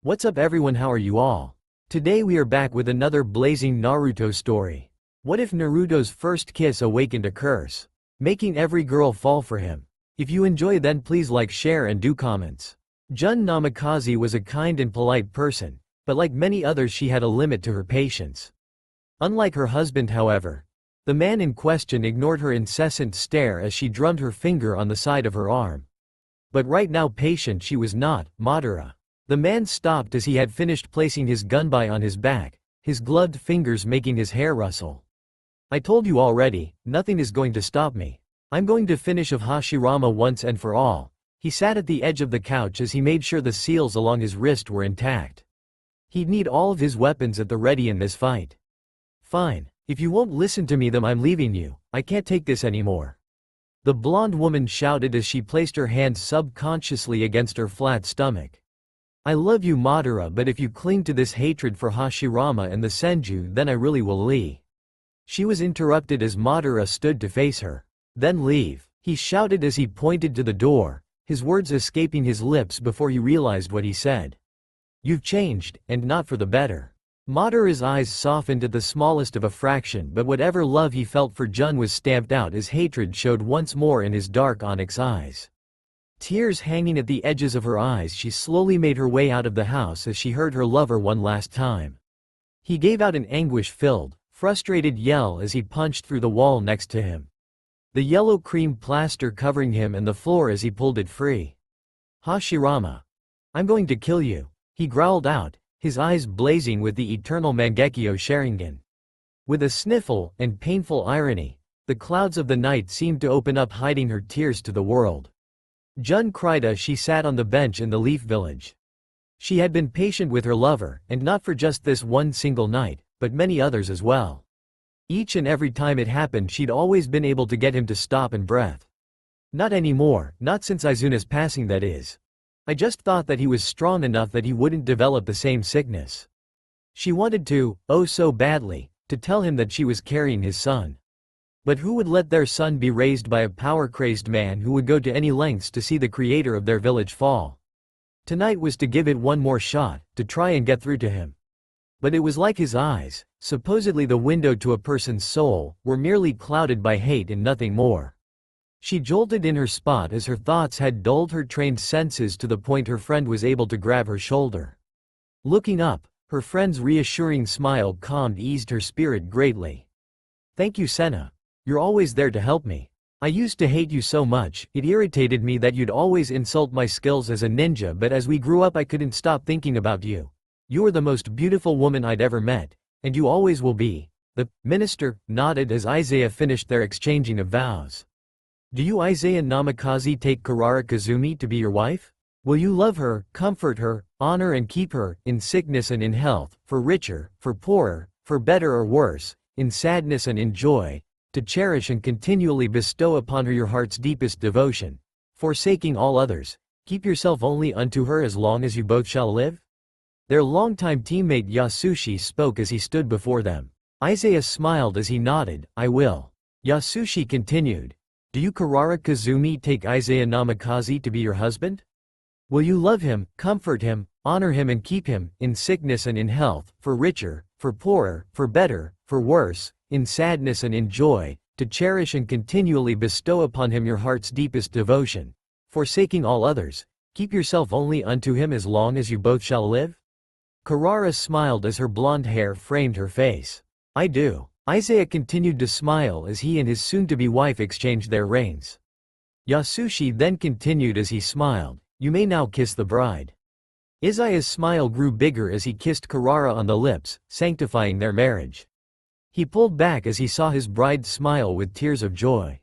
What's up everyone, how are you all? Today we are back with another blazing Naruto story. What if Naruto's first kiss awakened a curse, making every girl fall for him? If you enjoy then please like, share and do comments. Jun Namikaze was a kind and polite person, but like many others she had a limit to her patience. Unlike her husband however, the man in question ignored her incessant stare as she drummed her finger on the side of her arm. But right now patient she was not, Madara. The man stopped as he had finished placing his gunbai on his back, his gloved fingers making his hair rustle. I told you already, nothing is going to stop me. I'm going to finish of Hashirama once and for all. He sat at the edge of the couch as he made sure the seals along his wrist were intact. He'd need all of his weapons at the ready in this fight. Fine, if you won't listen to me then I'm leaving you, I can't take this anymore. The blonde woman shouted as she placed her hands subconsciously against her flat stomach. I love you Madara, but if you cling to this hatred for Hashirama and the Senju then I really will leave. She was interrupted as Madara stood to face her. Then leave, he shouted as he pointed to the door, his words escaping his lips before he realized what he said. You've changed, and not for the better. Madara's eyes softened at the smallest of a fraction, but whatever love he felt for Jun was stamped out as hatred showed once more in his dark onyx eyes. Tears hanging at the edges of her eyes, she slowly made her way out of the house as she heard her lover one last time. He gave out an anguish-filled, frustrated yell as he punched through the wall next to him. The yellow cream plaster covering him and the floor as he pulled it free. Hashirama. I'm going to kill you, he growled out, his eyes blazing with the eternal Mangekyo Sharingan. With a sniffle and painful irony, the clouds of the night seemed to open up, hiding her tears to the world. Jun cried as she sat on the bench in the Leaf Village. She had been patient with her lover, and not for just this one single night, but many others as well. Each and every time it happened she'd always been able to get him to stop and breath. Not anymore, not since Izuna's passing that is. I just thought that he was strong enough that he wouldn't develop the same sickness. She wanted to, oh so badly, to tell him that she was carrying his son. But who would let their son be raised by a power-crazed man who would go to any lengths to see the creator of their village fall? Tonight was to give it one more shot, to try and get through to him. But it was like his eyes, supposedly the window to a person's soul, were merely clouded by hate and nothing more. She jolted in her spot as her thoughts had dulled her trained senses to the point her friend was able to grab her shoulder. Looking up, her friend's reassuring smile eased her spirit greatly. Thank you Senna. You're always there to help me. I used to hate you so much, it irritated me that you'd always insult my skills as a ninja, but as we grew up I couldn't stop thinking about you. You are the most beautiful woman I'd ever met, and you always will be. The minister nodded as Isaiah finished their exchanging of vows. Do you Isaiah Namikaze take Kurara Kazumi to be your wife? Will you love her, comfort her, honor and keep her, in sickness and in health, for richer, for poorer, for better or worse, in sadness and in joy, to cherish and continually bestow upon her your heart's deepest devotion, forsaking all others, keep yourself only unto her as long as you both shall live? Their longtime teammate Yasushi spoke as he stood before them. Isaiah smiled as he nodded, I will. Yasushi continued. Do you Kurara Kazumi take Isaiah Namikaze to be your husband? Will you love him, comfort him, honor him and keep him, in sickness and in health, for richer, for poorer, for better, for worse, in sadness and in joy, to cherish and continually bestow upon him your heart's deepest devotion, forsaking all others, keep yourself only unto him as long as you both shall live? Kurara smiled as her blonde hair framed her face. I do. Isaiah continued to smile as he and his soon-to-be wife exchanged their rings. Yasushi then continued as he smiled, you may now kiss the bride. Isaiah's smile grew bigger as he kissed Kurara on the lips, sanctifying their marriage. He pulled back as he saw his bride smile with tears of joy.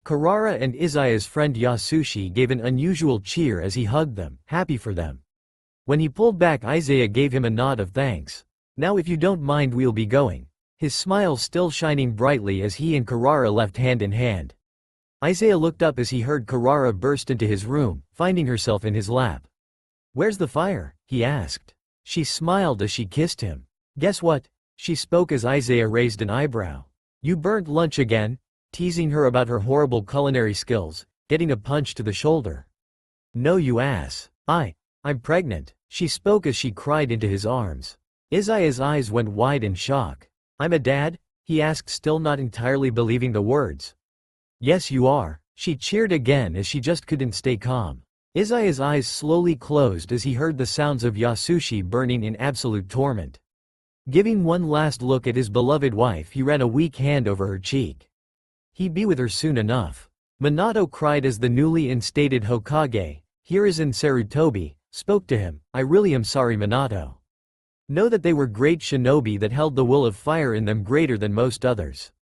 Kurara and Isaiah's friend Yasushi gave an unusual cheer as he hugged them, happy for them. When he pulled back Isaiah gave him a nod of thanks. Now if you don't mind we'll be going. His smile still shining brightly as he and Kurara left hand in hand. Isaiah looked up as he heard Kurara burst into his room, finding herself in his lap. Where's the fire? He asked. She smiled as she kissed him. Guess what? She spoke as Isaiah raised an eyebrow. You burnt lunch again? Teasing her about her horrible culinary skills, getting a punch to the shoulder. No you ass. I'm pregnant, She spoke as she cried into his arms. Isaya's eyes went wide in shock. "I'm a dad?" he asked, still not entirely believing the words. "Yes, you are." She cheered again as she just couldn't stay calm. Isaya's eyes slowly closed as he heard the sounds of Yasushi burning in absolute torment. Giving one last look at his beloved wife, he ran a weak hand over her cheek. He'd be with her soon enough. Minato cried as the newly instated Hokage, Hiruzen Sarutobi, spoke to him. "I really am sorry, Minato. Know that they were great shinobi that held the will of fire in them greater than most others.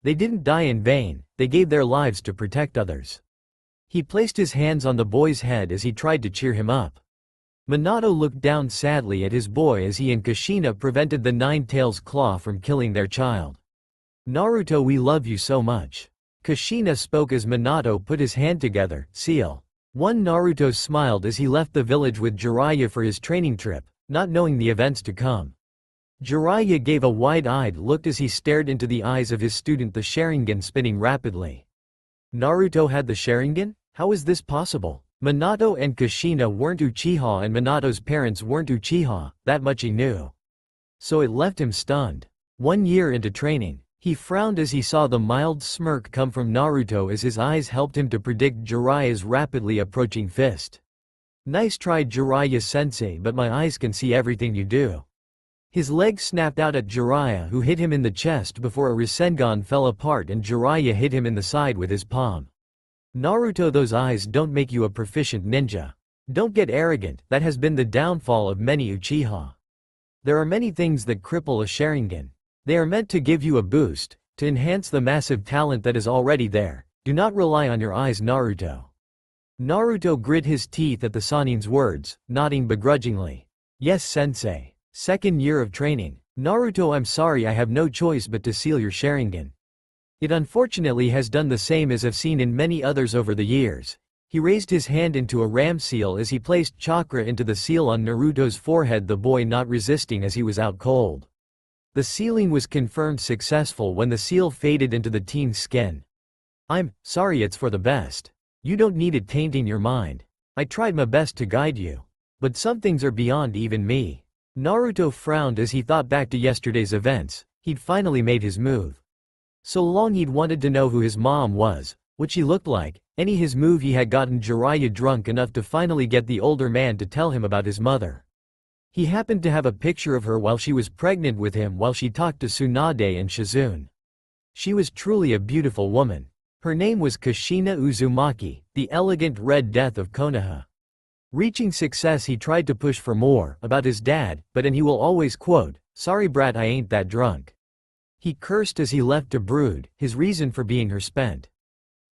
They didn't die in vain, they gave their lives to protect others." He placed his hands on the boy's head as he tried to cheer him up. Minato looked down sadly at his boy as he and Kushina prevented the Nine-Tails Claw from killing their child. "Naruto, we love you so much." Kushina spoke as Minato put his hand together, seal. One Naruto smiled as he left the village with Jiraiya for his training trip, not knowing the events to come. Jiraiya gave a wide-eyed look as he stared into the eyes of his student, the Sharingan spinning rapidly. Naruto had the Sharingan? How was this possible? Minato and Kushina weren't Uchiha and Minato's parents weren't Uchiha, that much he knew. So it left him stunned. 1 year into training, he frowned as he saw the mild smirk come from Naruto as his eyes helped him to predict Jiraiya's rapidly approaching fist. "Nice try, Jiraiya-sensei, but my eyes can see everything you do." His leg snapped out at Jiraiya, who hit him in the chest before a Rasengan fell apart and Jiraiya hit him in the side with his palm. "Naruto, those eyes don't make you a proficient ninja. Don't get arrogant, that has been the downfall of many Uchiha. There are many things that cripple a Sharingan. They are meant to give you a boost, to enhance the massive talent that is already there. Do not rely on your eyes, Naruto." Naruto grit his teeth at the Sanin's words, nodding begrudgingly. "Yes, sensei. 2nd year of training. Naruto, I'm sorry, I have no choice but to seal your Sharingan. It unfortunately has done the same as I've seen in many others over the years." He raised his hand into a ram seal as he placed chakra into the seal on Naruto's forehead, the boy not resisting as he was out cold. The sealing was confirmed successful when the seal faded into the teen's skin. "I'm sorry, it's for the best. You don't need it tainting your mind. I tried my best to guide you. But some things are beyond even me." Naruto frowned as he thought back to yesterday's events. He'd finally made his move. So long he'd wanted to know who his mom was, what she looked like, his move. He had gotten Jiraiya drunk enough to finally get the older man to tell him about his mother. He happened to have a picture of her while she was pregnant with him while she talked to Tsunade and Shizune. She was truly a beautiful woman. Her name was Kushina Uzumaki, the elegant Red Death of Konoha. Reaching success, he tried to push for more about his dad, but and he will always quote, "Sorry brat, I ain't that drunk." He cursed as he left to brood, his reason for being her spent.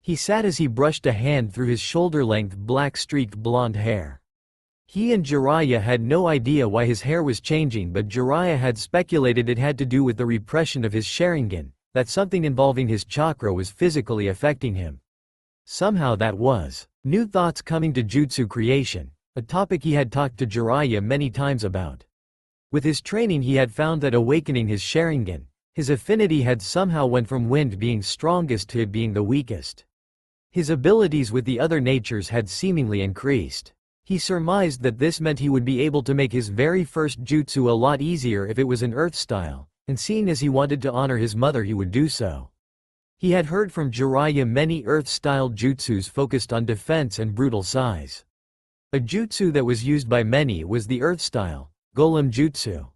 He sat as he brushed a hand through his shoulder-length black-streaked blonde hair. He and Jiraiya had no idea why his hair was changing, but Jiraiya had speculated it had to do with the repression of his Sharingan, that something involving his chakra was physically affecting him. Somehow that was new thoughts coming to jutsu creation, a topic he had talked to Jiraiya many times about. With his training he had found that awakening his Sharingan, his affinity had somehow went from wind being strongest to it being the weakest. His abilities with the other natures had seemingly increased. He surmised that this meant he would be able to make his very first jutsu a lot easier if it was an earth style, and seeing as he wanted to honor his mother he would do so. He had heard from Jiraiya many earth-style jutsus focused on defense and brutal size. A jutsu that was used by many was the earth style, Golem Jutsu.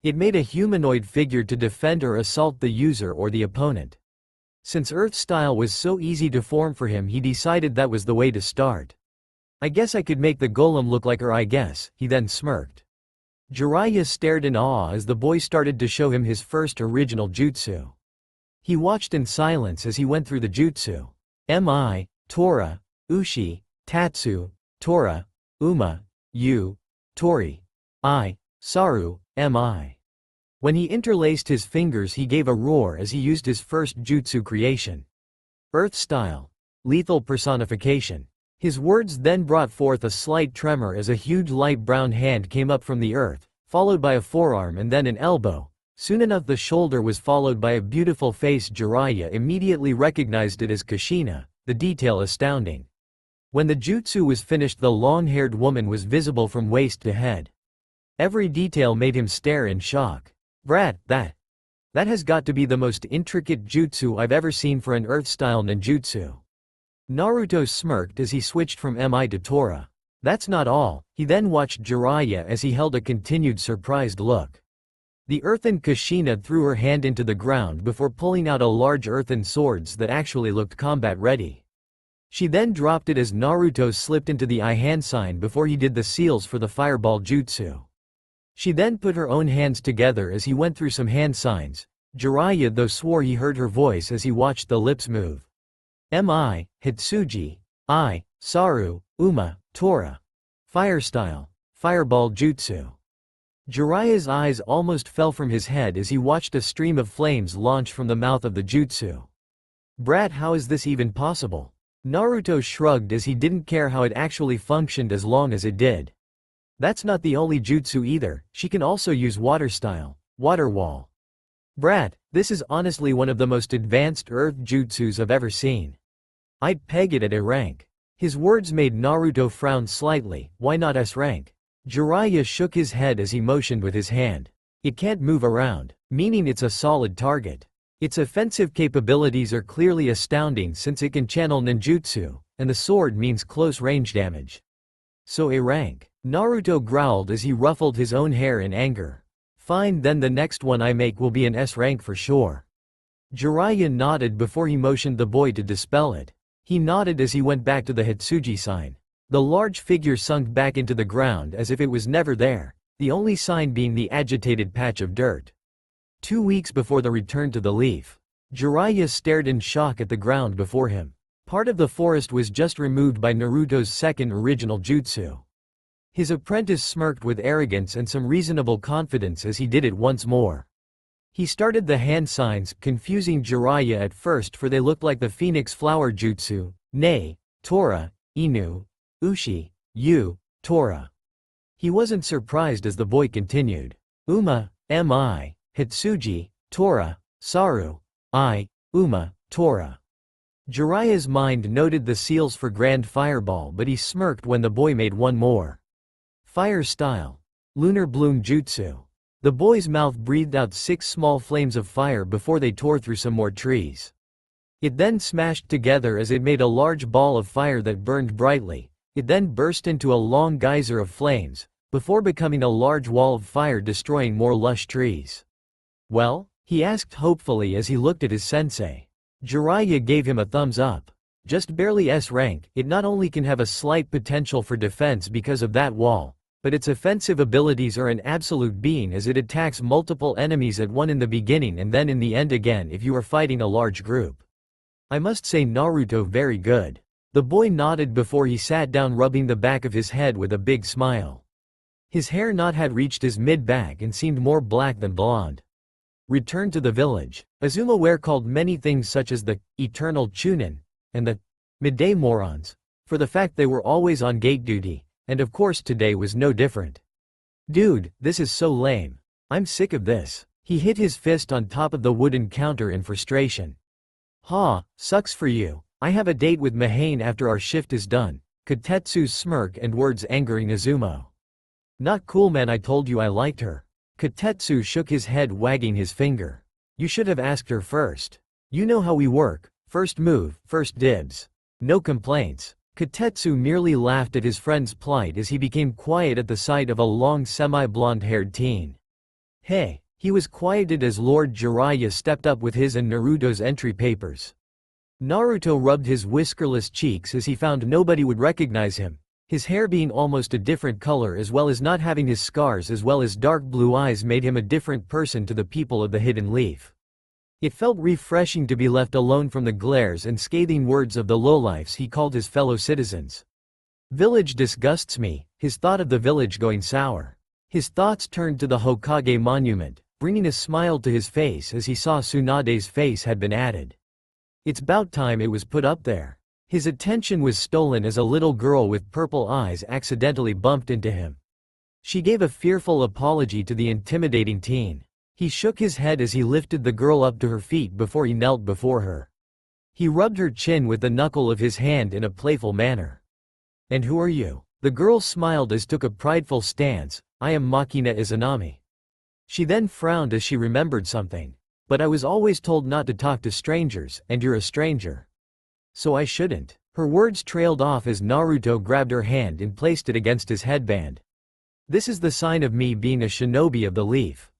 It made a humanoid figure to defend or assault the user or the opponent. Since earth style was so easy to form for him, he decided that was the way to start. "I guess I could make the golem look like her, I guess," he then smirked. Jiraiya stared in awe as the boy started to show him his first original jutsu. He watched in silence as he went through the jutsu. Mi, Tora, Ushi, Tatsu, Tora, Uma, Yu, Tori, I, Saru, Mi. When he interlaced his fingers he gave a roar as he used his first jutsu creation. Earth style. Lethal personification. His words then brought forth a slight tremor as a huge light brown hand came up from the earth, followed by a forearm and then an elbow. Soon enough the shoulder was followed by a beautiful face. Jiraiya immediately recognized it as Kushina, the detail astounding. When the jutsu was finished, the long-haired woman was visible from waist to head. Every detail made him stare in shock. Brat, that has got to be the most intricate jutsu I've ever seen for an Earth-style ninjutsu. Naruto smirked as he switched from Mi to Tora. That's not all, he then watched Jiraiya as he held a continued surprised look. The earthen Kushina threw her hand into the ground before pulling out a large earthen swords that actually looked combat-ready. She then dropped it as Naruto slipped into the I-hand sign before he did the seals for the fireball jutsu. She then put her own hands together as he went through some hand signs. Jiraiya though swore he heard her voice as he watched the lips move. Mi, Hitsuji, I, Saru, Uma, Tora. Fire style. Fireball jutsu. Jiraiya's eyes almost fell from his head as he watched a stream of flames launch from the mouth of the jutsu. Brat, how is this even possible? Naruto shrugged as he didn't care how it actually functioned as long as it did. That's not the only jutsu either, she can also use water style, water wall. Brat, this is honestly one of the most advanced earth jutsus I've ever seen. I'd peg it at A rank. His words made Naruto frown slightly. Why not S rank? Jiraiya shook his head as he motioned with his hand. It can't move around, meaning it's a solid target. Its offensive capabilities are clearly astounding since it can channel ninjutsu, and the sword means close range damage. So A rank. Naruto growled as he ruffled his own hair in anger. Fine, then the next one I make will be an S rank for sure. Jiraiya nodded before he motioned the boy to dispel it. He nodded as he went back to the Hitsuji sign. The large figure sunk back into the ground as if it was never there, the only sign being the agitated patch of dirt. 2 weeks before the return to the leaf, Jiraiya stared in shock at the ground before him. Part of the forest was just removed by Naruto's second original jutsu. His apprentice smirked with arrogance and some reasonable confidence as he did it once more. He started the hand signs, confusing Jiraiya at first for they looked like the phoenix flower jutsu, Ne, Tora, Inu, Ushi, Yu, Tora. He wasn't surprised as the boy continued. Uma, Mi, Hitsuji, Tora, Saru, I, Uma, Tora. Jiraiya's mind noted the seals for Grand Fireball, but he smirked when the boy made one more. Fire style. Lunar Bloom Jutsu. The boy's mouth breathed out 6 small flames of fire before they tore through some more trees. It then smashed together as it made a large ball of fire that burned brightly. It then burst into a long geyser of flames, before becoming a large wall of fire destroying more lush trees. Well? He asked hopefully as he looked at his sensei. Jiraiya gave him a thumbs up. Just barely S rank, it not only can have a slight potential for defense because of that wall, but its offensive abilities are an absolute being as it attacks multiple enemies at one in the beginning and then in the end again if you are fighting a large group. I must say Naruto very good. The boy nodded before he sat down rubbing the back of his head with a big smile. His hair not had reached his mid-back and seemed more black than blonde. Return to the village. Azuma were called many things such as the eternal Chunin and the midday morons, for the fact they were always on gate duty, and of course today was no different. Dude, this is so lame. I'm sick of this. He hit his fist on top of the wooden counter in frustration. Ha, sucks for you. I have a date with Mahane after our shift is done. Kotetsu's smirk and words angering Izumo. Not cool man, I told you I liked her. Kotetsu shook his head wagging his finger. You should have asked her first. You know how we work, first move, first dibs. No complaints. Kotetsu merely laughed at his friend's plight as he became quiet at the sight of a long semi-blonde-haired teen. Hey, he was quieted as Lord Jiraiya stepped up with his and Naruto's entry papers. Naruto rubbed his whiskerless cheeks as he found nobody would recognize him, his hair being almost a different color as well as not having his scars as well as dark blue eyes made him a different person to the people of the Hidden Leaf. It felt refreshing to be left alone from the glares and scathing words of the lowlifes he called his fellow citizens. Village disgusts me, his thought of the village going sour. His thoughts turned to the Hokage monument, bringing a smile to his face as he saw Tsunade's face had been added. It's about time it was put up there. His attention was stolen as a little girl with purple eyes accidentally bumped into him. She gave a fearful apology to the intimidating teen. He shook his head as he lifted the girl up to her feet before he knelt before her. He rubbed her chin with the knuckle of his hand in a playful manner. And who are you? The girl smiled as took a prideful stance. I am Makina Izanami. She then frowned as she remembered something. But I was always told not to talk to strangers, and you're a stranger. So I shouldn't. Her words trailed off as Naruto grabbed her hand and placed it against his headband. This is the sign of me being a shinobi of the leaf.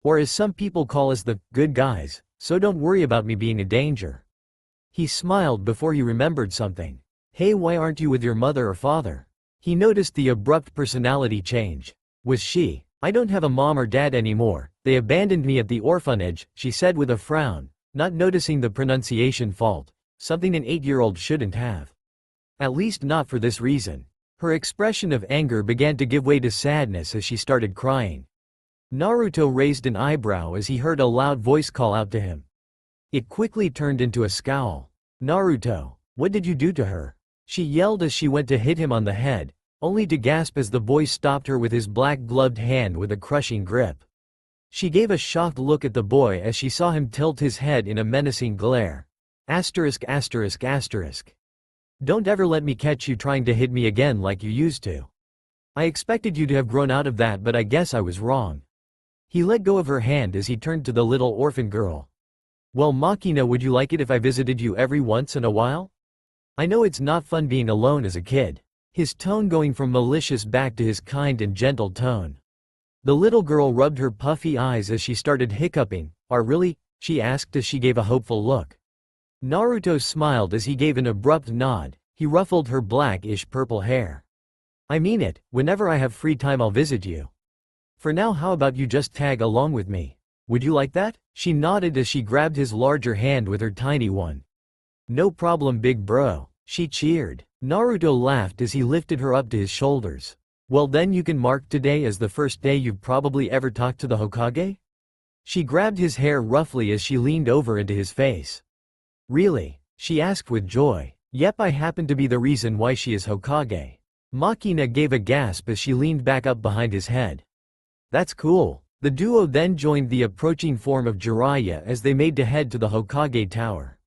Or as some people call us the good guys, so don't worry about me being a danger. He smiled before he remembered something. Hey, why aren't you with your mother or father? He noticed the abrupt personality change. Was she? I don't have a mom or dad anymore, they abandoned me at the orphanage, she said with a frown, not noticing the pronunciation fault, something an 8-year-old shouldn't have. At least not for this reason. Her expression of anger began to give way to sadness as she started crying. Naruto raised an eyebrow as he heard a loud voice call out to him. It quickly turned into a scowl. Naruto, what did you do to her? She yelled as she went to hit him on the head, only to gasp as the boy stopped her with his black-gloved hand with a crushing grip. She gave a shocked look at the boy as she saw him tilt his head in a menacing glare. Asterisk asterisk asterisk. Don't ever let me catch you trying to hit me again like you used to. I expected you to have grown out of that, but I guess I was wrong. He let go of her hand as he turned to the little orphan girl. Well, Makina, would you like it if I visited you every once in a while? I know it's not fun being alone as a kid. His tone going from malicious back to his kind and gentle tone. The little girl rubbed her puffy eyes as she started hiccuping. Really? She asked as she gave a hopeful look. Naruto smiled as he gave an abrupt nod. He ruffled her blackish purple hair. I mean it, whenever I have free time I'll visit you. For now, how about you just tag along with me? Would you like that? She nodded as she grabbed his larger hand with her tiny one. No problem, big bro, she cheered. Naruto laughed as he lifted her up to his shoulders. Well, then you can mark today as the first day you've probably ever talked to the Hokage? She grabbed his hair roughly as she leaned over into his face. Really? She asked with joy. Yep, I happen to be the reason why she is Hokage. Makina gave a gasp as she leaned back up behind his head. That's cool. The duo then joined the approaching form of Jiraiya as they made to head to the Hokage tower.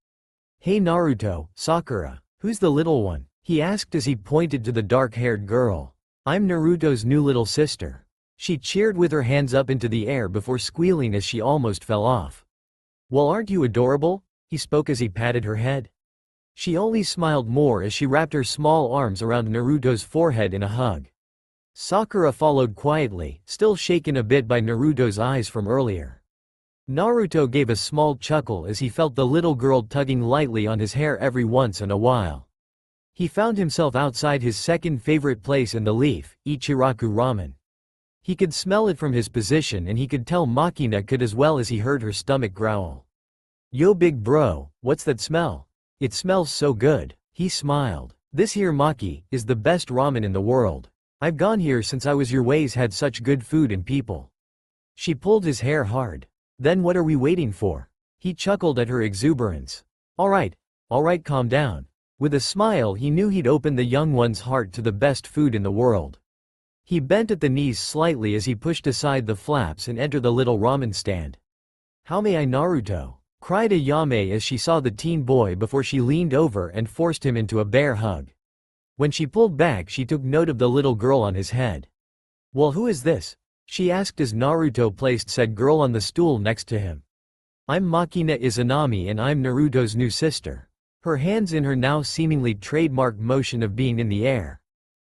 Hey Naruto, Sakura, who's the little one? He asked as he pointed to the dark-haired girl. I'm Naruto's new little sister. She cheered with her hands up into the air before squealing as she almost fell off. Well, aren't you adorable? He spoke as he patted her head. She only smiled more as she wrapped her small arms around Naruto's forehead in a hug. Sakura followed quietly, still shaken a bit by Naruto's eyes from earlier. Naruto gave a small chuckle as he felt the little girl tugging lightly on his hair every once in a while. He found himself outside his second favorite place in the leaf, Ichiraku Ramen. He could smell it from his position and he could tell Makina could as well as he heard her stomach growl. Yo big bro, what's that smell? It smells so good, he smiled. This here Maki, is the best ramen in the world. I've gone here since I was your ways had such good food and people. She pulled his hair hard. Then what are we waiting for? He chuckled at her exuberance. Alright, calm down. With a smile he knew he'd opened the young one's heart to the best food in the world. He bent at the knees slightly as he pushed aside the flaps and entered the little ramen stand. How may I Naruto? Cried Ayame as she saw the teen boy before she leaned over and forced him into a bear hug. When she pulled back she took note of the little girl on his head. Well, who is this? She asked as Naruto placed said girl on the stool next to him. I'm Makina Izanami and I'm Naruto's new sister. Her hands in her now seemingly trademark motion of being in the air.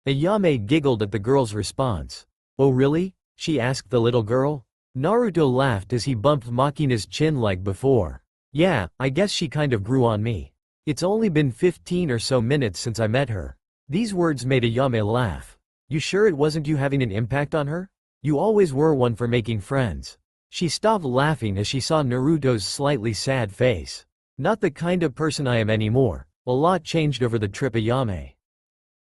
Ayame giggled at the girl's response. Oh really? She asked the little girl. Naruto laughed as he bumped Makina's chin like before. Yeah, I guess she kind of grew on me. It's only been 15 or so minutes since I met her. These words made Ayame laugh. You sure it wasn't you having an impact on her? You always were one for making friends. She stopped laughing as she saw Naruto's slightly sad face. Not the kind of person I am anymore. A lot changed over the trip, Ayame.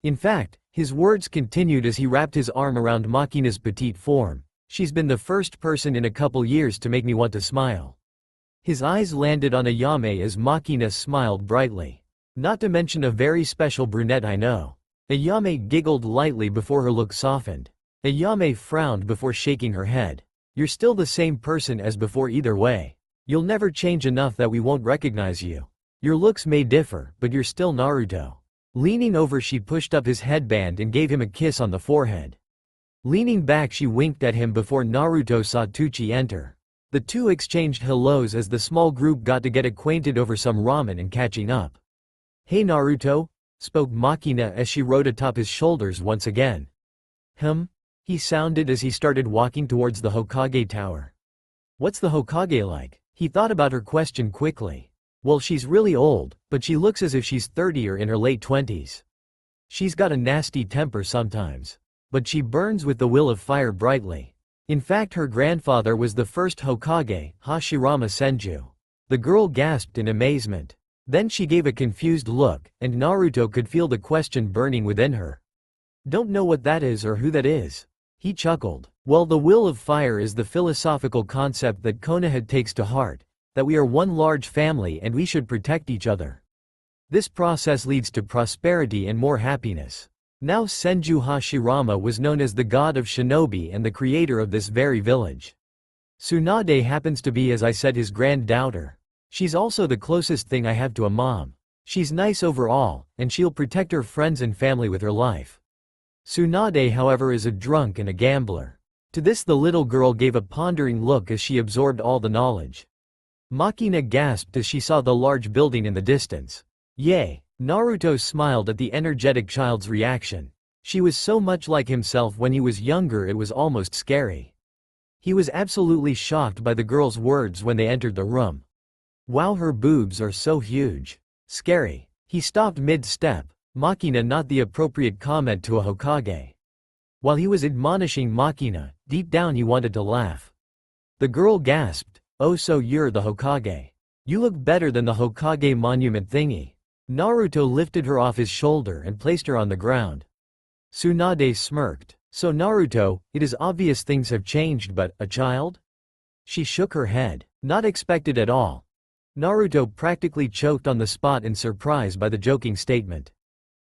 In fact, his words continued as he wrapped his arm around Makina's petite form. She's been the first person in a couple years to make me want to smile. His eyes landed on Ayame as Makina smiled brightly. Not to mention a very special brunette I know. Ayame giggled lightly before her look softened. Ayame frowned before shaking her head. You're still the same person as before either way. You'll never change enough that we won't recognize you. Your looks may differ, but you're still Naruto. Leaning over, she pushed up his headband and gave him a kiss on the forehead. Leaning back, she winked at him before Naruto saw Tucci enter. The two exchanged hellos as the small group got to get acquainted over some ramen and catching up. "Hey Naruto," spoke Makina as she rode atop his shoulders once again. He sounded as he started walking towards the Hokage tower. "What's the Hokage like?" He thought about her question quickly. "Well, she's really old, but she looks as if she's 30 or in her late 20s. She's got a nasty temper sometimes. But she burns with the will of fire brightly. In fact, her grandfather was the first Hokage, Hashirama Senju." The girl gasped in amazement. Then she gave a confused look, and Naruto could feel the question burning within her. "Don't know what that is or who that is." He chuckled. "Well, the will of fire is the philosophical concept that Konoha takes to heart, that we are one large family and we should protect each other. This process leads to prosperity and more happiness." Now Senju Hashirama was known as the god of shinobi and the creator of this very village. Tsunade happens to be, as I said, his granddaughter. She's also the closest thing I have to a mom. She's nice overall, and she'll protect her friends and family with her life. Tsunade, however, is a drunk and a gambler. To this the little girl gave a pondering look as she absorbed all the knowledge. Makina gasped as she saw the large building in the distance. "Yay!" Naruto smiled at the energetic child's reaction. She was so much like himself when he was younger it was almost scary. He was absolutely shocked by the girl's words when they entered the room. "Wow, her boobs are so huge. Scary." He stopped mid-step. Makina, not the appropriate comment to a Hokage. While he was admonishing Makina, deep down he wanted to laugh. The girl gasped, "Oh, so you're the Hokage. You look better than the Hokage monument thingy." Naruto lifted her off his shoulder and placed her on the ground. Tsunade smirked. "So Naruto, it is obvious things have changed, but a child?" She shook her head. "Not expected at all." Naruto practically choked on the spot in surprise by the joking statement.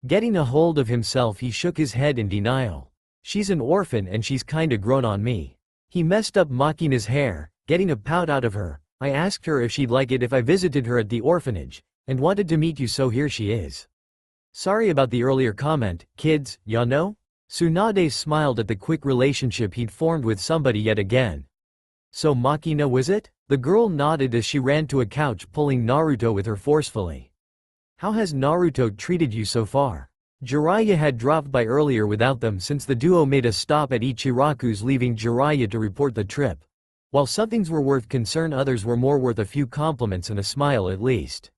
Getting a hold of himself, he shook his head in denial. "She's an orphan and she's kinda grown on me." He messed up Makina's hair, getting a pout out of her. "I asked her if she'd like it if I visited her at the orphanage, and wanted to meet you, so here she is. Sorry about the earlier comment, kids, ya know?" Tsunade smiled at the quick relationship he'd formed with somebody yet again. "So Makina was it?" The girl nodded as she ran to a couch, pulling Naruto with her forcefully. "How has Naruto treated you so far?" Jiraiya had dropped by earlier without them since the duo made a stop at Ichiraku's, leaving Jiraiya to report the trip. While some things were worth concern, others were more worth a few compliments and a smile at least.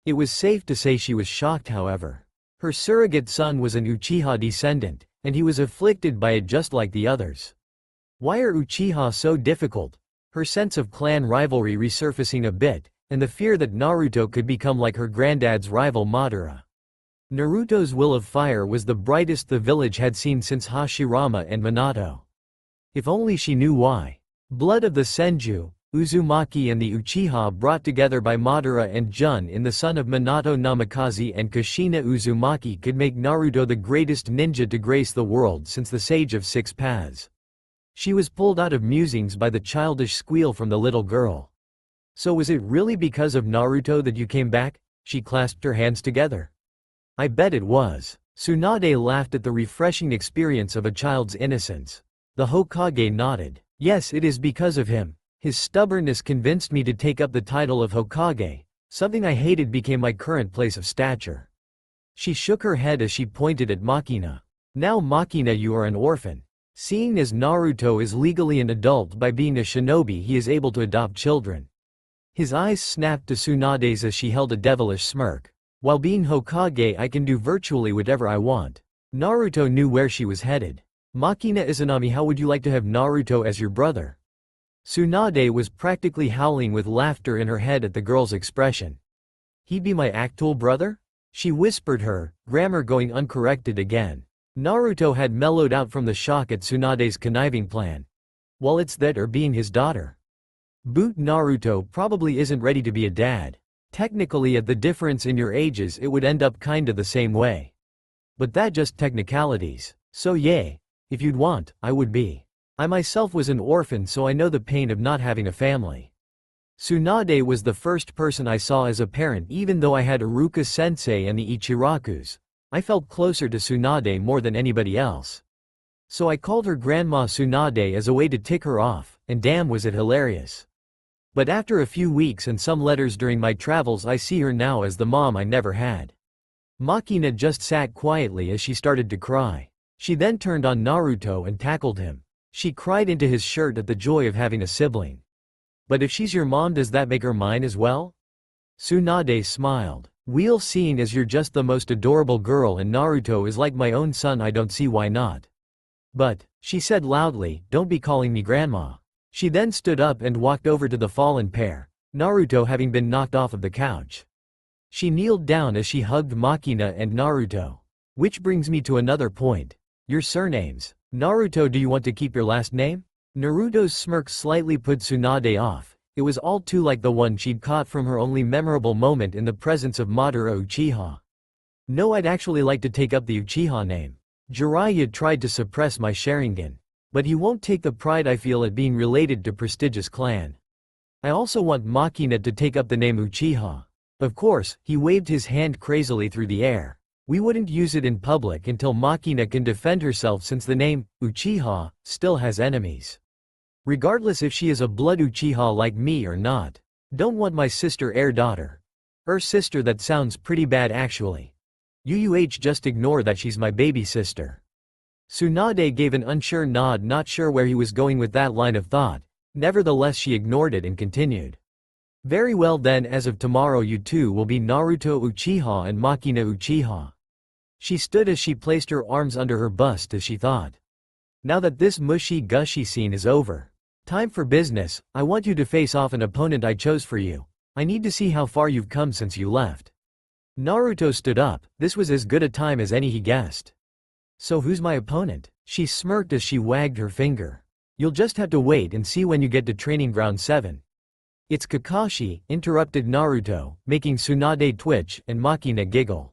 It was safe to say she was shocked, however. Her surrogate son was an Uchiha descendant, and he was afflicted by it just like the others. Why are Uchiha so difficult? Her sense of clan rivalry resurfacing a bit, and the fear that Naruto could become like her granddad's rival Madara. Naruto's will of fire was the brightest the village had seen since Hashirama and Minato. If only she knew why. Blood of the Senju, Uzumaki and the Uchiha, brought together by Madara and Jun in the son of Minato Namikaze and Kushina Uzumaki, could make Naruto the greatest ninja to grace the world since the Sage of Six Paths. She was pulled out of musings by the childish squeal from the little girl. "So was it really because of Naruto that you came back?" She clasped her hands together. "I bet it was." Tsunade laughed at the refreshing experience of a child's innocence. The Hokage nodded. "Yes, it is because of him. His stubbornness convinced me to take up the title of Hokage. Something I hated became my current place of stature." She shook her head as she pointed at Makina. "Now Makina, you are an orphan. Seeing as Naruto is legally an adult by being a shinobi, he is able to adopt children." His eyes snapped to Tsunade's as she held a devilish smirk. "While being Hokage, I can do virtually whatever I want." Naruto knew where she was headed. "Makina Izanami, how would you like to have Naruto as your brother?" Tsunade was practically howling with laughter in her head at the girl's expression. "He'd be my actual brother?" She whispered, her grammar going uncorrected again. Naruto had mellowed out from the shock at Tsunade's conniving plan. "Well, it's that or being his daughter." "Boot, Naruto probably isn't ready to be a dad. Technically, at the difference in your ages, it would end up kinda the same way. But that just technicalities. So yay. If you'd want, I would be. I myself was an orphan, so I know the pain of not having a family." Tsunade was the first person I saw as a parent, even though I had Iruka sensei and the Ichirakus. I felt closer to Tsunade more than anybody else. So I called her Grandma Tsunade as a way to tick her off, and damn was it hilarious. But after a few weeks and some letters during my travels, I see her now as the mom I never had. Makina just sat quietly as she started to cry. She then turned on Naruto and tackled him. She cried into his shirt at the joy of having a sibling. But if she's your mom, does that make her mine as well? Tsunade smiled. We'll seeing as you're just the most adorable girl and Naruto is like my own son, I don't see why not. But, she said loudly, don't be calling me grandma. She then stood up and walked over to the fallen pair, Naruto having been knocked off of the couch. She kneeled down as she hugged Makina and Naruto. Which brings me to another point. Your surnames. Naruto, do you want to keep your last name? Naruto's smirk slightly put Tsunade off. It was all too like the one she'd caught from her only memorable moment in the presence of Madara Uchiha. No, I'd actually like to take up the Uchiha name. Jiraiya tried to suppress my Sharingan. But he won't take the pride I feel at being related to prestigious clan. I also want Makina to take up the name Uchiha. Of course, he waved his hand crazily through the air. We wouldn't use it in public until Makina can defend herself, since the name, Uchiha, still has enemies. Regardless if she is a blood Uchiha like me or not. Don't want my sister heir daughter. Her sister, that sounds pretty bad actually. Just ignore that, she's my baby sister. Tsunade gave an unsure nod, not sure where he was going with that line of thought. Nevertheless, she ignored it and continued. Very well then, as of tomorrow you two will be Naruto Uchiha and Makina Uchiha. She stood as she placed her arms under her bust as she thought. Now that this mushy-gushy scene is over. Time for business. I want you to face off an opponent I chose for you. I need to see how far you've come since you left. Naruto stood up. This was as good a time as any he guessed. So who's my opponent? She smirked as she wagged her finger. You'll just have to wait and see when you get to Training Ground 7. It's Kakashi, interrupted Naruto, making Tsunade twitch and Makina giggle.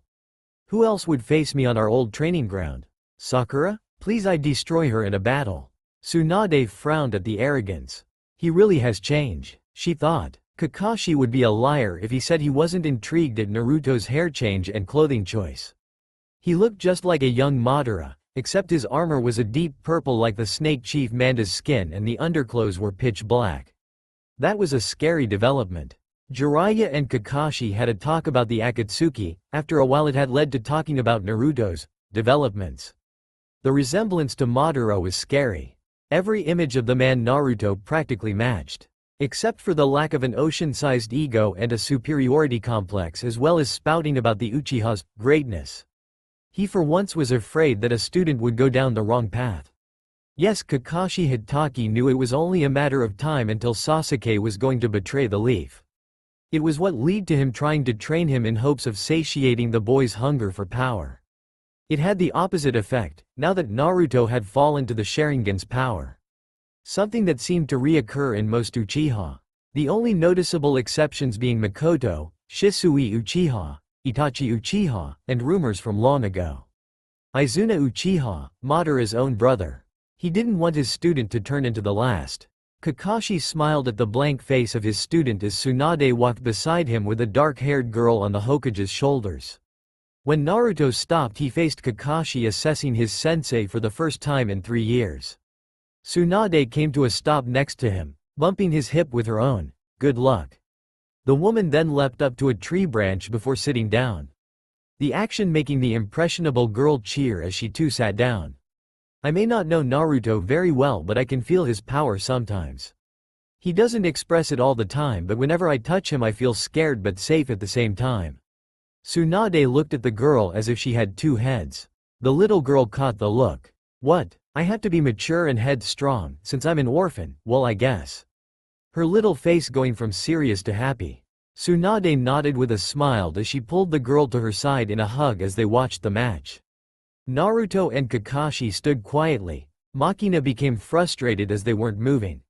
Who else would face me on our old training ground? Sakura? Please, I destroy her in a battle. Tsunade frowned at the arrogance. He really has changed, she thought. Kakashi would be a liar if he said he wasn't intrigued at Naruto's hair change and clothing choice. He looked just like a young Madara, except his armor was a deep purple like the Snake Chief Manda's skin and the underclothes were pitch black. That was a scary development. Jiraiya and Kakashi had a talk about the Akatsuki. After a while it had led to talking about Naruto's developments. The resemblance to Madara was scary. Every image of the man Naruto practically matched. Except for the lack of an ocean-sized ego and a superiority complex, as well as spouting about the Uchiha's greatness. He for once was afraid that a student would go down the wrong path. Yes, Kakashi Hitaki knew it was only a matter of time until Sasuke was going to betray the leaf. It was what led to him trying to train him in hopes of satiating the boy's hunger for power. It had the opposite effect, now that Naruto had fallen to the Sharingan's power. Something that seemed to reoccur in most Uchiha. The only noticeable exceptions being Mikoto, Shisui Uchiha, Itachi Uchiha, and rumors from long ago. Izuna Uchiha, Madara's own brother. He didn't want his student to turn into the last. Kakashi smiled at the blank face of his student as Tsunade walked beside him with a dark-haired girl on the Hokage's shoulders. When Naruto stopped, he faced Kakashi, assessing his sensei for the first time in 3 years. Tsunade came to a stop next to him, bumping his hip with her own. Good luck. The woman then leapt up to a tree branch before sitting down. The action making the impressionable girl cheer as she too sat down. I may not know Naruto very well, but I can feel his power sometimes. He doesn't express it all the time, but whenever I touch him I feel scared but safe at the same time. Tsunade looked at the girl as if she had 2 heads. The little girl caught the look. What? I have to be mature and headstrong, since I'm an orphan, well I guess. Her little face going from serious to happy. Tsunade nodded with a smile as she pulled the girl to her side in a hug as they watched the match. Naruto and Kakashi stood quietly. Makina became frustrated as they weren't moving.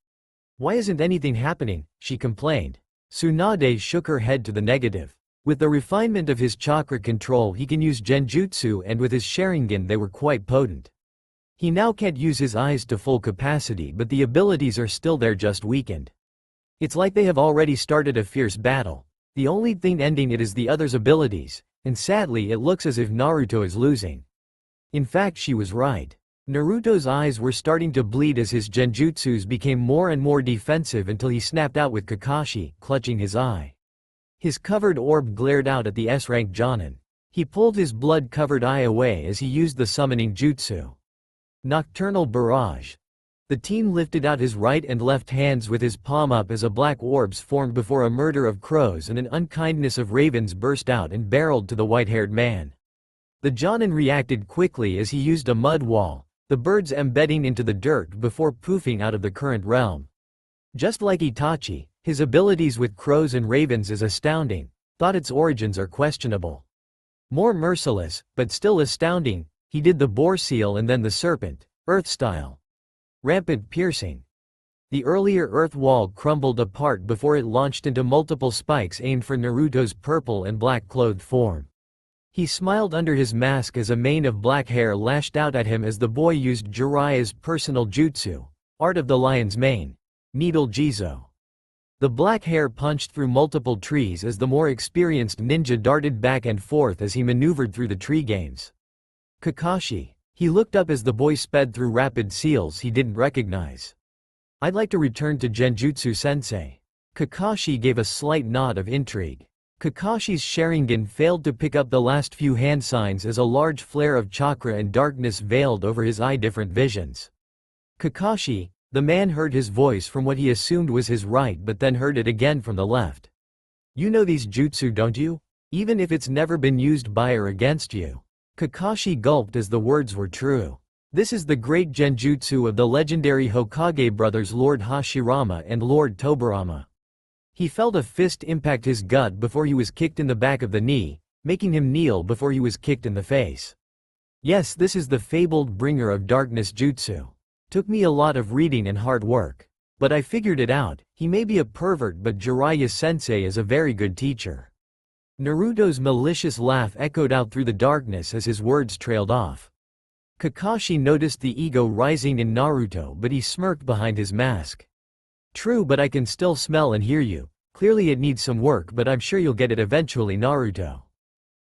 Why isn't anything happening? She complained. Tsunade shook her head to the negative. With the refinement of his chakra control he can use genjutsu, and with his Sharingan they were quite potent. He now can't use his eyes to full capacity, but the abilities are still there, just weakened. It's like they have already started a fierce battle. The only thing ending it is the other's abilities. And sadly it looks as if Naruto is losing. In fact she was right. Naruto's eyes were starting to bleed as his genjutsus became more and more defensive until he snapped out with Kakashi, clutching his eye. His covered orb glared out at the S-rank Jonin. He pulled his blood-covered eye away as he used the summoning jutsu. Nocturnal Barrage. The teen lifted out his right and left hands with his palm up as a black orbs formed before a murder of crows and an unkindness of ravens burst out and barreled to the white-haired man. The Jonin reacted quickly as he used a mud wall, the birds embedding into the dirt before poofing out of the current realm. Just like Itachi, his abilities with crows and ravens is astounding, thought its origins are questionable. More merciless, but still astounding, he did the boar seal and then the serpent, earth style. Rampant piercing. The earlier earth wall crumbled apart before it launched into multiple spikes aimed for Naruto's purple and black clothed form. He smiled under his mask as a mane of black hair lashed out at him as the boy used Jiraiya's personal jutsu, Art of the Lion's Mane, Needle Jizo. The black hair punched through multiple trees as the more experienced ninja darted back and forth as he maneuvered through the tree games. Kakashi. He looked up as the boy sped through rapid seals he didn't recognize. I'd like to return to Genjutsu Sensei. Kakashi gave a slight nod of intrigue. Kakashi's Sharingan failed to pick up the last few hand signs as a large flare of chakra and darkness veiled over his eye different visions. Kakashi, the man heard his voice from what he assumed was his right but then heard it again from the left. You know these jutsu, don't you? Even if it's never been used by or against you. Kakashi gulped as the words were true. This is the great genjutsu of the legendary Hokage brothers Lord Hashirama and Lord Tobirama. He felt a fist impact his gut before he was kicked in the back of the knee, making him kneel before he was kicked in the face. Yes, this is the fabled bringer of darkness jutsu. Took me a lot of reading and hard work. But I figured it out, he may be a pervert but Jiraiya-sensei is a very good teacher. Naruto's malicious laugh echoed out through the darkness as his words trailed off. Kakashi noticed the ego rising in Naruto but he smirked behind his mask. True, but I can still smell and hear you. Clearly it needs some work but I'm sure you'll get it eventually, Naruto.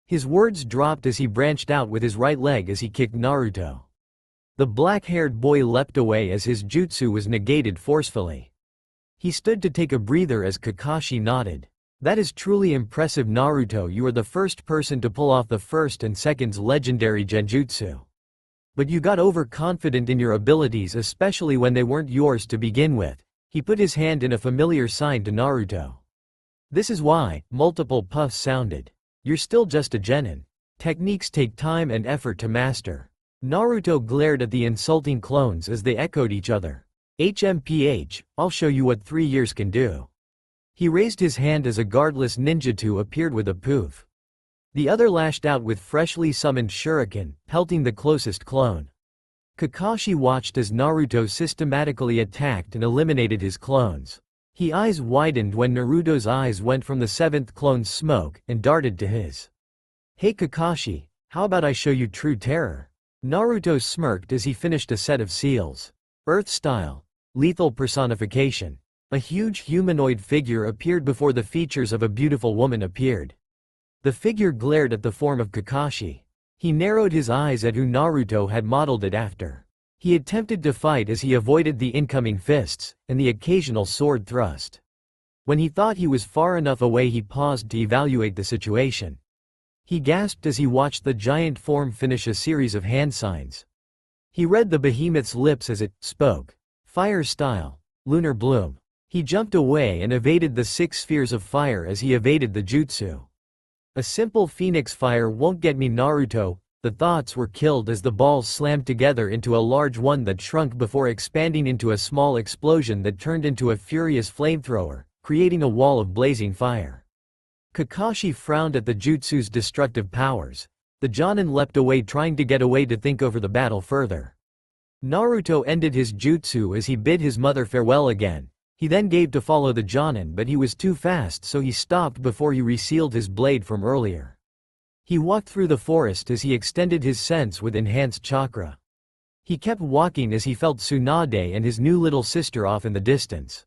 His words dropped as he branched out with his right leg as he kicked Naruto. The black-haired boy leapt away as his jutsu was negated forcefully. He stood to take a breather as Kakashi nodded. That is truly impressive, Naruto. You are the first person to pull off the first and second's legendary genjutsu. But you got overconfident in your abilities, especially when they weren't yours to begin with. He put his hand in a familiar sign to Naruto. This is why, multiple puffs sounded. You're still just a genin. Techniques take time and effort to master. Naruto glared at the insulting clones as they echoed each other. HMPH, I'll show you what 3 years can do. He raised his hand as a guardless ninjutsu appeared with a poof. The other lashed out with freshly summoned shuriken, pelting the closest clone. Kakashi watched as Naruto systematically attacked and eliminated his clones. His eyes widened when Naruto's eyes went from the seventh clone's smoke and darted to his. Hey Kakashi, how about I show you true terror? Naruto smirked as he finished a set of seals. Earth style. Lethal personification. A huge humanoid figure appeared before the features of a beautiful woman appeared. The figure glared at the form of Kakashi. He narrowed his eyes at who Naruto had modeled it after. He attempted to fight as he avoided the incoming fists, and the occasional sword thrust. When he thought he was far enough away he paused to evaluate the situation. He gasped as he watched the giant form finish a series of hand signs. He read the behemoth's lips as it spoke. Fire style. Lunar bloom. He jumped away and evaded the 6 spheres of fire as he evaded the jutsu. A simple phoenix fire won't get me, Naruto. The thoughts were killed as the balls slammed together into a large one that shrunk before expanding into a small explosion that turned into a furious flamethrower, creating a wall of blazing fire. Kakashi frowned at the jutsu's destructive powers. The Jonin leapt away, trying to get away to think over the battle further. Naruto ended his jutsu as he bid his mother farewell again. He then gave to follow the Jonin, but he was too fast, so he stopped before he resealed his blade from earlier. He walked through the forest as he extended his sense with enhanced chakra. He kept walking as he felt Tsunade and his new little sister off in the distance.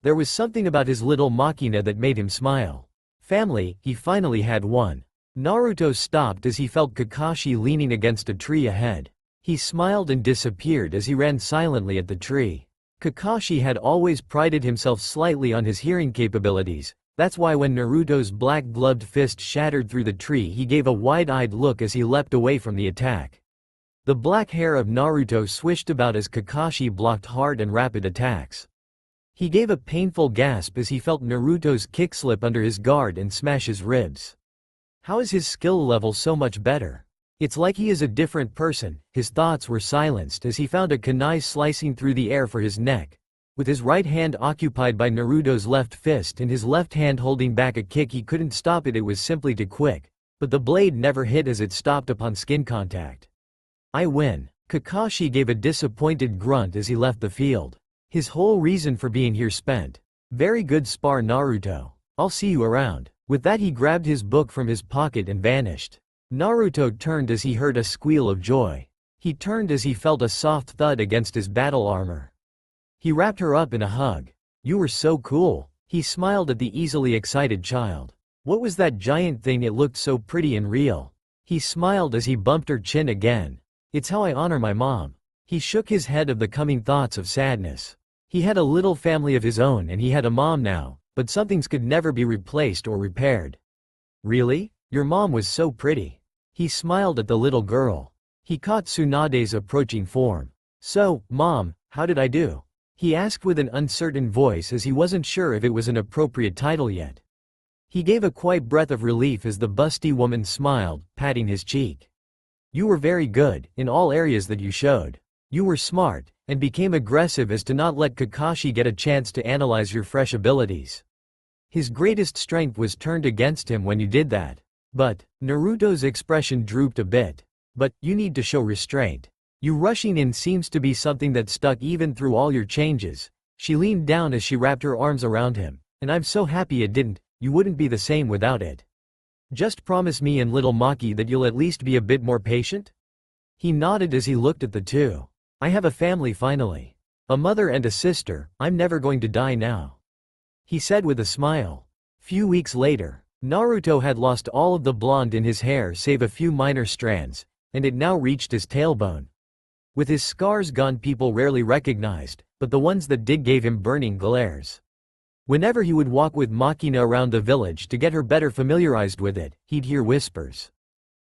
There was something about his little machina that made him smile. Family, he finally had one. Naruto stopped as he felt Kakashi leaning against a tree ahead. He smiled and disappeared as he ran silently at the tree. Kakashi had always prided himself slightly on his hearing capabilities. That's why when Naruto's black-gloved fist shattered through the tree, he gave a wide-eyed look as he leapt away from the attack. The black hair of Naruto swished about as Kakashi blocked hard and rapid attacks. He gave a painful gasp as he felt Naruto's kick slip under his guard and smash his ribs. How is his skill level so much better? It's like he is a different person. His thoughts were silenced as he found a kunai slicing through the air for his neck. With his right hand occupied by Naruto's left fist and his left hand holding back a kick, he couldn't stop it. It was simply too quick. But the blade never hit as it stopped upon skin contact. I win. Kakashi gave a disappointed grunt as he left the field. His whole reason for being here spent. Very good spar, Naruto. I'll see you around. With that, he grabbed his book from his pocket and vanished. Naruto turned as he heard a squeal of joy. He turned as he felt a soft thud against his battle armor. He wrapped her up in a hug. You were so cool. He smiled at the easily excited child. What was that giant thing? It looked so pretty and real. He smiled as he bumped her chin again. It's how I honor my mom. He shook his head of the coming thoughts of sadness. He had a little family of his own and he had a mom now, but some things could never be replaced or repaired. Really? Your mom was so pretty. He smiled at the little girl. He caught Tsunade's approaching form. So, Mom, how did I do? He asked with an uncertain voice as he wasn't sure if it was an appropriate title yet. He gave a quiet breath of relief as the busty woman smiled, patting his cheek. You were very good, in all areas that you showed. You were smart, and became aggressive as to not let Kakashi get a chance to analyze your fresh abilities. His greatest strength was turned against him when you did that. But, Naruto's expression drooped a bit. But, you need to show restraint. You rushing in seems to be something that stuck even through all your changes. She leaned down as she wrapped her arms around him. And I'm so happy it didn't. You wouldn't be the same without it. Just promise me and little Maki that you'll at least be a bit more patient? He nodded as he looked at the two. I have a family finally. A mother and a sister. I'm never going to die now. He said with a smile. Few weeks later, Naruto had lost all of the blonde in his hair save a few minor strands, and it now reached his tailbone. With his scars gone, people rarely recognized, but the ones that did gave him burning glares. Whenever he would walk with Makina around the village to get her better familiarized with it, he'd hear whispers.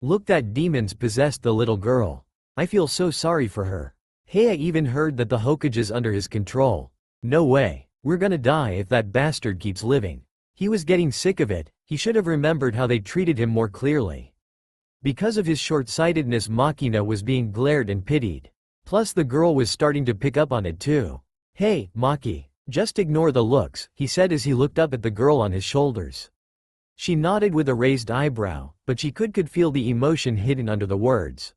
Look, that demons possessed the little girl. I feel so sorry for her. Hey, I even heard that the Hokage's under his control. No way. We're gonna die if that bastard keeps living. He was getting sick of it. He should have remembered how they treated him more clearly. Because of his short-sightedness, Makina was being glared and pitied. Plus the girl was starting to pick up on it too. Hey, Maki. Just ignore the looks, he said as he looked up at the girl on his shoulders. She nodded with a raised eyebrow, but she could feel the emotion hidden under the words.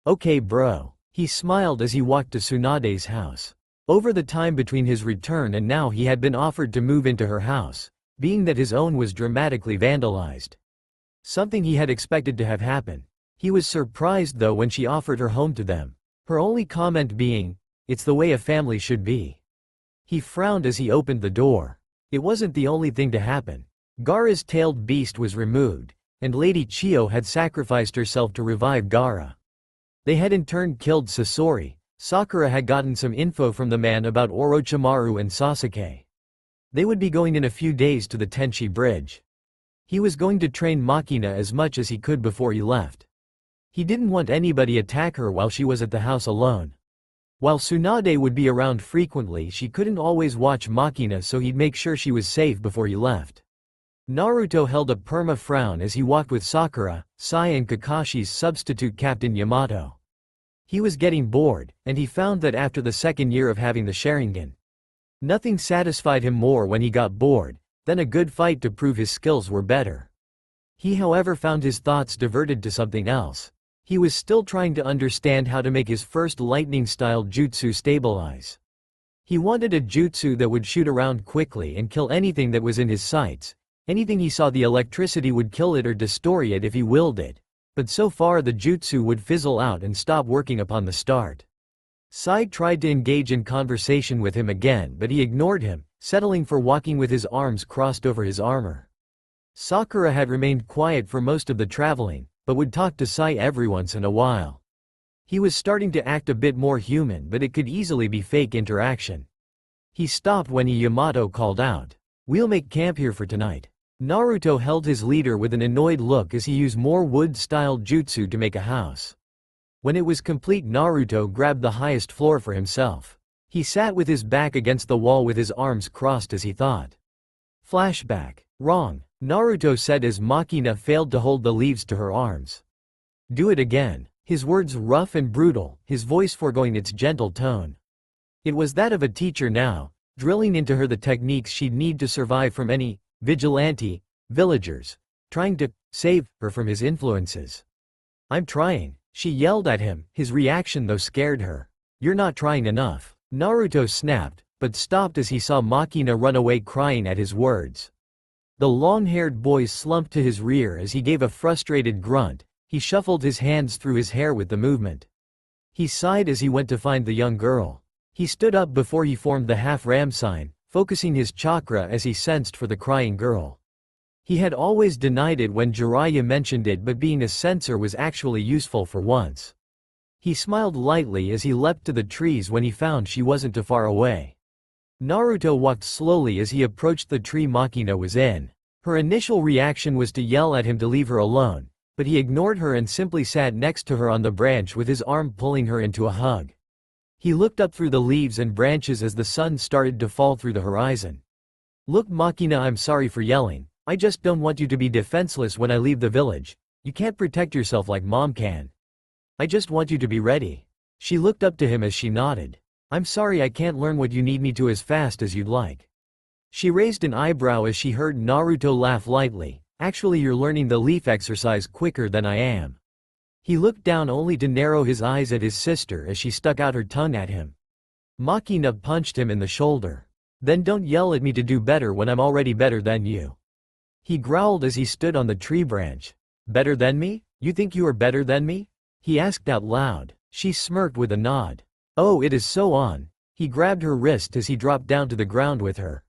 Okay bro. He smiled as he walked to Tsunade's house. Over the time between his return and now, he had been offered to move into her house, being that his own was dramatically vandalized. Something he had expected to have happen. He was surprised though when she offered her home to them. Her only comment being, "It's the way a family should be." He frowned as he opened the door. It wasn't the only thing to happen. Gaara's tailed beast was removed, and Lady Chiyo had sacrificed herself to revive Gaara. They had in turn killed Sasori. Sakura had gotten some info from the man about Orochimaru and Sasuke. They would be going in a few days to the Tenchi Bridge. He was going to train Makina as much as he could before he left. He didn't want anybody attack her while she was at the house alone. While Tsunade would be around frequently, she couldn't always watch Makina, so he'd make sure she was safe before he left. Naruto held a perma frown as he walked with Sakura, Sai and Kakashi's substitute Captain Yamato. He was getting bored, and he found that after the second year of having the Sharingan, nothing satisfied him more when he got bored than a good fight to prove his skills were better. He however found his thoughts diverted to something else. He was still trying to understand how to make his first lightning-style jutsu stabilize. He wanted a jutsu that would shoot around quickly and kill anything that was in his sights. Anything he saw, the electricity would kill it or destroy it if he willed it. But so far the jutsu would fizzle out and stop working upon the start. Sai tried to engage in conversation with him again, but he ignored him, settling for walking with his arms crossed over his armor. Sakura had remained quiet for most of the traveling, but would talk to Sai every once in a while. He was starting to act a bit more human, but it could easily be fake interaction. He stopped when Yamato called out, "We'll make camp here for tonight." Naruto held his leader with an annoyed look as he used more wood-style jutsu to make a house. When it was complete, Naruto grabbed the highest floor for himself. He sat with his back against the wall with his arms crossed as he thought. Flashback. Wrong, Naruto said as Makina failed to hold the leaves to her arms. Do it again. His words rough and brutal, his voice foregoing its gentle tone. It was that of a teacher now, drilling into her the techniques she'd need to survive from any vigilante villagers trying to save her from his influences. I'm trying, she yelled at him, his reaction though scared her. You're not trying enough. Naruto snapped, but stopped as he saw Makina run away crying at his words. The long-haired boy slumped to his rear as he gave a frustrated grunt. He shuffled his hands through his hair with the movement. He sighed as he went to find the young girl. He stood up before he formed the half-ram sign, focusing his chakra as he sensed for the crying girl. He had always denied it when Jiraiya mentioned it, but being a sensor was actually useful for once. He smiled lightly as he leapt to the trees when he found she wasn't too far away. Naruto walked slowly as he approached the tree Makina was in. Her initial reaction was to yell at him to leave her alone, but he ignored her and simply sat next to her on the branch with his arm pulling her into a hug. He looked up through the leaves and branches as the sun started to fall through the horizon. Look Makina, I'm sorry for yelling. I just don't want you to be defenseless when I leave the village. You can't protect yourself like mom can. I just want you to be ready. She looked up to him as she nodded. I'm sorry I can't learn what you need me to as fast as you'd like. She raised an eyebrow as she heard Naruto laugh lightly. Actually, you're learning the leaf exercise quicker than I am. He looked down only to narrow his eyes at his sister as she stuck out her tongue at him. Makina punched him in the shoulder. Then don't yell at me to do better when I'm already better than you. He growled as he stood on the tree branch. Better than me? You think you are better than me? He asked out loud. She smirked with a nod. Oh, it is so on. He grabbed her wrist as he dropped down to the ground with her.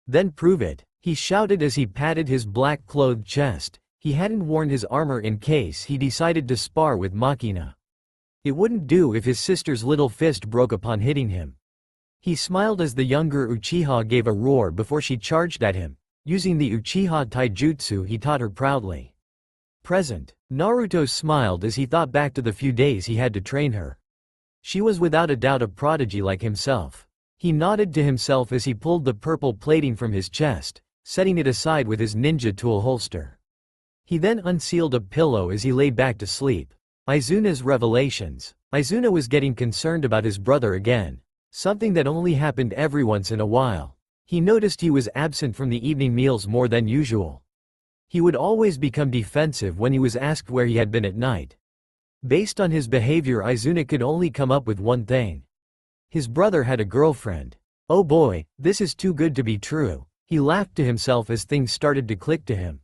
Then prove it, he shouted as he patted his black-clothed chest. He hadn't worn his armor in case he decided to spar with Makina. It wouldn't do if his sister's little fist broke upon hitting him. He smiled as the younger Uchiha gave a roar before she charged at him, using the Uchiha taijutsu he taught her proudly. Present, Naruto smiled as he thought back to the few days he had to train her. She was without a doubt a prodigy like himself. He nodded to himself as he pulled the purple plating from his chest, setting it aside with his ninja tool holster. He then unsealed a pillow as he lay back to sleep. Izuna's revelations. Izuna was getting concerned about his brother again, something that only happened every once in a while. He noticed he was absent from the evening meals more than usual. He would always become defensive when he was asked where he had been at night. Based on his behavior, Izuna could only come up with one thing. His brother had a girlfriend. Oh boy, this is too good to be true. He laughed to himself as things started to click to him.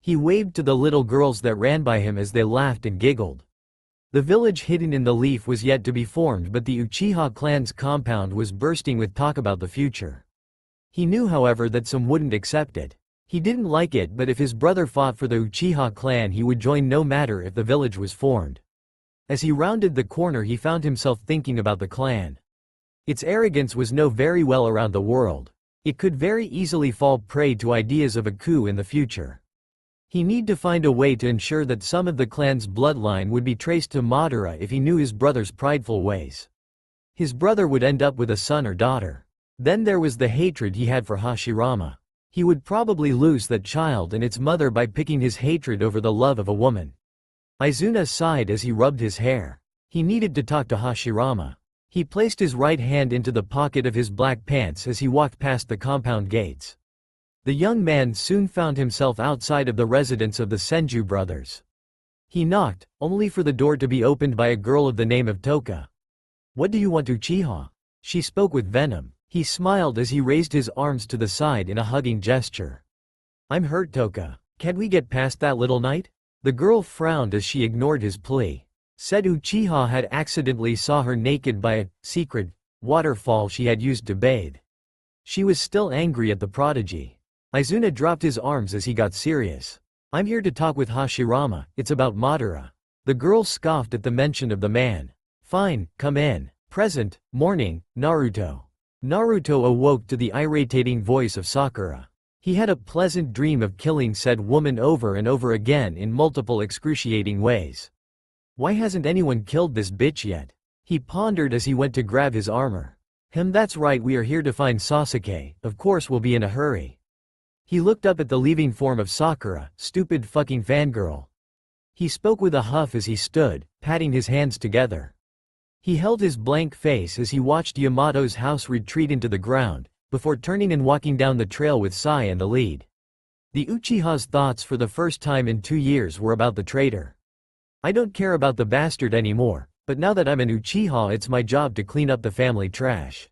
He waved to the little girls that ran by him as they laughed and giggled. The village hidden in the leaf was yet to be formed, but the Uchiha clan's compound was bursting with talk about the future. He knew, however, that some wouldn't accept it. He didn't like it, but if his brother fought for the Uchiha clan, he would join no matter if the village was formed. As he rounded the corner, he found himself thinking about the clan. Its arrogance was known very well around the world. It could very easily fall prey to ideas of a coup in the future. He needed to find a way to ensure that some of the clan's bloodline would be traced to Madara if he knew his brother's prideful ways. His brother would end up with a son or daughter. Then there was the hatred he had for Hashirama. He would probably lose that child and its mother by picking his hatred over the love of a woman. Izuna sighed as he rubbed his hair. He needed to talk to Hashirama. He placed his right hand into the pocket of his black pants as he walked past the compound gates. The young man soon found himself outside of the residence of the Senju brothers. He knocked, only for the door to be opened by a girl of the name of Toka. What do you want, Uchiha? She spoke with venom. He smiled as he raised his arms to the side in a hugging gesture. I'm hurt, Toka. Can't we get past that little night? The girl frowned as she ignored his plea. Said Uchiha had accidentally saw her naked by a secret waterfall she had used to bathe. She was still angry at the prodigy. Izuna dropped his arms as he got serious. I'm here to talk with Hashirama, it's about Madara. The girl scoffed at the mention of the man. Fine, come in. Present, morning, Naruto. Naruto awoke to the irritating voice of Sakura. He had a pleasant dream of killing said woman over and over again in multiple excruciating ways. Why hasn't anyone killed this bitch yet? He pondered as he went to grab his armor. That's right, we are here to find Sasuke, of course we'll be in a hurry. He looked up at the leaving form of Sakura, stupid fucking fangirl. He spoke with a huff as he stood, patting his hands together. He held his blank face as he watched Yamato's house retreat into the ground, before turning and walking down the trail with Sai in the lead. The Uchiha's thoughts for the first time in 2 years were about the traitor. I don't care about the bastard anymore, but now that I'm an Uchiha it's my job to clean up the family trash.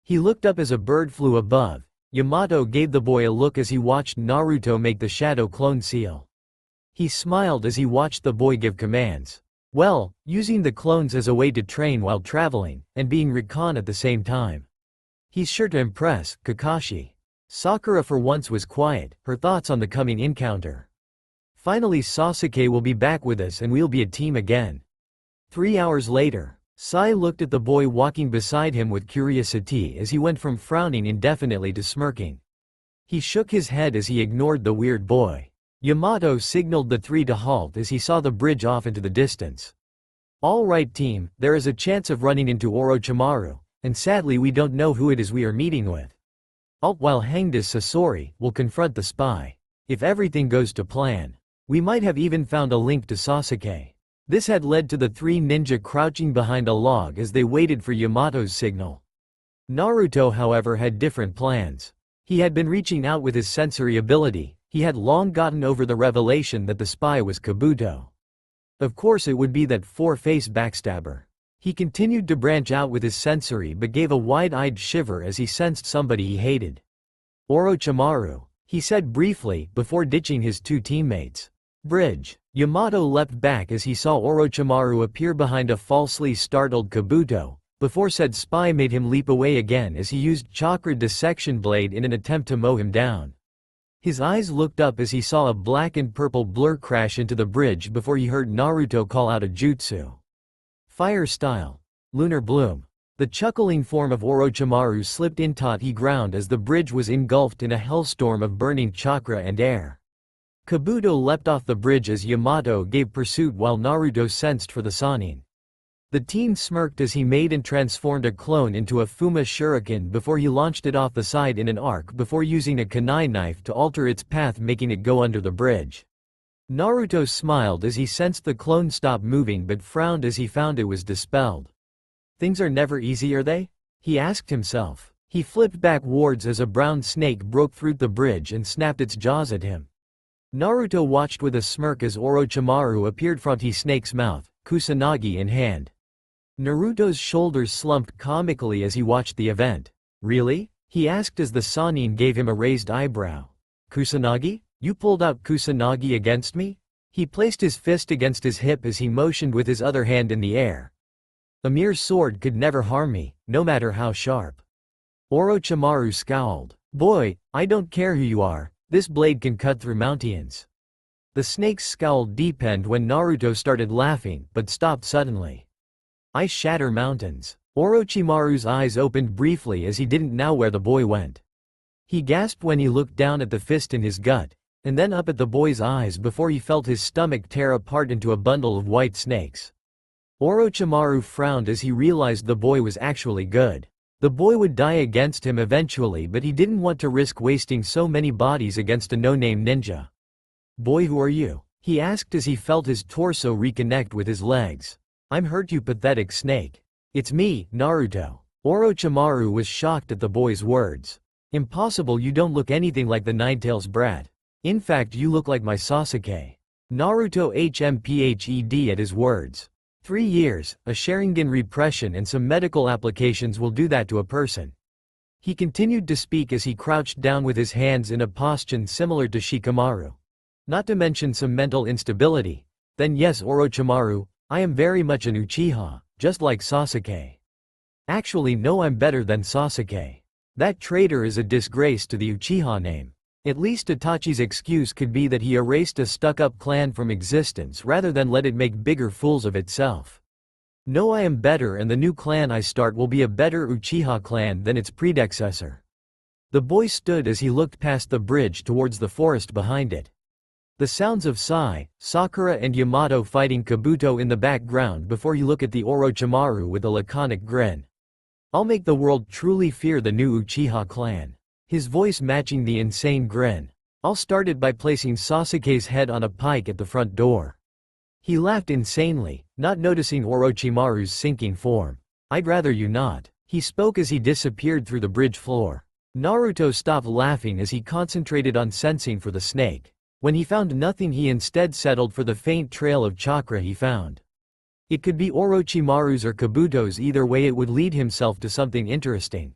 He looked up as a bird flew above. Yamato gave the boy a look as he watched Naruto make the shadow clone seal. He smiled as he watched the boy give commands. Well, using the clones as a way to train while traveling, and being recon at the same time. He's sure to impress, Kakashi. Sakura for once was quiet, her thoughts on the coming encounter. Finally Sasuke will be back with us and we'll be a team again. 3 hours later, Sai looked at the boy walking beside him with curiosity as he went from frowning indefinitely to smirking. He shook his head as he ignored the weird boy. Yamato signaled the three to halt as he saw the bridge off into the distance. All right team, there is a chance of running into Orochimaru, and sadly we don't know who it is we are meeting with. While hanged as Sasori, will confront the spy. If everything goes to plan, we might have even found a link to Sasuke. This had led to the three ninja crouching behind a log as they waited for Yamato's signal. Naruto however had different plans. He had been reaching out with his sensory ability. He had long gotten over the revelation that the spy was Kabuto. Of course it would be that four-faced backstabber. He continued to branch out with his sensory but gave a wide-eyed shiver as he sensed somebody he hated. Orochimaru, he said briefly, before ditching his two teammates. Bridge. Yamato leapt back as he saw Orochimaru appear behind a falsely startled Kabuto, before said spy made him leap away again as he used chakra dissection blade in an attempt to mow him down. His eyes looked up as he saw a black and purple blur crash into the bridge before he heard Naruto call out a jutsu. Fire style. Lunar bloom. The chuckling form of Orochimaru slipped in taut he ground as the bridge was engulfed in a hellstorm of burning chakra and air. Kabuto leapt off the bridge as Yamato gave pursuit while Naruto sensed for the Sannin. The teen smirked as he made and transformed a clone into a Fuma shuriken before he launched it off the side in an arc before using a kunai knife to alter its path making it go under the bridge. Naruto smiled as he sensed the clone stop moving but frowned as he found it was dispelled. Things are never easy, are they? He asked himself. He flipped backwards as a brown snake broke through the bridge and snapped its jaws at him. Naruto watched with a smirk as Orochimaru appeared from the snake's mouth, Kusanagi in hand. Naruto's shoulders slumped comically as he watched the event. Really? He asked as the Sannin gave him a raised eyebrow. Kusanagi? You pulled out Kusanagi against me? He placed his fist against his hip as he motioned with his other hand in the air. A mere sword could never harm me, no matter how sharp. Orochimaru scowled. Boy, I don't care who you are, this blade can cut through mountains. The snake's scowl deepened when Naruto started laughing, but stopped suddenly. I shatter mountains. Orochimaru's eyes opened briefly as he didn't know where the boy went. He gasped when he looked down at the fist in his gut, and then up at the boy's eyes before he felt his stomach tear apart into a bundle of white snakes. Orochimaru frowned as he realized the boy was actually good. The boy would die against him eventually, but he didn't want to risk wasting so many bodies against a no-name ninja. Boy, who are you? He asked as he felt his torso reconnect with his legs. I'm hurt, you pathetic snake. It's me, Naruto. Orochimaru was shocked at the boy's words. Impossible, you don't look anything like the Ninetales brat. In fact, you look like my Sasuke. Naruto hmphed at his words. 3 years, a Sharingan repression and some medical applications will do that to a person. He continued to speak as he crouched down with his hands in a posture similar to Shikamaru. Not to mention some mental instability. Then yes, Orochimaru, I am very much an Uchiha, just like Sasuke. Actually no, I'm better than Sasuke. That traitor is a disgrace to the Uchiha name. At least Itachi's excuse could be that he erased a stuck-up clan from existence rather than let it make bigger fools of itself. No, I am better, and the new clan I start will be a better Uchiha clan than its predecessor. The boy stood as he looked past the bridge towards the forest behind it. The sounds of Sai, Sakura and Yamato fighting Kabuto in the background before you look at the Orochimaru with a laconic grin. I'll make the world truly fear the new Uchiha clan. His voice matching the insane grin. I'll start it by placing Sasuke's head on a pike at the front door. He laughed insanely, not noticing Orochimaru's sinking form. I'd rather you not. He spoke as he disappeared through the bridge floor. Naruto stopped laughing as he concentrated on sensing for the snake. When he found nothing, he instead settled for the faint trail of chakra he found. It could be Orochimaru's or Kabuto's, either way it would lead himself to something interesting.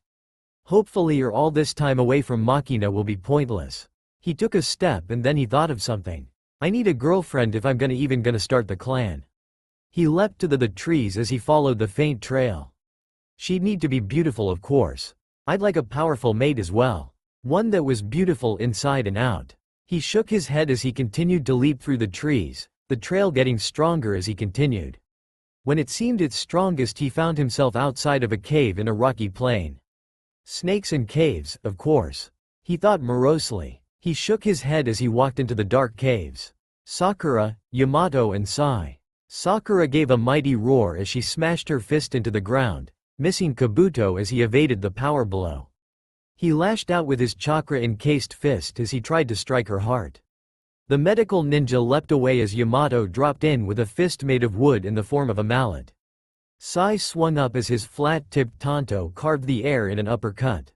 Hopefully, or all this time away from Makina will be pointless. He took a step and then he thought of something. I need a girlfriend if I'm gonna start the clan. He leapt to the trees as he followed the faint trail. She'd need to be beautiful, of course. I'd like a powerful mate as well. One that was beautiful inside and out. He shook his head as he continued to leap through the trees, the trail getting stronger as he continued. When it seemed its strongest, he found himself outside of a cave in a rocky plain. Snakes and caves, of course. He thought morosely. He shook his head as he walked into the dark caves. Sakura, Yamato and Sai. Sakura gave a mighty roar as she smashed her fist into the ground, missing Kabuto as he evaded the power blow. He lashed out with his chakra-encased fist as he tried to strike her heart. The medical ninja leapt away as Yamato dropped in with a fist made of wood in the form of a mallet. Sai swung up as his flat-tipped tanto carved the air in an uppercut.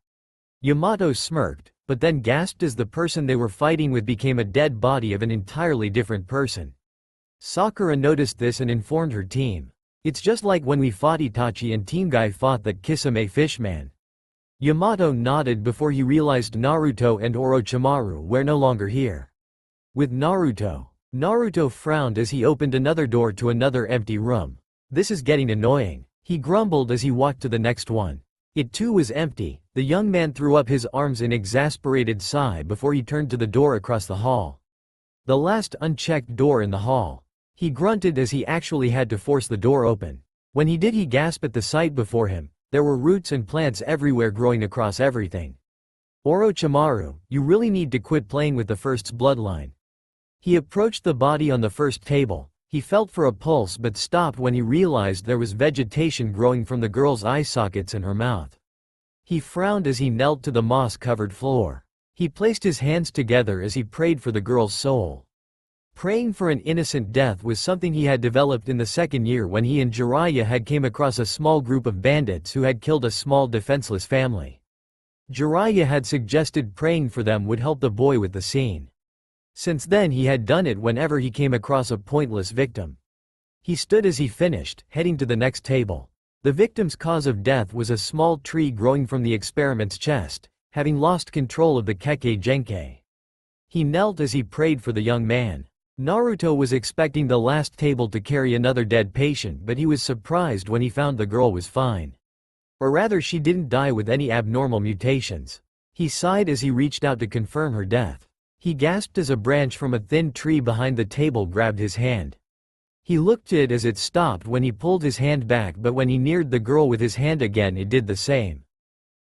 Yamato smirked, but then gasped as the person they were fighting with became a dead body of an entirely different person. Sakura noticed this and informed her team. It's just like when we fought Itachi and Team Guy fought that Kisame fishman. Yamato nodded before he realized Naruto and Orochimaru were no longer here. With Naruto frowned as he opened another door to another empty room. This is getting annoying, he grumbled as he walked to the next one. It too was empty. The young man threw up his arms in exasperated sigh before he turned to the door across the hall. The last unchecked door in the hall. He grunted as he actually had to force the door open. When he did, he gasped at the sight before him. There were roots and plants everywhere growing across everything. Orochimaru, you really need to quit playing with the first's bloodline. He approached the body on the first table. He felt for a pulse but stopped when he realized there was vegetation growing from the girl's eye sockets and her mouth. He frowned as he knelt to the moss-covered floor. He placed his hands together as he prayed for the girl's soul. Praying for an innocent death was something he had developed in the second year when he and Jiraiya had came across a small group of bandits who had killed a small defenseless family. Jiraiya had suggested praying for them would help the boy with the scene. Since then he had done it whenever he came across a pointless victim. He stood as he finished, heading to the next table. The victim's cause of death was a small tree growing from the experiment's chest, having lost control of the Kekkei Genkei. He knelt as he prayed for the young man. Naruto was expecting the last table to carry another dead patient, but he was surprised when he found the girl was fine. Or rather, she didn't die with any abnormal mutations. He sighed as he reached out to confirm her death. He gasped as a branch from a thin tree behind the table grabbed his hand. He looked at it as it stopped when he pulled his hand back, but when he neared the girl with his hand again it did the same.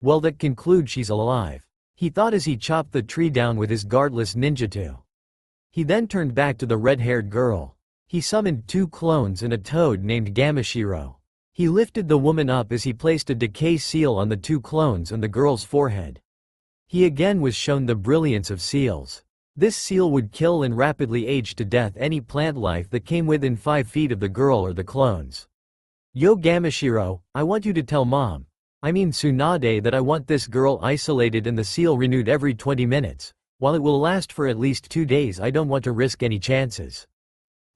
Well, that concludes she's alive, he thought as he chopped the tree down with his guardless ninjutsu. He then turned back to the red-haired girl. He summoned 2 clones and a toad named Gamashiro. He lifted the woman up as he placed a decay seal on the 2 clones and the girl's forehead. He again was shown the brilliance of seals. This seal would kill and rapidly age to death any plant life that came within 5 feet of the girl or the clones. Yo Gamashiro, I want you to tell Tsunade that I want this girl isolated and the seal renewed every 20 minutes. While it will last for at least 2 days, I don't want to risk any chances.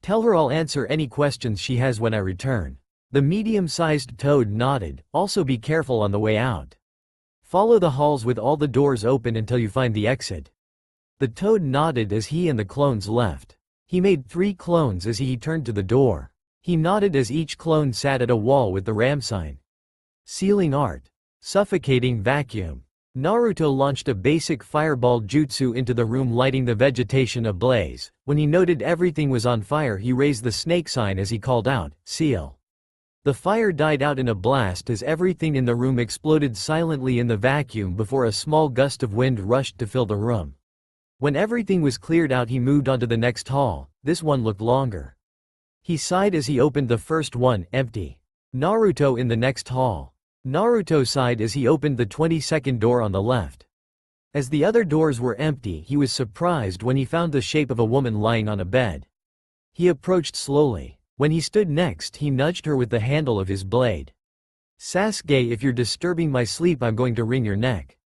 Tell her I'll answer any questions she has when I return. The medium-sized toad nodded. Also be careful on the way out. Follow the halls with all the doors open until you find the exit. The toad nodded as he and the clones left. He made 3 clones as he turned to the door. He nodded as each clone sat at a wall with the ram sign. Sealing art. Suffocating vacuum. Naruto launched a basic fireball jutsu into the room, lighting the vegetation ablaze. When he noted everything was on fire, he raised the snake sign as he called out, "Seal." The fire died out in a blast as everything in the room exploded silently in the vacuum before a small gust of wind rushed to fill the room. When everything was cleared out, he moved on to the next hall. This one looked longer. He sighed as he opened the first one, empty. Naruto in the next hall. Naruto sighed as he opened the 22nd door on the left. As the other doors were empty, he was surprised when he found the shape of a woman lying on a bed. He approached slowly. When he stood next, he nudged her with the handle of his blade. "Sasuke, if you're disturbing my sleep, I'm going to wring your neck."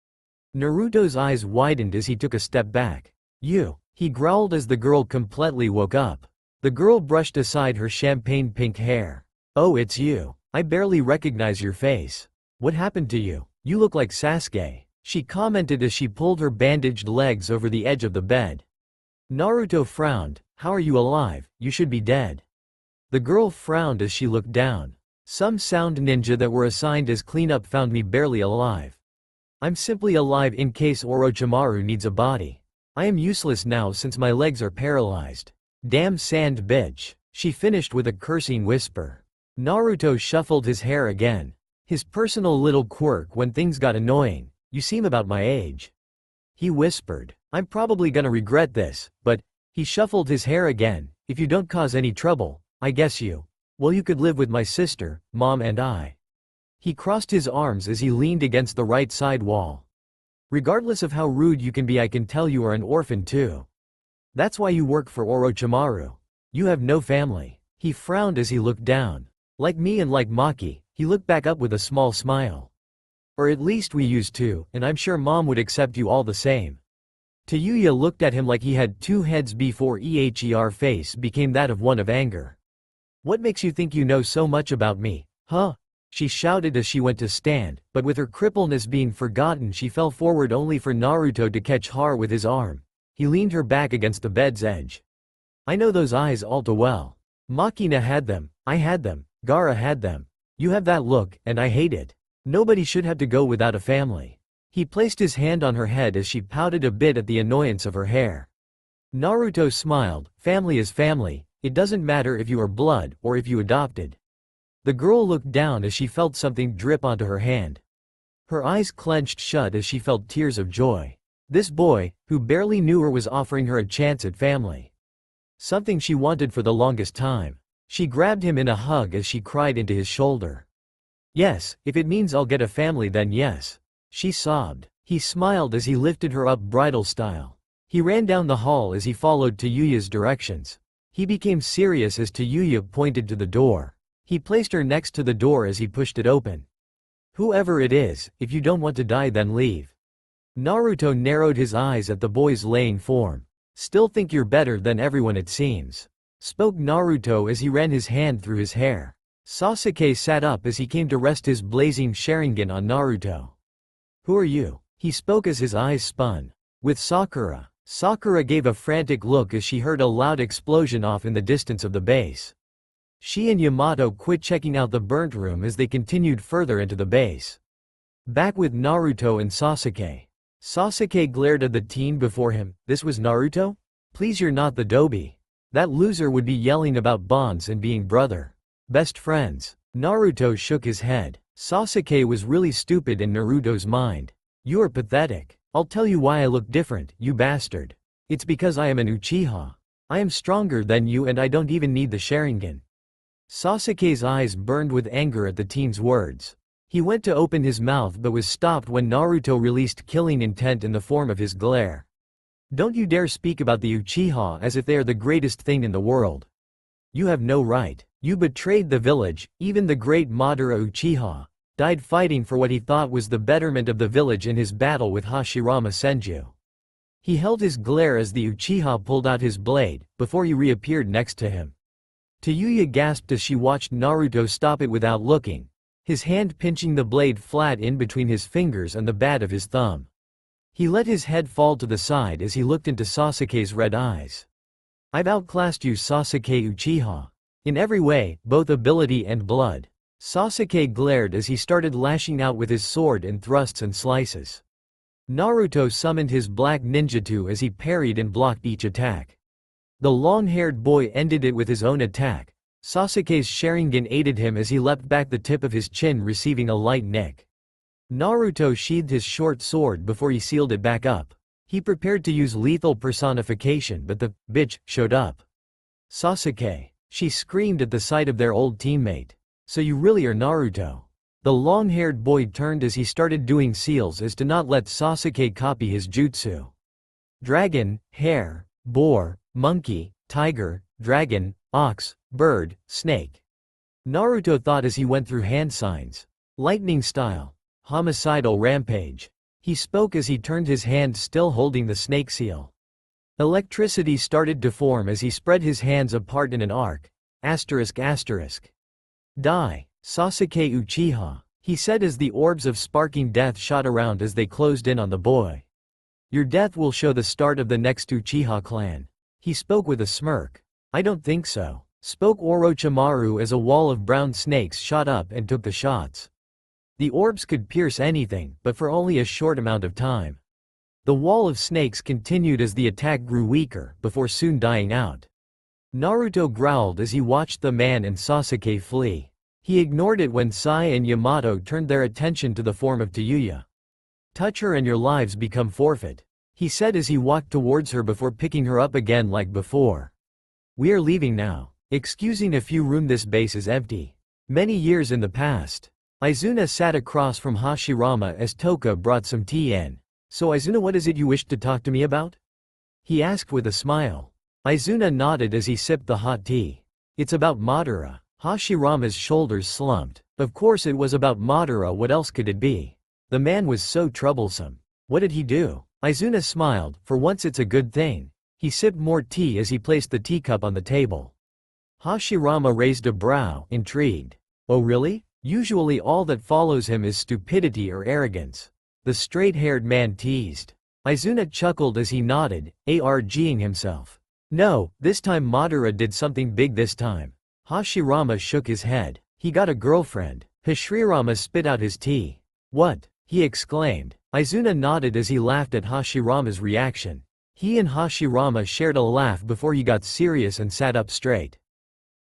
Naruto's eyes widened as he took a step back. "You," he growled as the girl completely woke up. The girl brushed aside her champagne pink hair. "Oh, it's you. I barely recognize your face. What happened to you? You look like Sasuke," she commented as she pulled her bandaged legs over the edge of the bed. Naruto frowned. "How are you alive? You should be dead." The girl frowned as she looked down. "Some sound ninja that were assigned as cleanup found me barely alive. I'm simply alive in case Orochimaru needs a body. I am useless now since my legs are paralyzed. Damn sand bitch," she finished with a cursing whisper. Naruto shuffled his hair again. His personal little quirk when things got annoying. "You seem about my age," he whispered. "I'm probably gonna regret this, but," he shuffled his hair again, "if you don't cause any trouble, I guess you could live with my sister, mom and I." He crossed his arms as he leaned against the right side wall. "Regardless of how rude you can be, I can tell you are an orphan too. That's why you work for Orochimaru. You have no family." He frowned as he looked down. "Like me and like Maki," he looked back up with a small smile. "Or at least we used to, and I'm sure mom would accept you all the same." Tayuya looked at him like he had two heads before her face became that of one of anger. "What makes you think you know so much about me, huh?" she shouted as she went to stand, but with her crippleness being forgotten, she fell forward only for Naruto to catch her with his arm. He leaned her back against the bed's edge. "I know those eyes all too well. Makina had them, I had them, Gaara had them. You have that look, and I hate it. Nobody should have to go without a family." He placed his hand on her head as she pouted a bit at the annoyance of her hair. Naruto smiled. "Family is family. It doesn't matter if you are blood or if you adopted." The girl looked down as she felt something drip onto her hand. Her eyes clenched shut as she felt tears of joy. This boy, who barely knew her, was offering her a chance at family. Something she wanted for the longest time. She grabbed him in a hug as she cried into his shoulder. "Yes, if it means I'll get a family, then yes," she sobbed. He smiled as he lifted her up bridal style. He ran down the hall as he followed Tayuya's directions. He became serious as Tayuya pointed to the door. He placed her next to the door as he pushed it open. "Whoever it is, if you don't want to die, then leave." Naruto narrowed his eyes at the boy's laying form. "Still think you're better than everyone, it seems," spoke Naruto as he ran his hand through his hair. Sasuke sat up as he came to rest his blazing Sharingan on Naruto. "Who are you?" he spoke as his eyes spun. "With Sakura." Sakura gave a frantic look as she heard a loud explosion off in the distance of the base. She and Yamato quit checking out the burnt room as they continued further into the base. Back with Naruto and Sasuke. Sasuke glared at the teen before him. "This was Naruto? Please, you're not the Dobi. That loser would be yelling about bonds and being best friends." Naruto shook his head. Sasuke was really stupid in Naruto's mind. "You're pathetic. I'll tell you why I look different, you bastard. It's because I am an Uchiha. I am stronger than you and I don't even need the Sharingan." Sasuke's eyes burned with anger at the teen's words. He went to open his mouth but was stopped when Naruto released killing intent in the form of his glare. "Don't you dare speak about the Uchiha as if they are the greatest thing in the world. You have no right. You betrayed the village. Even the great Madara Uchiha died fighting for what he thought was the betterment of the village in his battle with Hashirama Senju." He held his glare as the Uchiha pulled out his blade, before he reappeared next to him. Tayuya gasped as she watched Naruto stop it without looking, his hand pinching the blade flat in between his fingers and the bat of his thumb. He let his head fall to the side as he looked into Sasuke's red eyes. "I've outclassed you, Sasuke Uchiha. In every way, both ability and blood." Sasuke glared as he started lashing out with his sword in thrusts and slices. Naruto summoned his black ninjutsu as he parried and blocked each attack. The long-haired boy ended it with his own attack. Sasuke's Sharingan aided him as he leapt back, the tip of his chin receiving a light nick. Naruto sheathed his short sword before he sealed it back up. He prepared to use lethal personification, but the bitch showed up. Sasuke, she screamed at the sight of their old teammate. So you really are Naruto. The long-haired boy turned as he started doing seals as to not let Sasuke copy his jutsu. Dragon, hare, boar, monkey, tiger, dragon, ox, bird, snake. Naruto thought as he went through hand signs. Lightning style. Homicidal rampage. He spoke as he turned his hand still holding the snake seal. Electricity started to form as he spread his hands apart in an arc. Asterisk asterisk. Die, Sasuke Uchiha, he said as the orbs of sparking death shot around as they closed in on the boy. Your death will show the start of the next Uchiha clan. He spoke with a smirk. I don't think so, spoke Orochimaru as a wall of brown snakes shot up and took the shots. The orbs could pierce anything, but for only a short amount of time. The wall of snakes continued as the attack grew weaker, before soon dying out. Naruto growled as he watched the man and Sasuke flee. He ignored it when Sai and Yamato turned their attention to the form of Tayuya. Touch her and your lives become forfeit, he said as he walked towards her before picking her up again like before. We are leaving now. Excusing a few room, this base is empty. Many years in the past. Izuna sat across from Hashirama as Toka brought some tea in. So Izuna, what is it you wished to talk to me about? He asked with a smile. Izuna nodded as he sipped the hot tea. It's about Madara. Hashirama's shoulders slumped. Of course it was about Madara, what else could it be? The man was so troublesome. What did he do? Izuna smiled, for once it's a good thing. He sipped more tea as he placed the teacup on the table. Hashirama raised a brow, intrigued. Oh really? Usually all that follows him is stupidity or arrogance. The straight-haired man teased. Izuna chuckled as he nodded, arging himself. No, this time Madara did something big this time. Hashirama shook his head. He got a girlfriend. Hashirama spit out his tea. What? He exclaimed. Izuna nodded as he laughed at Hashirama's reaction. He and Hashirama shared a laugh before he got serious and sat up straight.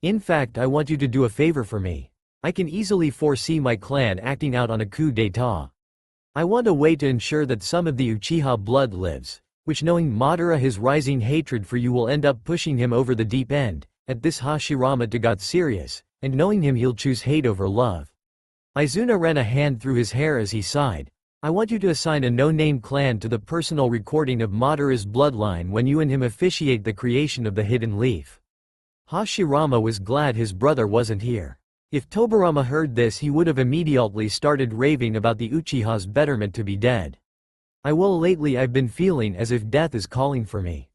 In fact, I want you to do a favor for me. I can easily foresee my clan acting out on a coup d'état. I want a way to ensure that some of the Uchiha blood lives, which knowing Madara his rising hatred for you will end up pushing him over the deep end. At this Hashirama got serious, and knowing him he'll choose hate over love. Izuna ran a hand through his hair as he sighed. I want you to assign a no-name clan to the personal recording of Madara's bloodline when you and him officiate the creation of the Hidden Leaf. Hashirama was glad his brother wasn't here. If Tobirama heard this he would have immediately started raving about the Uchiha's betterment to be dead. Lately I've been feeling as if death is calling for me.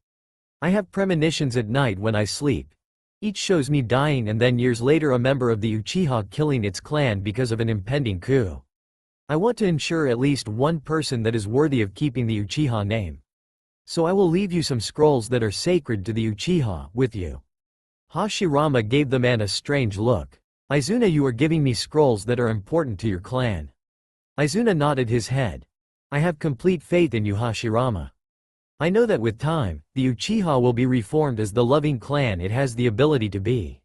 I have premonitions at night when I sleep. Each shows me dying and then years later a member of the Uchiha killing its clan because of an impending coup. I want to ensure at least one person that is worthy of keeping the Uchiha name. So I will leave you some scrolls that are sacred to the Uchiha with you. Hashirama gave the man a strange look. Izuna, you are giving me scrolls that are important to your clan. Izuna nodded his head. I have complete faith in you, Hashirama. I know that with time, the Uchiha will be reformed as the loving clan it has the ability to be.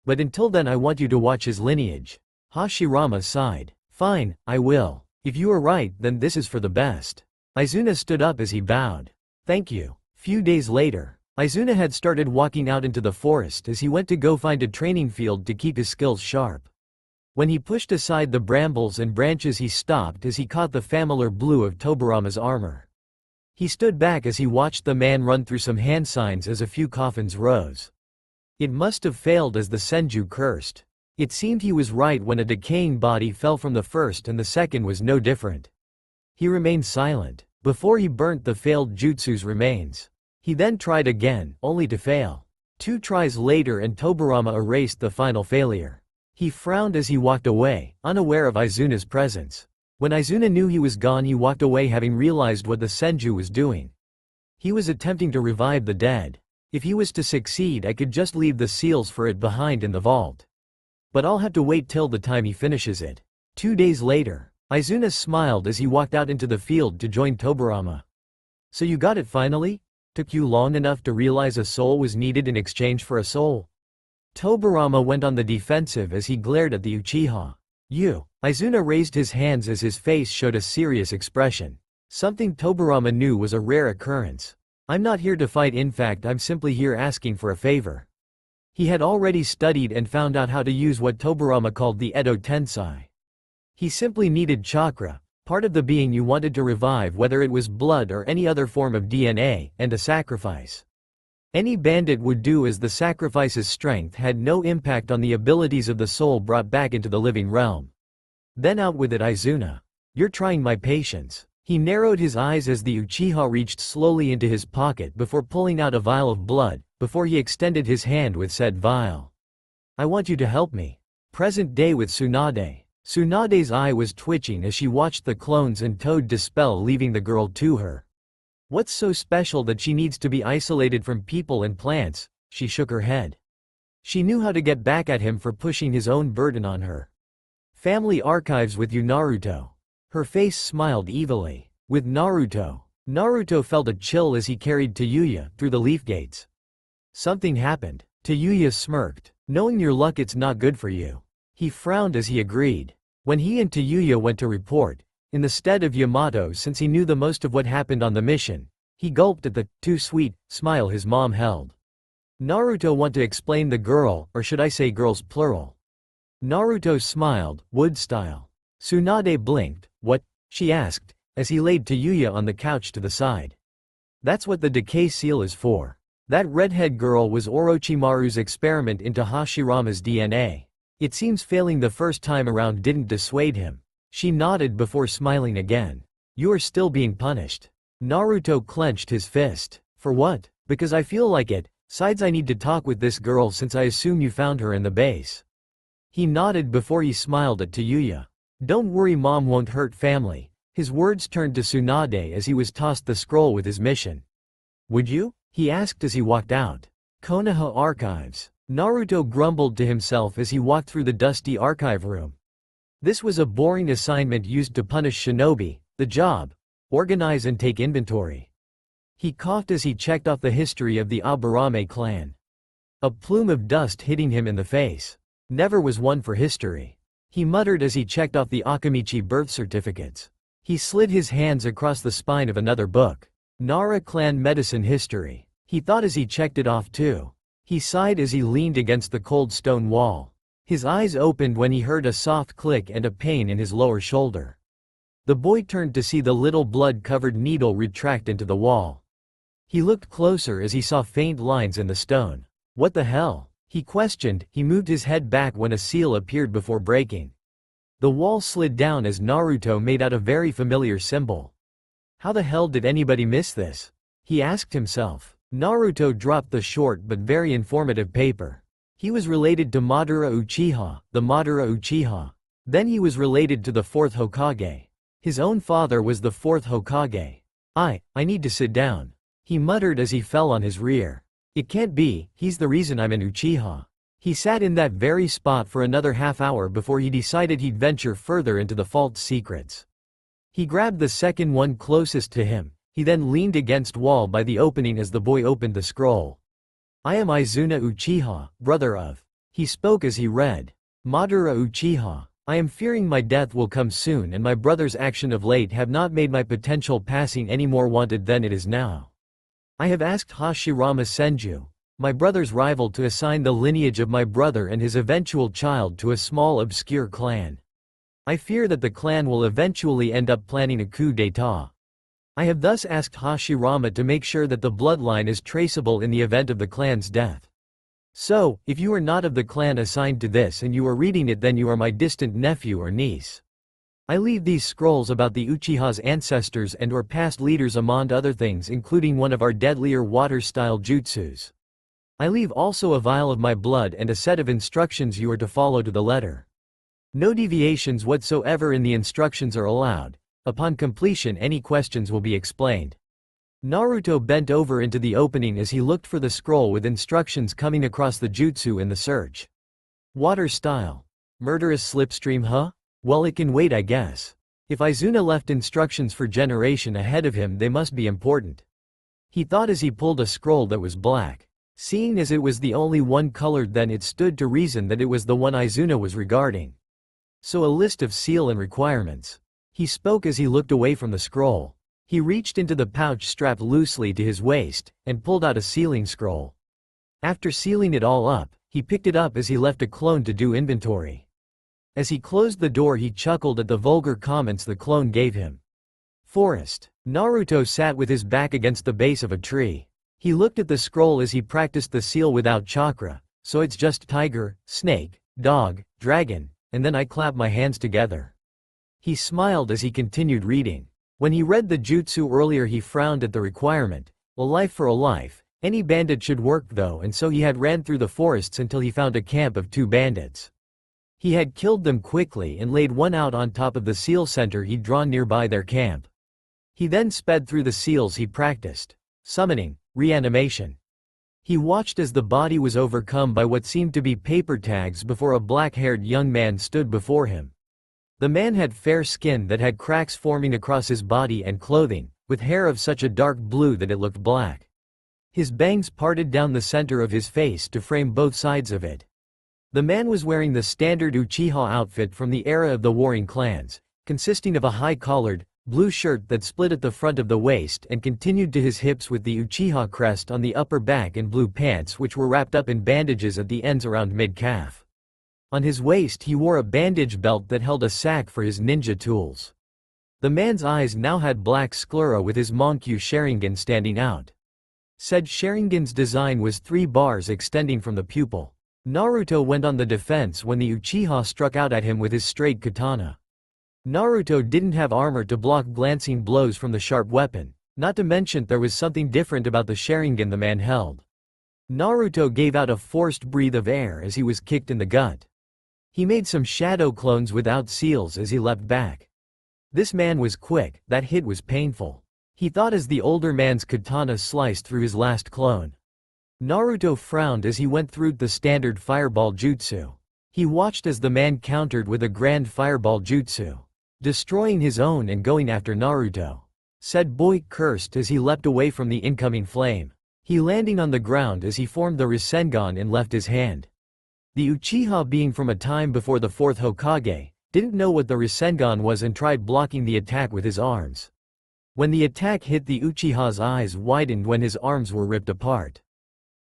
But until then I want you to watch his lineage. Hashirama sighed. Fine, I will. If you are right, then this is for the best. Izuna stood up as he bowed. Thank you. Few days later, Izuna had started walking out into the forest as he went to go find a training field to keep his skills sharp. When he pushed aside the brambles and branches he stopped as he caught the familiar blue of Tobirama's armor. He stood back as he watched the man run through some hand signs as a few coffins rose. It must have failed as the Senju cursed. It seemed he was right when a decaying body fell from the first and the second was no different. He remained silent, before he burnt the failed jutsu's remains. He then tried again, only to fail. 2 tries later and Tobirama erased the final failure. He frowned as he walked away, unaware of Izuna's presence. When Izuna knew he was gone he walked away having realized what the Senju was doing. He was attempting to revive the dead. If he was to succeed I could just leave the seals for it behind in the vault. But I'll have to wait till the time he finishes it. 2 days later, Izuna smiled as he walked out into the field to join Tobirama. So you got it finally? Took you long enough to realize a soul was needed in exchange for a soul? Tobirama went on the defensive as he glared at the Uchiha. You. Izuna raised his hands as his face showed a serious expression. Something Tobirama knew was a rare occurrence. I'm not here to fight, in fact I'm simply here asking for a favor. He had already studied and found out how to use what Tobirama called the Edo Tensei. He simply needed chakra, part of the being you wanted to revive, whether it was blood or any other form of DNA, and a sacrifice. Any bandit would do, as the sacrifice's strength had no impact on the abilities of the soul brought back into the living realm. Then out with it, Izuna. You're trying my patience. He narrowed his eyes as the Uchiha reached slowly into his pocket before pulling out a vial of blood, before he extended his hand with said vial. I want you to help me. Present day with Tsunade. Tsunade's eye was twitching as she watched the clones and toad dispel, leaving the girl to her. What's so special that she needs to be isolated from people and plants? She shook her head. She knew how to get back at him for pushing his own burden on her. Family archives with you, Naruto. Her face smiled evilly. With Naruto. Naruto felt a chill as he carried Tayuya through the leaf gates. Something happened. Tayuya smirked. Knowing your luck, it's not good for you. He frowned as he agreed. When he and Tayuya went to report, in the stead of Yamato, since he knew the most of what happened on the mission, he gulped at the too sweet smile his mom held. Naruto want to explain the girl, or should I say girls plural. Naruto smiled, wood style. Tsunade blinked. What? She asked, as he laid Tayuya on the couch to the side. That's what the decay seal is for. That redhead girl was Orochimaru's experiment into Hashirama's DNA. It seems failing the first time around didn't dissuade him. She nodded before smiling again. You are still being punished. Naruto clenched his fist. For what? Because I feel like it. Besides, I need to talk with this girl since I assume you found her in the base. He nodded before he smiled at Tayuya. Don't worry, mom won't hurt family. His words turned to Tsunade as he was tossed the scroll with his mission. Would you? He asked as he walked out. Konoha Archives. Naruto grumbled to himself as he walked through the dusty archive room. This was a boring assignment used to punish shinobi. The job: organize and take inventory. He coughed as he checked off the history of the Aburame clan. A plume of dust hitting him in the face. Never was one for history. He muttered as he checked off the Akamichi birth certificates. He slid his hands across the spine of another book. Nara clan medicine history. He thought as he checked it off too. He sighed as he leaned against the cold stone wall. His eyes opened when he heard a soft click and a pain in his lower shoulder. The boy turned to see the little blood-covered needle retract into the wall. He looked closer as he saw faint lines in the stone. What the hell? He questioned. He moved his head back when a seal appeared before breaking. The wall slid down as Naruto made out a very familiar symbol. How the hell did anybody miss this? He asked himself. Naruto dropped the short but very informative paper. He was related to Madara Uchiha, the Madara Uchiha. Then he was related to the 4th Hokage. His own father was the 4th Hokage. I need to sit down. He muttered as he fell on his rear. It can't be, he's the reason I'm an Uchiha. He sat in that very spot for another half hour before he decided he'd venture further into the false secrets. He grabbed the second one closest to him. He then leaned against wall by the opening as the boy opened the scroll. I am Izuna Uchiha, brother of. He spoke as he read. Madara Uchiha. I am fearing my death will come soon, and my brother's action of late have not made my potential passing any more wanted than it is now. I have asked Hashirama Senju, my brother's rival, to assign the lineage of my brother and his eventual child to a small obscure clan. I fear that the clan will eventually end up planning a coup d'état. I have thus asked Hashirama to make sure that the bloodline is traceable in the event of the clan's death. So, if you are not of the clan assigned to this and you are reading it, then you are my distant nephew or niece. I leave these scrolls about the Uchiha's ancestors and or past leaders among other things, including one of our deadlier water-style jutsus. I leave also a vial of my blood and a set of instructions you are to follow to the letter. No deviations whatsoever in the instructions are allowed. Upon completion, any questions will be explained. Naruto bent over into the opening as he looked for the scroll with instructions coming across the jutsu in the search. Water style. Murderous slipstream, huh? Well, it can wait, I guess. If Izuna left instructions for generation ahead of him, they must be important. He thought as he pulled a scroll that was black. Seeing as it was the only one colored, then it stood to reason that it was the one Izuna was regarding. So a list of seal and requirements. He spoke as he looked away from the scroll. He reached into the pouch strapped loosely to his waist, and pulled out a sealing scroll. After sealing it all up, he picked it up as he left a clone to do inventory. As he closed the door, he chuckled at the vulgar comments the clone gave him. Forest. Naruto sat with his back against the base of a tree. He looked at the scroll as he practiced the seal without chakra. So it's just tiger, snake, dog, dragon, and then I clap my hands together. He smiled as he continued reading. When he read the jutsu earlier, he frowned at the requirement. A life for a life. Any bandit should work though, and so he had ran through the forests until he found a camp of 2 bandits. He had killed them quickly and laid one out on top of the seal center he'd drawn nearby their camp. He then sped through the seals he practiced. Summoning, reanimation. He watched as the body was overcome by what seemed to be paper tags before a black-haired young man stood before him. The man had fair skin that had cracks forming across his body and clothing, with hair of such a dark blue that it looked black. His bangs parted down the center of his face to frame both sides of it. The man was wearing the standard Uchiha outfit from the era of the warring clans, consisting of a high-collared, blue shirt that split at the front of the waist and continued to his hips with the Uchiha crest on the upper back and blue pants which were wrapped up in bandages at the ends around mid-calf. On his waist he wore a bandage belt that held a sack for his ninja tools. The man's eyes now had black sclera with his Monkyu Sharingan standing out. Said Sharingan's design was 3 bars extending from the pupil. Naruto went on the defense when the Uchiha struck out at him with his straight katana. Naruto didn't have armor to block glancing blows from the sharp weapon, not to mention there was something different about the Sharingan the man held. Naruto gave out a forced breath of air as he was kicked in the gut. He made some shadow clones without seals as he leapt back. This man was quick, that hit was painful. He thought as the older man's katana sliced through his last clone. Naruto frowned as he went through the standard fireball jutsu. He watched as the man countered with a grand fireball jutsu, destroying his own and going after Naruto. Said boy cursed as he leapt away from the incoming flame. He landing on the ground as he formed the Rasengan and left his hand. The Uchiha, being from a time before the 4th Hokage, didn't know what the Rasengan was and tried blocking the attack with his arms. When the attack hit, the Uchiha's eyes widened when his arms were ripped apart.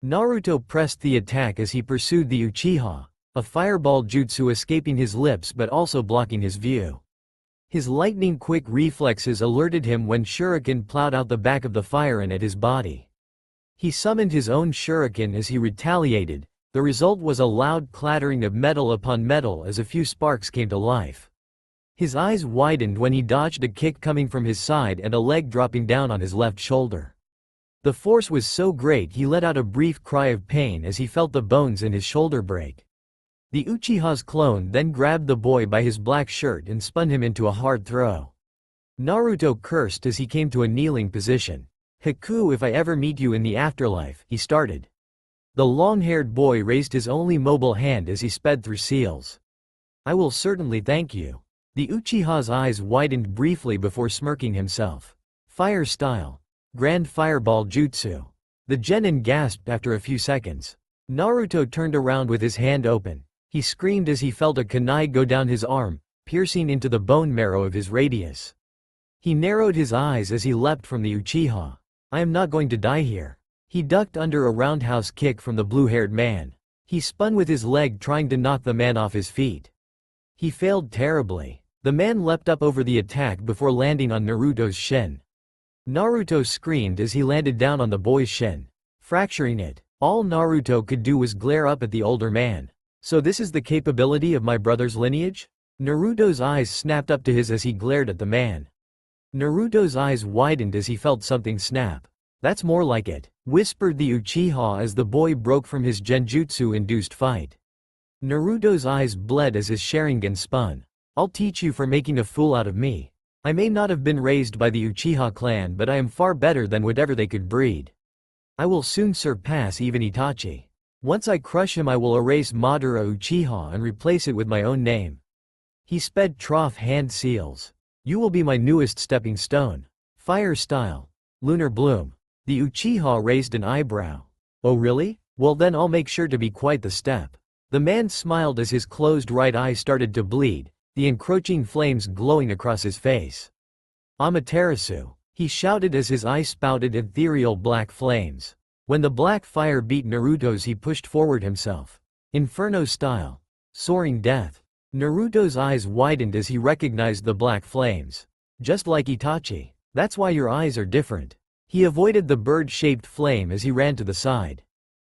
Naruto pressed the attack as he pursued the Uchiha, a fireball jutsu escaping his lips but also blocking his view. His lightning-quick reflexes alerted him when Shuriken plowed out the back of the fire and at his body. He summoned his own Shuriken as he retaliated. The result was a loud clattering of metal upon metal as a few sparks came to life. His eyes widened when he dodged a kick coming from his side and a leg dropping down on his left shoulder. The force was so great he let out a brief cry of pain as he felt the bones in his shoulder break. The Uchiha's clone then grabbed the boy by his black shirt and spun him into a hard throw. Naruto cursed as he came to a kneeling position. "Haku, if I ever meet you in the afterlife," he started. The long-haired boy raised his only mobile hand as he sped through seals. "I will certainly thank you." The Uchiha's eyes widened briefly before smirking himself. Fire style. Grand fireball jutsu. The genin gasped after a few seconds. Naruto turned around with his hand open. He screamed as he felt a kunai go down his arm, piercing into the bone marrow of his radius. He narrowed his eyes as he leapt from the Uchiha. "I am not going to die here." He ducked under a roundhouse kick from the blue-haired man. He spun with his leg trying to knock the man off his feet. He failed terribly. The man leapt up over the attack before landing on Naruto's shin. Naruto screamed as he landed down on the boy's shin, fracturing it. All Naruto could do was glare up at the older man. "So this is the capability of my brother's lineage?" Naruto's eyes snapped up to his as he glared at the man. Naruto's eyes widened as he felt something snap. "That's more like it," whispered the Uchiha as the boy broke from his genjutsu-induced fight. Naruto's eyes bled as his Sharingan spun. "I'll teach you for making a fool out of me. I may not have been raised by the Uchiha clan, but I am far better than whatever they could breed. I will soon surpass even Itachi. Once I crush him, I will erase Madara Uchiha and replace it with my own name." He sped trough hand seals. You will be my newest stepping stone. Fire style. Lunar bloom. The Uchiha raised an eyebrow. Oh really? Well then I'll make sure to be quite the step. The man smiled as his closed right eye started to bleed, the encroaching flames glowing across his face. Amaterasu, he shouted as his eye spouted ethereal black flames. When the black fire beat Naruto's, he pushed forward himself. Inferno style. Soaring death. Naruto's eyes widened as he recognized the black flames. Just like Itachi. That's why your eyes are different. He avoided the bird-shaped flame as he ran to the side.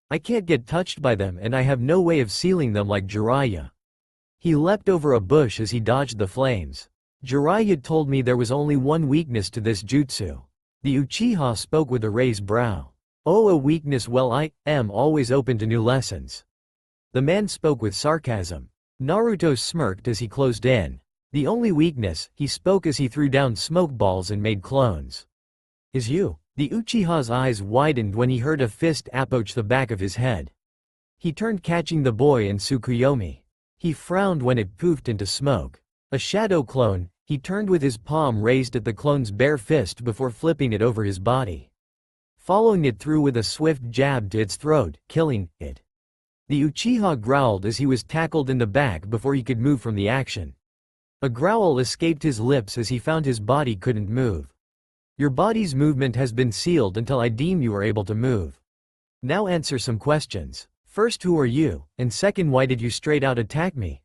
I can't get touched by them and I have no way of sealing them like Jiraiya. He leapt over a bush as he dodged the flames. Jiraiya told me there was only one weakness to this jutsu. The Uchiha spoke with a raised brow. Oh, a weakness? Well, I am always open to new lessons. The man spoke with sarcasm. Naruto smirked as he closed in. The only weakness, he spoke as he threw down smoke balls and made clones. Is you? The Uchiha's eyes widened when he heard a fist approach the back of his head. He turned, catching the boy and Tsukuyomi. He frowned when it poofed into smoke. A shadow clone, he turned with his palm raised at the clone's bare fist before flipping it over his body. Following it through with a swift jab to its throat, killing it. The Uchiha growled as he was tackled in the back before he could move from the action. A growl escaped his lips as he found his body couldn't move. Your body's movement has been sealed until I deem you are able to move. Now answer some questions. First, who are you, and second, why did you straight out attack me?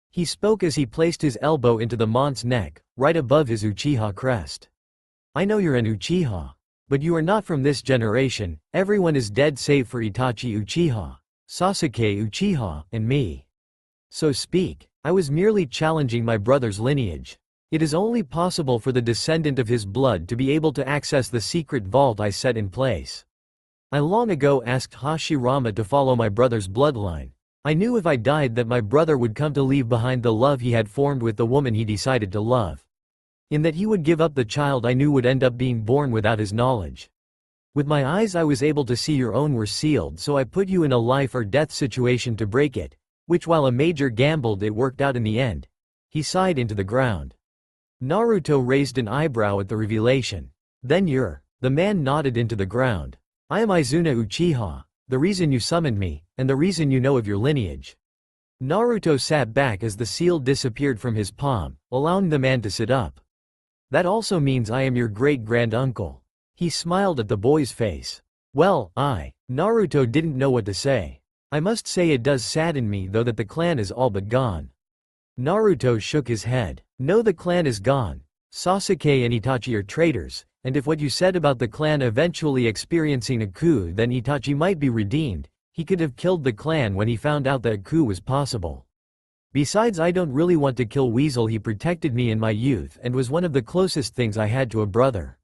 He spoke as he placed his elbow into the Mont's neck, right above his Uchiha crest. I know you're an Uchiha. But you are not from this generation. Everyone is dead save for Itachi Uchiha, Sasuke Uchiha, and me. So speak. I was merely challenging my brother's lineage. It is only possible for the descendant of his blood to be able to access the secret vault I set in place. I long ago asked Hashirama to follow my brother's bloodline. I knew if I died that my brother would come to leave behind the love he had formed with the woman he decided to love. In that he would give up the child I knew would end up being born without his knowledge. With my eyes I was able to see your own were sealed, so I put you in a life or death situation to break it, which while a major gambled it worked out in the end. He sighed into the ground. Naruto raised an eyebrow at the revelation. Then the man nodded into the ground. I am Izuna Uchiha, the reason you summoned me, and the reason you know of your lineage. Naruto sat back as the seal disappeared from his palm, allowing the man to sit up. That also means I am your great-grand-uncle. He smiled at the boy's face. Well, Naruto didn't know what to say. I must say it does sadden me though that the clan is all but gone. Naruto shook his head. No, the clan is gone. Sasuke and Itachi are traitors, and if what you said about the clan eventually experiencing a coup, then Itachi might be redeemed. He could have killed the clan when he found out that a coup was possible. Besides, I don't really want to kill Weasel. He protected me in my youth and was one of the closest things I had to a brother.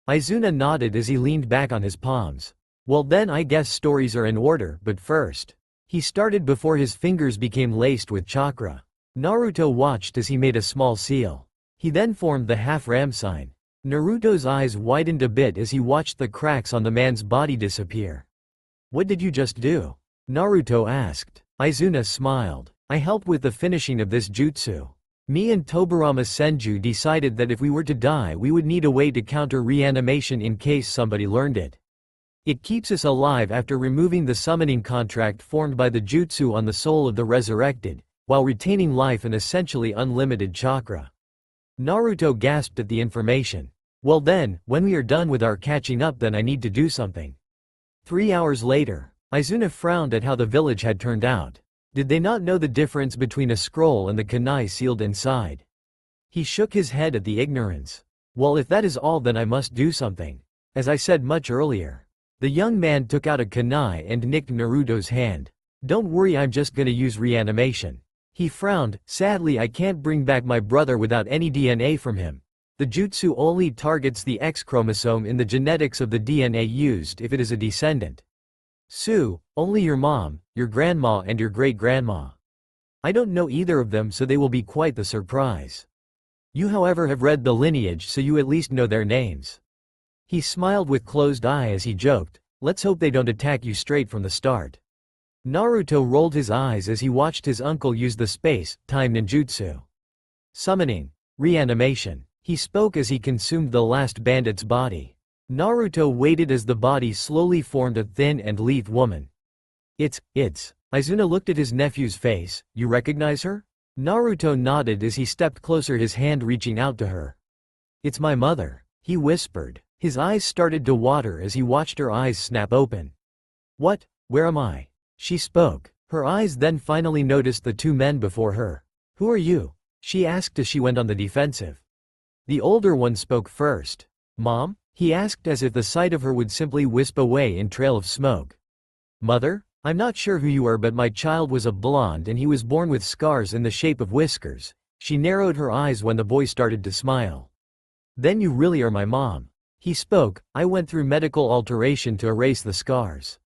Izuna nodded as he leaned back on his palms. Well then I guess stories are in order, but first. He started before his fingers became laced with chakra. Naruto watched as he made a small seal. He then formed the half-ram sign. Naruto's eyes widened a bit as he watched the cracks on the man's body disappear. What did you just do? Naruto asked. Izuna smiled. I helped with the finishing of this jutsu. Me and Tobirama Senju decided that if we were to die we would need a way to counter reanimation in case somebody learned it. It keeps us alive after removing the summoning contract formed by the jutsu on the soul of the resurrected, while retaining life and essentially unlimited chakra. Naruto gasped at the information. Well then, when we are done with our catching up then I need to do something. 3 hours later, Izuna frowned at how the village had turned out. Did they not know the difference between a scroll and the kunai sealed inside? He shook his head at the ignorance. Well, if that is all then I must do something. As I said much earlier. The young man took out a kunai and nicked Naruto's hand. Don't worry, I'm just gonna use reanimation. He frowned. Sadly, I can't bring back my brother without any DNA from him. The jutsu only targets the X chromosome in the genetics of the DNA used if it is a descendant. Only your mom, your grandma and your great-grandma. I don't know either of them, so they will be quite the surprise. You however have read the lineage, so you at least know their names. He smiled with closed eye as he joked, let's hope they don't attack you straight from the start. Naruto rolled his eyes as he watched his uncle use the space-time ninjutsu. Summoning. Reanimation. He spoke as he consumed the last bandit's body. Naruto waited as the body slowly formed a thin and lithe woman. It's. Izuna looked at his nephew's face. You recognize her? Naruto nodded as he stepped closer, his hand reaching out to her. It's my mother, he whispered. His eyes started to water as he watched her eyes snap open. What? Where am I? She spoke. Her eyes then finally noticed the two men before her. Who are you? She asked as she went on the defensive. The older one spoke first. Mom? He asked as if the sight of her would simply wisp away in trail of smoke. Mother? I'm not sure who you are, but my child was a blonde and he was born with scars in the shape of whiskers. She narrowed her eyes when the boy started to smile. Then you really are my mom. He spoke. I went through medical alteration to erase the scars.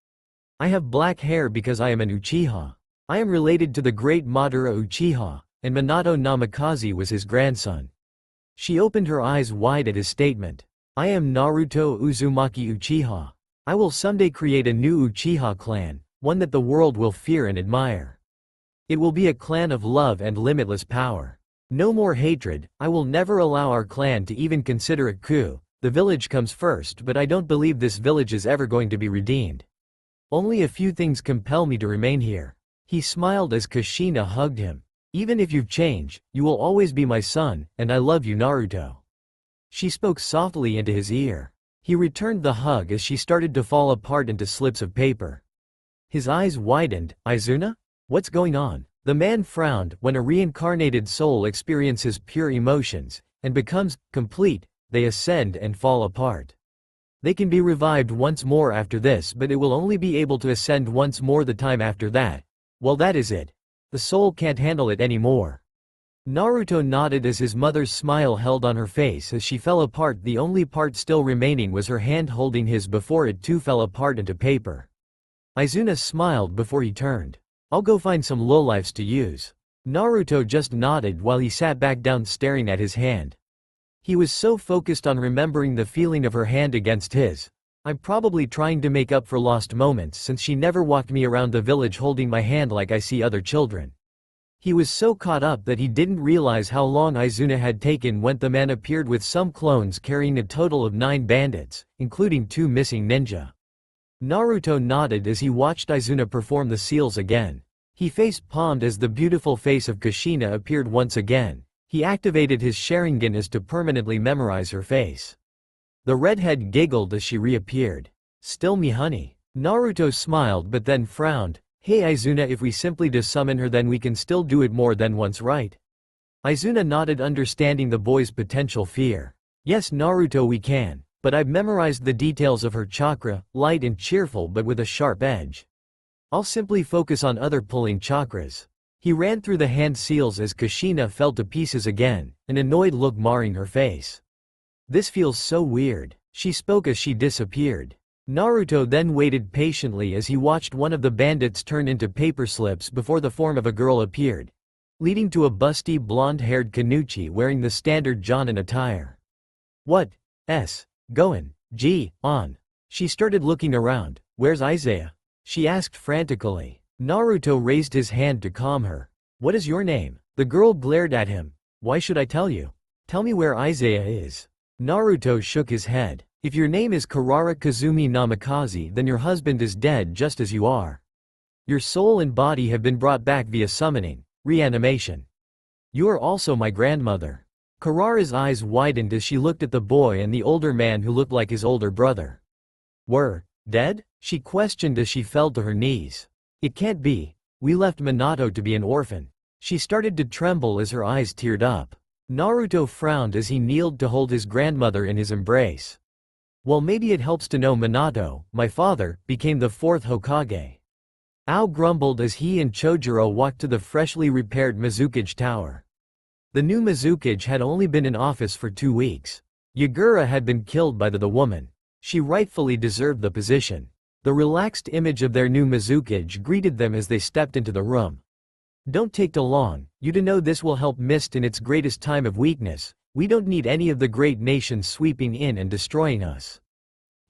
I have black hair because I am an Uchiha. I am related to the great Madara Uchiha, and Minato Namikaze was his grandson. She opened her eyes wide at his statement. I am Naruto Uzumaki Uchiha. I will someday create a new Uchiha clan, one that the world will fear and admire. It will be a clan of love and limitless power. No more hatred. I will never allow our clan to even consider a coup. The village comes first, but I don't believe this village is ever going to be redeemed. Only a few things compel me to remain here. He smiled as Kushina hugged him. Even if you've changed, you will always be my son, and I love you, Naruto. She spoke softly into his ear. He returned the hug as she started to fall apart into slips of paper. His eyes widened. Izuna? What's going on? The man frowned. When a reincarnated soul experiences pure emotions and becomes complete, they ascend and fall apart. They can be revived once more after this, but it will only be able to ascend once more the time after that. Well, that is it. The soul can't handle it anymore. Naruto nodded as his mother's smile held on her face as she fell apart. The only part still remaining was her hand holding his before it too fell apart into paper. Izuna smiled before he turned. I'll go find some lowlifes to use. Naruto just nodded while he sat back down staring at his hand. He was so focused on remembering the feeling of her hand against his. I'm probably trying to make up for lost moments since she never walked me around the village holding my hand like I see other children. He was so caught up that he didn't realize how long Izuna had taken when the man appeared with some clones carrying a total of 9 bandits, including 2 missing ninja. Naruto nodded as he watched Izuna perform the seals again. He face-palmed as the beautiful face of Kushina appeared once again. He activated his Sharingan as to permanently memorize her face. The redhead giggled as she reappeared. Still me, honey. Naruto smiled but then frowned. Hey Izuna, if we simply just summon her then we can still do it more than once, right? Izuna nodded, understanding the boy's potential fear. Yes Naruto, we can, but I've memorized the details of her chakra, light and cheerful but with a sharp edge. I'll simply focus on other pulling chakras. He ran through the hand seals as Kushina fell to pieces again, an annoyed look marring her face. This feels so weird, she spoke as she disappeared. Naruto then waited patiently as he watched one of the bandits turn into paper slips before the form of a girl appeared, leading to a busty blonde-haired Kanuchi wearing the standard Jonin attire. What's going on? She started looking around. Where's Isaiah? She asked frantically. Naruto raised his hand to calm her. What is your name? The girl glared at him. Why should I tell you? Tell me where Isaiah is. Naruto shook his head. If your name is Karara Kazumi Namikaze, then your husband is dead just as you are. Your soul and body have been brought back via summoning, reanimation. You are also my grandmother. Karara's eyes widened as she looked at the boy and the older man who looked like his older brother. Were dead? She questioned as she fell to her knees. It can't be. We left Minato to be an orphan. She started to tremble as her eyes teared up. Naruto frowned as he kneeled to hold his grandmother in his embrace. Well, maybe it helps to know Minato, my father, became the 4th Hokage. Ao grumbled as he and Chojuro walked to the freshly repaired Mizukage Tower. The new Mizukage had only been in office for 2 weeks. Yagura had been killed by the woman. She rightfully deserved the position. The relaxed image of their new Mizukage greeted them as they stepped into the room. Don't take too long, you to know this will help Mist in its greatest time of weakness. We don't need any of the great nations sweeping in and destroying us.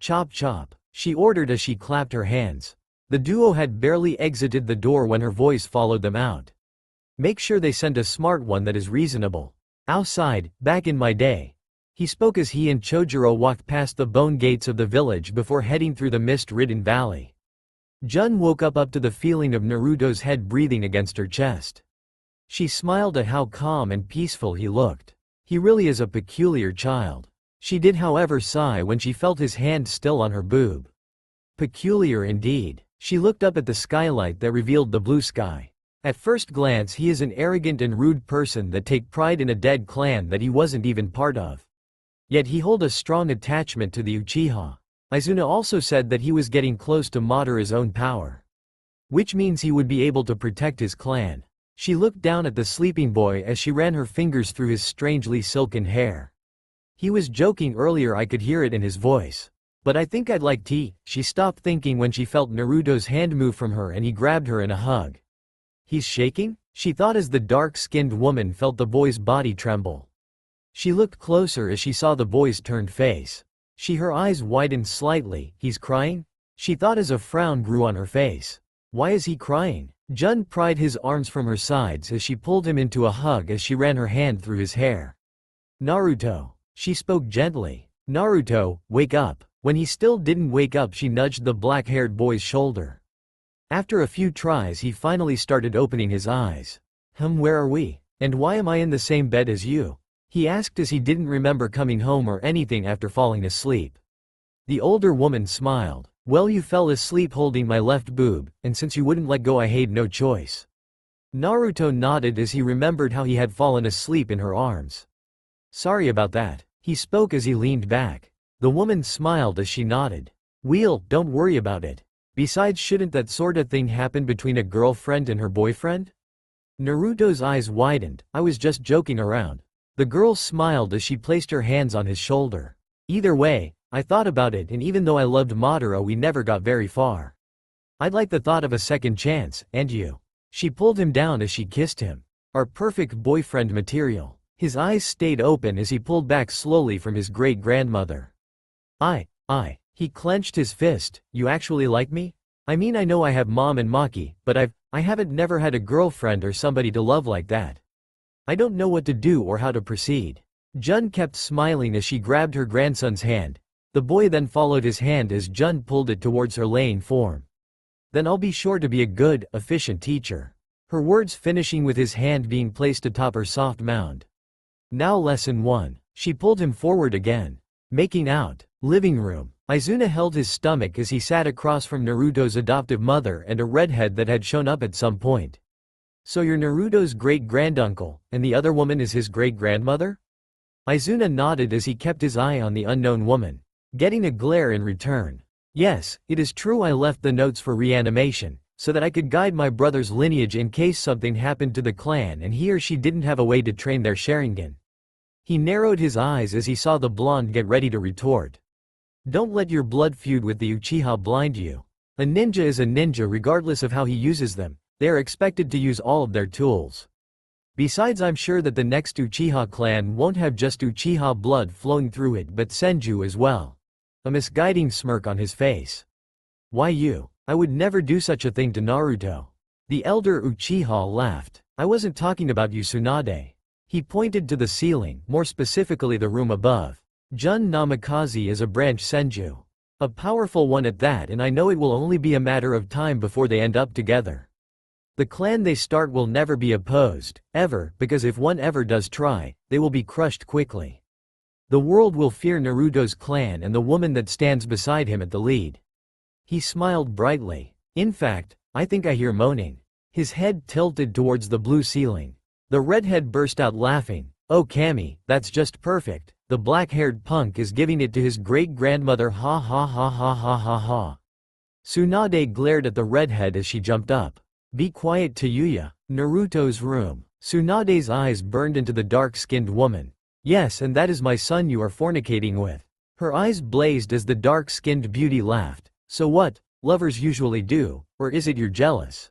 Chop chop, she ordered as she clapped her hands. The duo had barely exited the door when her voice followed them out. Make sure they send a smart one that is reasonable. Outside, back in my day. He spoke as he and Chojuro walked past the bone gates of the village before heading through the mist-ridden valley. Jun woke up to the feeling of Naruto's head breathing against her chest. She smiled at how calm and peaceful he looked. He really is a peculiar child. She did however sigh when she felt his hand still on her boob. Peculiar indeed. She looked up at the skylight that revealed the blue sky. At first glance he is an arrogant and rude person that take pride in a dead clan that he wasn't even part of. Yet he hold a strong attachment to the Uchiha. Izuna also said that he was getting close to Madara's own power. Which means he would be able to protect his clan. She looked down at the sleeping boy as she ran her fingers through his strangely silken hair. He was joking earlier, I could hear it in his voice. But I think I'd like tea. She stopped thinking when she felt Naruto's hand move from her and he grabbed her in a hug. He's shaking? She thought as the dark-skinned woman felt the boy's body tremble. She looked closer as she saw the boy's turned face. Her eyes widened slightly. He's crying? She thought as a frown grew on her face. Why is he crying? Jun pried his arms from her sides as she pulled him into a hug as she ran her hand through his hair. Naruto. She spoke gently. Naruto, wake up. When he still didn't wake up, she nudged the black-haired boy's shoulder. After a few tries he finally started opening his eyes. Where are we? And why am I in the same bed as you? He asked as he didn't remember coming home or anything after falling asleep. The older woman smiled. Well, you fell asleep holding my left boob, and since you wouldn't let go I had no choice. Naruto nodded as he remembered how he had fallen asleep in her arms. Sorry about that. He spoke as he leaned back. The woman smiled as she nodded. Don't worry about it. Besides, shouldn't that sorta thing happen between a girlfriend and her boyfriend? Naruto's eyes widened. I was just joking around. The girl smiled as she placed her hands on his shoulder. Either way, I thought about it, and even though I loved Madara we never got very far. I'd like the thought of a second chance, and you. She pulled him down as she kissed him. Our perfect boyfriend material. His eyes stayed open as he pulled back slowly from his great-grandmother. He clenched his fist. You actually like me? I mean, I know I have mom and Maki, but I haven't never had a girlfriend or somebody to love like that. I don't know what to do or how to proceed. Jun kept smiling as she grabbed her grandson's hand. The boy then followed his hand as Jun pulled it towards her laying form. Then I'll be sure to be a good, efficient teacher. Her words finishing with his hand being placed atop her soft mound. Now lesson 1. She pulled him forward again. Making out. Living room. Izuna held his stomach as he sat across from Naruto's adoptive mother and a redhead that had shown up at some point. So you're Naruto's great-granduncle, and the other woman is his great-grandmother? Izuna nodded as he kept his eye on the unknown woman, getting a glare in return. Yes, it is true I left the notes for reanimation, so that I could guide my brother's lineage in case something happened to the clan and he or she didn't have a way to train their Sharingan. He narrowed his eyes as he saw the blonde get ready to retort. Don't let your blood feud with the Uchiha blind you. A ninja is a ninja regardless of how he uses them. They are expected to use all of their tools. Besides, I'm sure that the next Uchiha clan won't have just Uchiha blood flowing through it but Senju as well. A misguiding smirk on his face. Why you? I would never do such a thing to Naruto. The elder Uchiha laughed. I wasn't talking about you, Tsunade. He pointed to the ceiling, more specifically the room above. Jun Namikaze is a branch Senju. A powerful one at that, and I know it will only be a matter of time before they end up together. The clan they start will never be opposed, ever, because if one ever does try, they will be crushed quickly. The world will fear Naruto's clan and the woman that stands beside him at the lead. He smiled brightly. In fact, I think I hear moaning. His head tilted towards the blue ceiling. The redhead burst out laughing. Oh Kami, that's just perfect. The black-haired punk is giving it to his great-grandmother, ha ha ha ha ha ha ha. Tsunade glared at the redhead as she jumped up. Be quiet, Tayuya. Naruto's room. Tsunade's eyes burned into the dark-skinned woman. Yes, and that is my son you are fornicating with. Her eyes blazed as the dark-skinned beauty laughed. So what, lovers usually do, or is it you're jealous?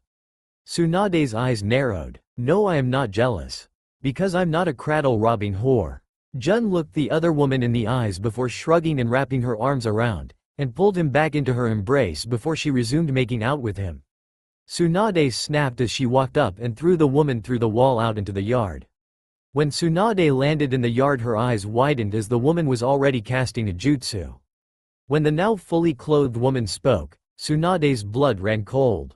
Tsunade's eyes narrowed. No, I am not jealous. Because I'm not a cradle-robbing whore. Jun looked the other woman in the eyes before shrugging and wrapping her arms around, and pulled him back into her embrace before she resumed making out with him. Tsunade snapped as she walked up and threw the woman through the wall out into the yard. When Tsunade landed in the yard, her eyes widened as the woman was already casting a jutsu. When the now fully clothed woman spoke, Tsunade's blood ran cold.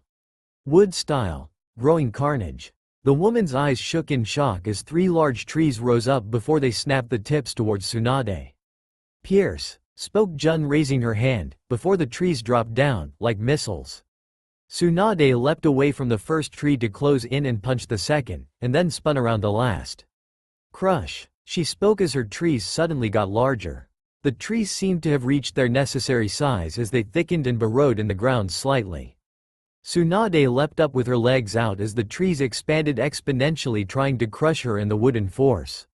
Wood style. Growing carnage. The woman's eyes shook in shock as 3 large trees rose up before they snapped the tips towards Tsunade. Pierce, spoke Jun, raising her hand, before the trees dropped down, like missiles. Tsunade leapt away from the first tree to close in and punch the second, and then spun around the last. Crush, she spoke as her trees suddenly got larger. The trees seemed to have reached their necessary size as they thickened and burrowed in the ground slightly. Tsunade leapt up with her legs out as the trees expanded exponentially, trying to crush her in the wooden force.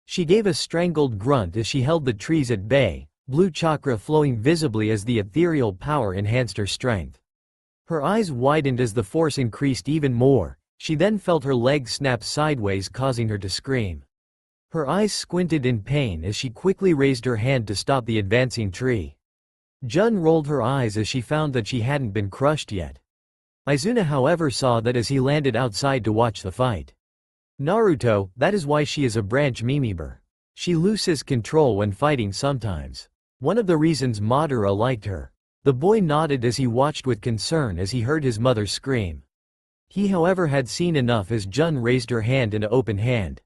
She gave a strangled grunt as she held the trees at bay, blue chakra flowing visibly as the ethereal power enhanced her strength. Her eyes widened as the force increased even more. She then felt her legs snap sideways, causing her to scream. Her eyes squinted in pain as she quickly raised her hand to stop the advancing tree. Jun rolled her eyes as she found that she hadn't been crushed yet. Izuna, however, saw that as he landed outside to watch the fight. Naruto, that is why she is a branch Mimiber. She loses control when fighting sometimes. One of the reasons Madara liked her. The boy nodded as he watched with concern as he heard his mother scream. He, however, had seen enough as Jun raised her hand in an open hand.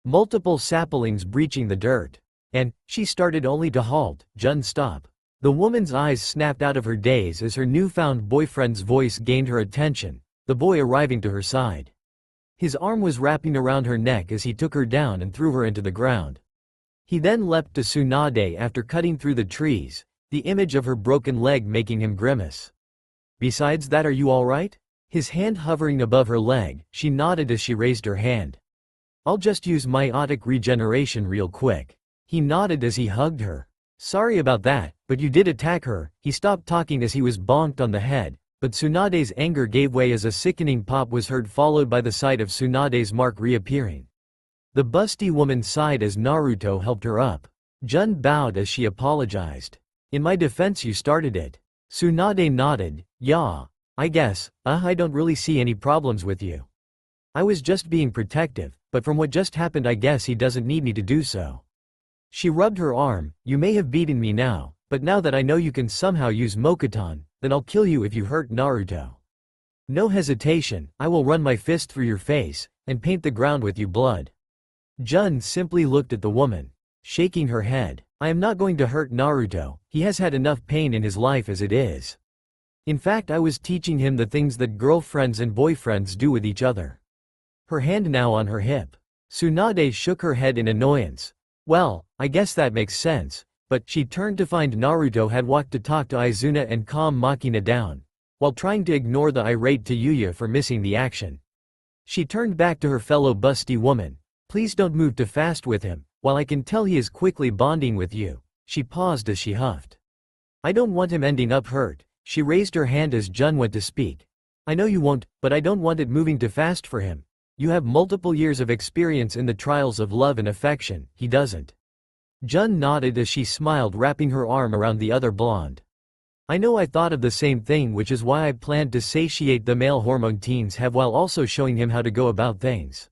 Multiple saplings breaching the dirt. And she started only to halt. Jun, stop. The woman's eyes snapped out of her daze as her newfound boyfriend's voice gained her attention, the boy arriving to her side. His arm was wrapping around her neck as he took her down and threw her into the ground. He then leapt to Tsunade after cutting through the trees, the image of her broken leg making him grimace. Besides that, are you alright? His hand hovering above her leg, she nodded as she raised her hand. I'll just use meiotic regeneration real quick. He nodded as he hugged her. Sorry about that, but you did attack her. He stopped talking as he was bonked on the head, but Tsunade's anger gave way as a sickening pop was heard, followed by the sight of Tsunade's mark reappearing. The busty woman sighed as Naruto helped her up. Jun bowed as she apologized. In my defense, you started it. Tsunade nodded. Yeah, I guess. I don't really see any problems with you. I was just being protective, but from what just happened, I guess he doesn't need me to do so. She rubbed her arm. You may have beaten me now, but now that I know you can somehow use Mokuton, then I'll kill you if you hurt Naruto. No hesitation, I will run my fist through your face, and paint the ground with you blood. Jun simply looked at the woman, shaking her head. I am not going to hurt Naruto, he has had enough pain in his life as it is. In fact, I was teaching him the things that girlfriends and boyfriends do with each other. Her hand now on her hip. Tsunade shook her head in annoyance. Well, I guess that makes sense, but she turned to find Naruto had walked to talk to Izuna and calm Makina down, while trying to ignore the irate Tayuya for missing the action. She turned back to her fellow busty woman. Please don't move too fast with him, while I can tell he is quickly bonding with you. She paused as she huffed. I don't want him ending up hurt. She raised her hand as Jun went to speak. I know you won't, but I don't want it moving too fast for him. You have multiple years of experience in the trials of love and affection, he doesn't. Jun nodded as she smiled, wrapping her arm around the other blonde. I know, I thought of the same thing, which is why I planned to satiate the male hormone teens have while also showing him how to go about things.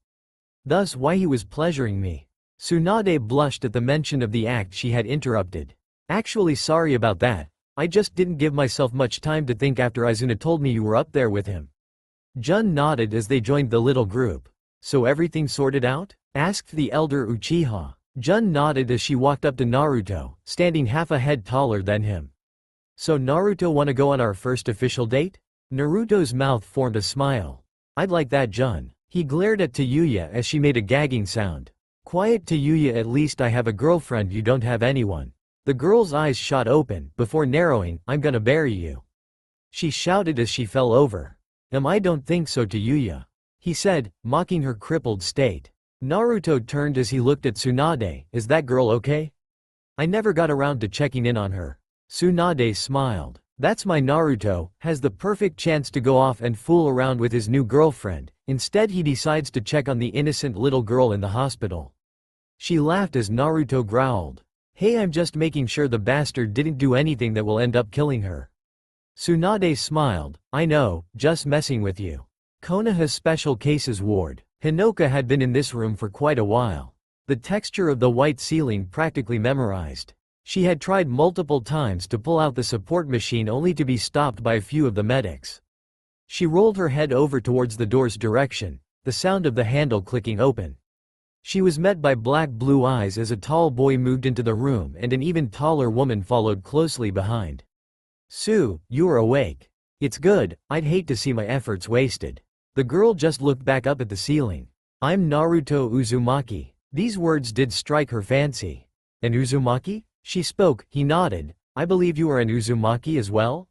Thus why he was pleasuring me. Tsunade blushed at the mention of the act she had interrupted. Actually, sorry about that. I just didn't give myself much time to think after Izuna told me you were up there with him. Jun nodded as they joined the little group. So everything sorted out? Asked the elder Uchiha. Jun nodded as she walked up to Naruto, standing half a head taller than him. So Naruto, wanna go on our first official date? Naruto's mouth formed a smile. I'd like that, Jun. He glared at Tayuya as she made a gagging sound. Quiet, Tayuya, at least I have a girlfriend, you don't have anyone. The girl's eyes shot open, before narrowing. I'm gonna bury you. She shouted as she fell over. I don't think so, Tayuya. He said, mocking her crippled state. Naruto turned as he looked at Tsunade. Is that girl okay? I never got around to checking in on her. Tsunade smiled. That's my Naruto, has the perfect chance to go off and fool around with his new girlfriend. Instead, he decides to check on the innocent little girl in the hospital. She laughed as Naruto growled. Hey, I'm just making sure the bastard didn't do anything that will end up killing her. Tsunade smiled. I know, just messing with you. Konoha's Special Cases Ward. Hinoka had been in this room for quite a while. The texture of the white ceiling practically memorized. She had tried multiple times to pull out the support machine only to be stopped by a few of the medics. She rolled her head over towards the door's direction, the sound of the handle clicking open. She was met by black-blue eyes as a tall boy moved into the room and an even taller woman followed closely behind. "Sue, you are awake. It's good, I'd hate to see my efforts wasted." The girl just looked back up at the ceiling. "I'm Naruto Uzumaki." These words did strike her fancy. "An Uzumaki?" She spoke. He nodded. "I believe you are an Uzumaki as well?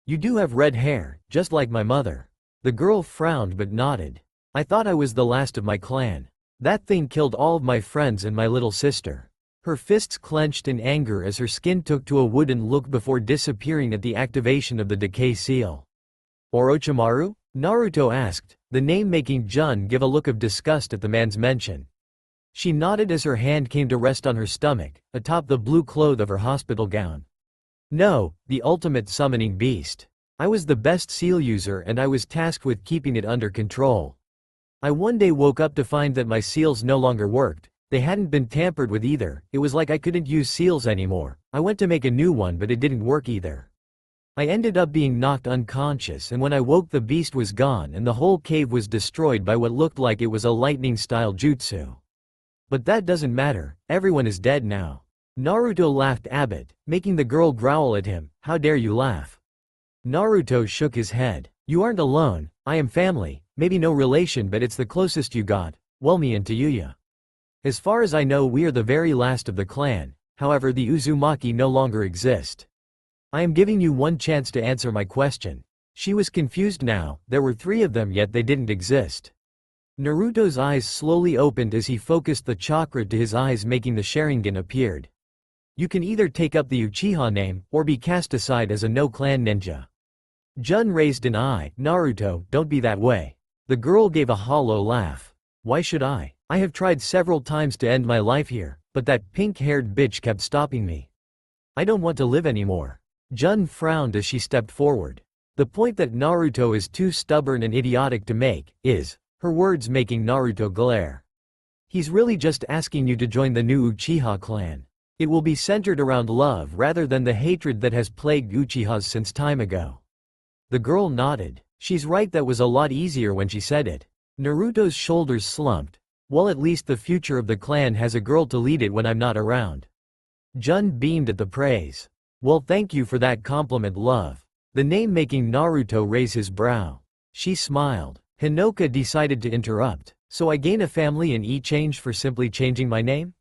You do have red hair, just like my mother." The girl frowned but nodded. "I thought I was the last of my clan. That thing killed all of my friends and my little sister." Her fists clenched in anger as her skin took to a wooden look before disappearing at the activation of the decay seal. "Orochimaru?" Naruto asked, the name making Jun give a look of disgust at the man's mention. She nodded as her hand came to rest on her stomach, atop the blue cloth of her hospital gown. "No, the ultimate summoning beast. I was the best seal user and I was tasked with keeping it under control. I one day woke up to find that my seals no longer worked. They hadn't been tampered with either. It was like I couldn't use seals anymore. I went to make a new one but it didn't work either. I ended up being knocked unconscious and when I woke the beast was gone and the whole cave was destroyed by what looked like it was a lightning-style jutsu. But that doesn't matter, everyone is dead now." Naruto laughed a bit, making the girl growl at him. "How dare you laugh?" Naruto shook his head. "You aren't alone, I am family, maybe no relation but it's the closest you got, well me and Tayuya. As far as I know we are the very last of the clan, however the Uzumaki no longer exist. I am giving you one chance to answer my question." She was confused now, there were 3 of them yet they didn't exist. Naruto's eyes slowly opened as he focused the chakra to his eyes making the Sharingan appeared. "You can either take up the Uchiha name, or be cast aside as a no-clan ninja." Jun raised an eye. "Naruto, don't be that way." The girl gave a hollow laugh. "Why should I? I have tried several times to end my life here, but that pink-haired bitch kept stopping me. I don't want to live anymore." Jun frowned as she stepped forward. The point that Naruto is too stubborn and idiotic to make, is, her words making Naruto glare. "He's really just asking you to join the new Uchiha clan. It will be centered around love rather than the hatred that has plagued Uchihas since time ago." The girl nodded. She's right, that was a lot easier when she said it. Naruto's shoulders slumped. "Well, at least the future of the clan has a girl to lead it when I'm not around." Jun beamed at the praise. "Well, thank you for that compliment, love." The name making Naruto raise his brow. She smiled. Hinoka decided to interrupt. "So I gain a family in exchange for simply changing my name?"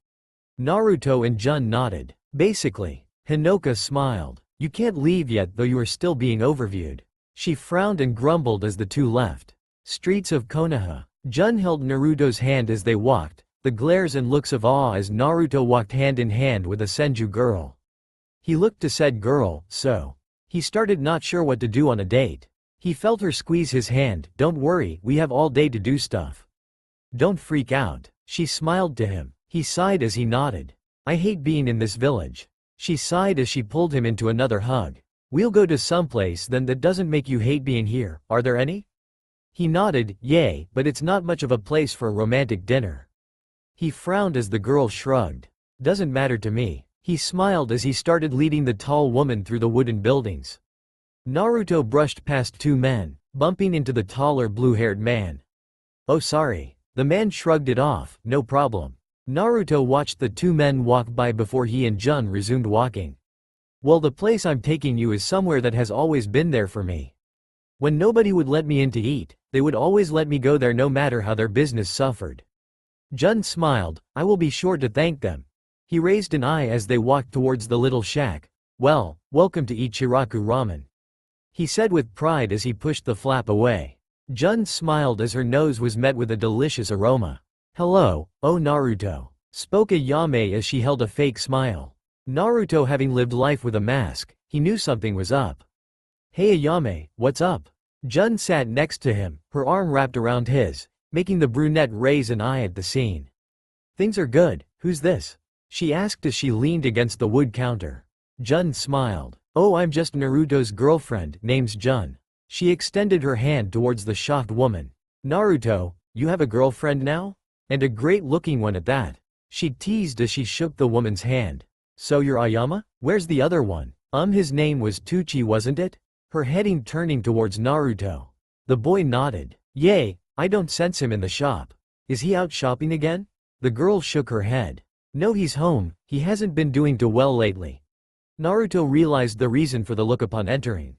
Naruto and Jun nodded. "Basically." Hinoka smiled. "You can't leave yet though, you are still being overviewed." She frowned and grumbled as the 2 left. Streets of Konoha. Jun held Naruto's hand as they walked, the glares and looks of awe as Naruto walked hand in hand with a Senju girl. He looked to said girl, so. He started not sure what to do on a date. He felt her squeeze his hand. "Don't worry, we have all day to do stuff. Don't freak out." She smiled to him. He sighed as he nodded. "I hate being in this village." She sighed as she pulled him into another hug. "We'll go to someplace then that doesn't make you hate being here, are there any?" He nodded. "Yay, but it's not much of a place for a romantic dinner." He frowned as the girl shrugged. "Doesn't matter to me." He smiled as he started leading the tall woman through the wooden buildings. Naruto brushed past 2 men, bumping into the taller blue-haired man. "Oh sorry." The man shrugged it off. "No problem." Naruto watched the 2 men walk by before he and Jun resumed walking. "Well, the place I'm taking you is somewhere that has always been there for me. When nobody would let me in to eat, they would always let me go there no matter how their business suffered." Jun smiled. "I will be sure to thank them." He raised an eye as they walked towards the little shack. "Well, welcome to Ichiraku Ramen," he said with pride as he pushed the flap away. Jun smiled as her nose was met with a delicious aroma. "Hello, oh Naruto," spoke Ayame as she held a fake smile. Naruto, having lived life with a mask, he knew something was up. "Hey Ayame, what's up?" Jun sat next to him, her arm wrapped around his, making the brunette raise an eye at the scene. "Things are good, who's this?" she asked as she leaned against the wood counter. Jun smiled. "Oh, I'm just Naruto's girlfriend, name's Jun." She extended her hand towards the shocked woman. "Naruto, you have a girlfriend now? And a great-looking one at that. She teased as she shook the woman's hand. So you're Ayama? Where's the other one? His name was Tuchi, wasn't it? Her heading turning towards Naruto. The boy nodded. Yay, I don't sense him in the shop. Is he out shopping again? The girl shook her head. No, he's home, he hasn't been doing too well lately. Naruto realized the reason for the look upon entering.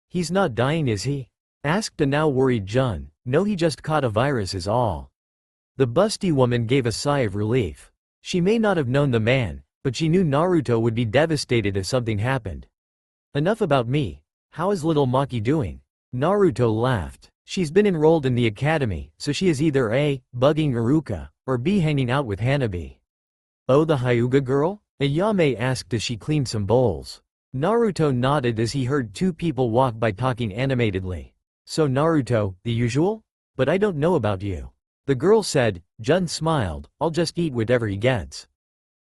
He's not dying, is he? Asked a now worried Jun. No, he just caught a virus is all. The busty woman gave a sigh of relief. She may not have known the man, but she knew Naruto would be devastated if something happened. Enough about me. How is little Maki doing? Naruto laughed. She's been enrolled in the academy, so she is either A, bugging Iruka, or B, hanging out with Hanabi. Oh, the Hyuga girl? Ayame asked as she cleaned some bowls. Naruto nodded as he heard two people walk by talking animatedly. So Naruto, the usual? But I don't know about you. The girl said. Jun smiled. I'll just eat whatever he gets.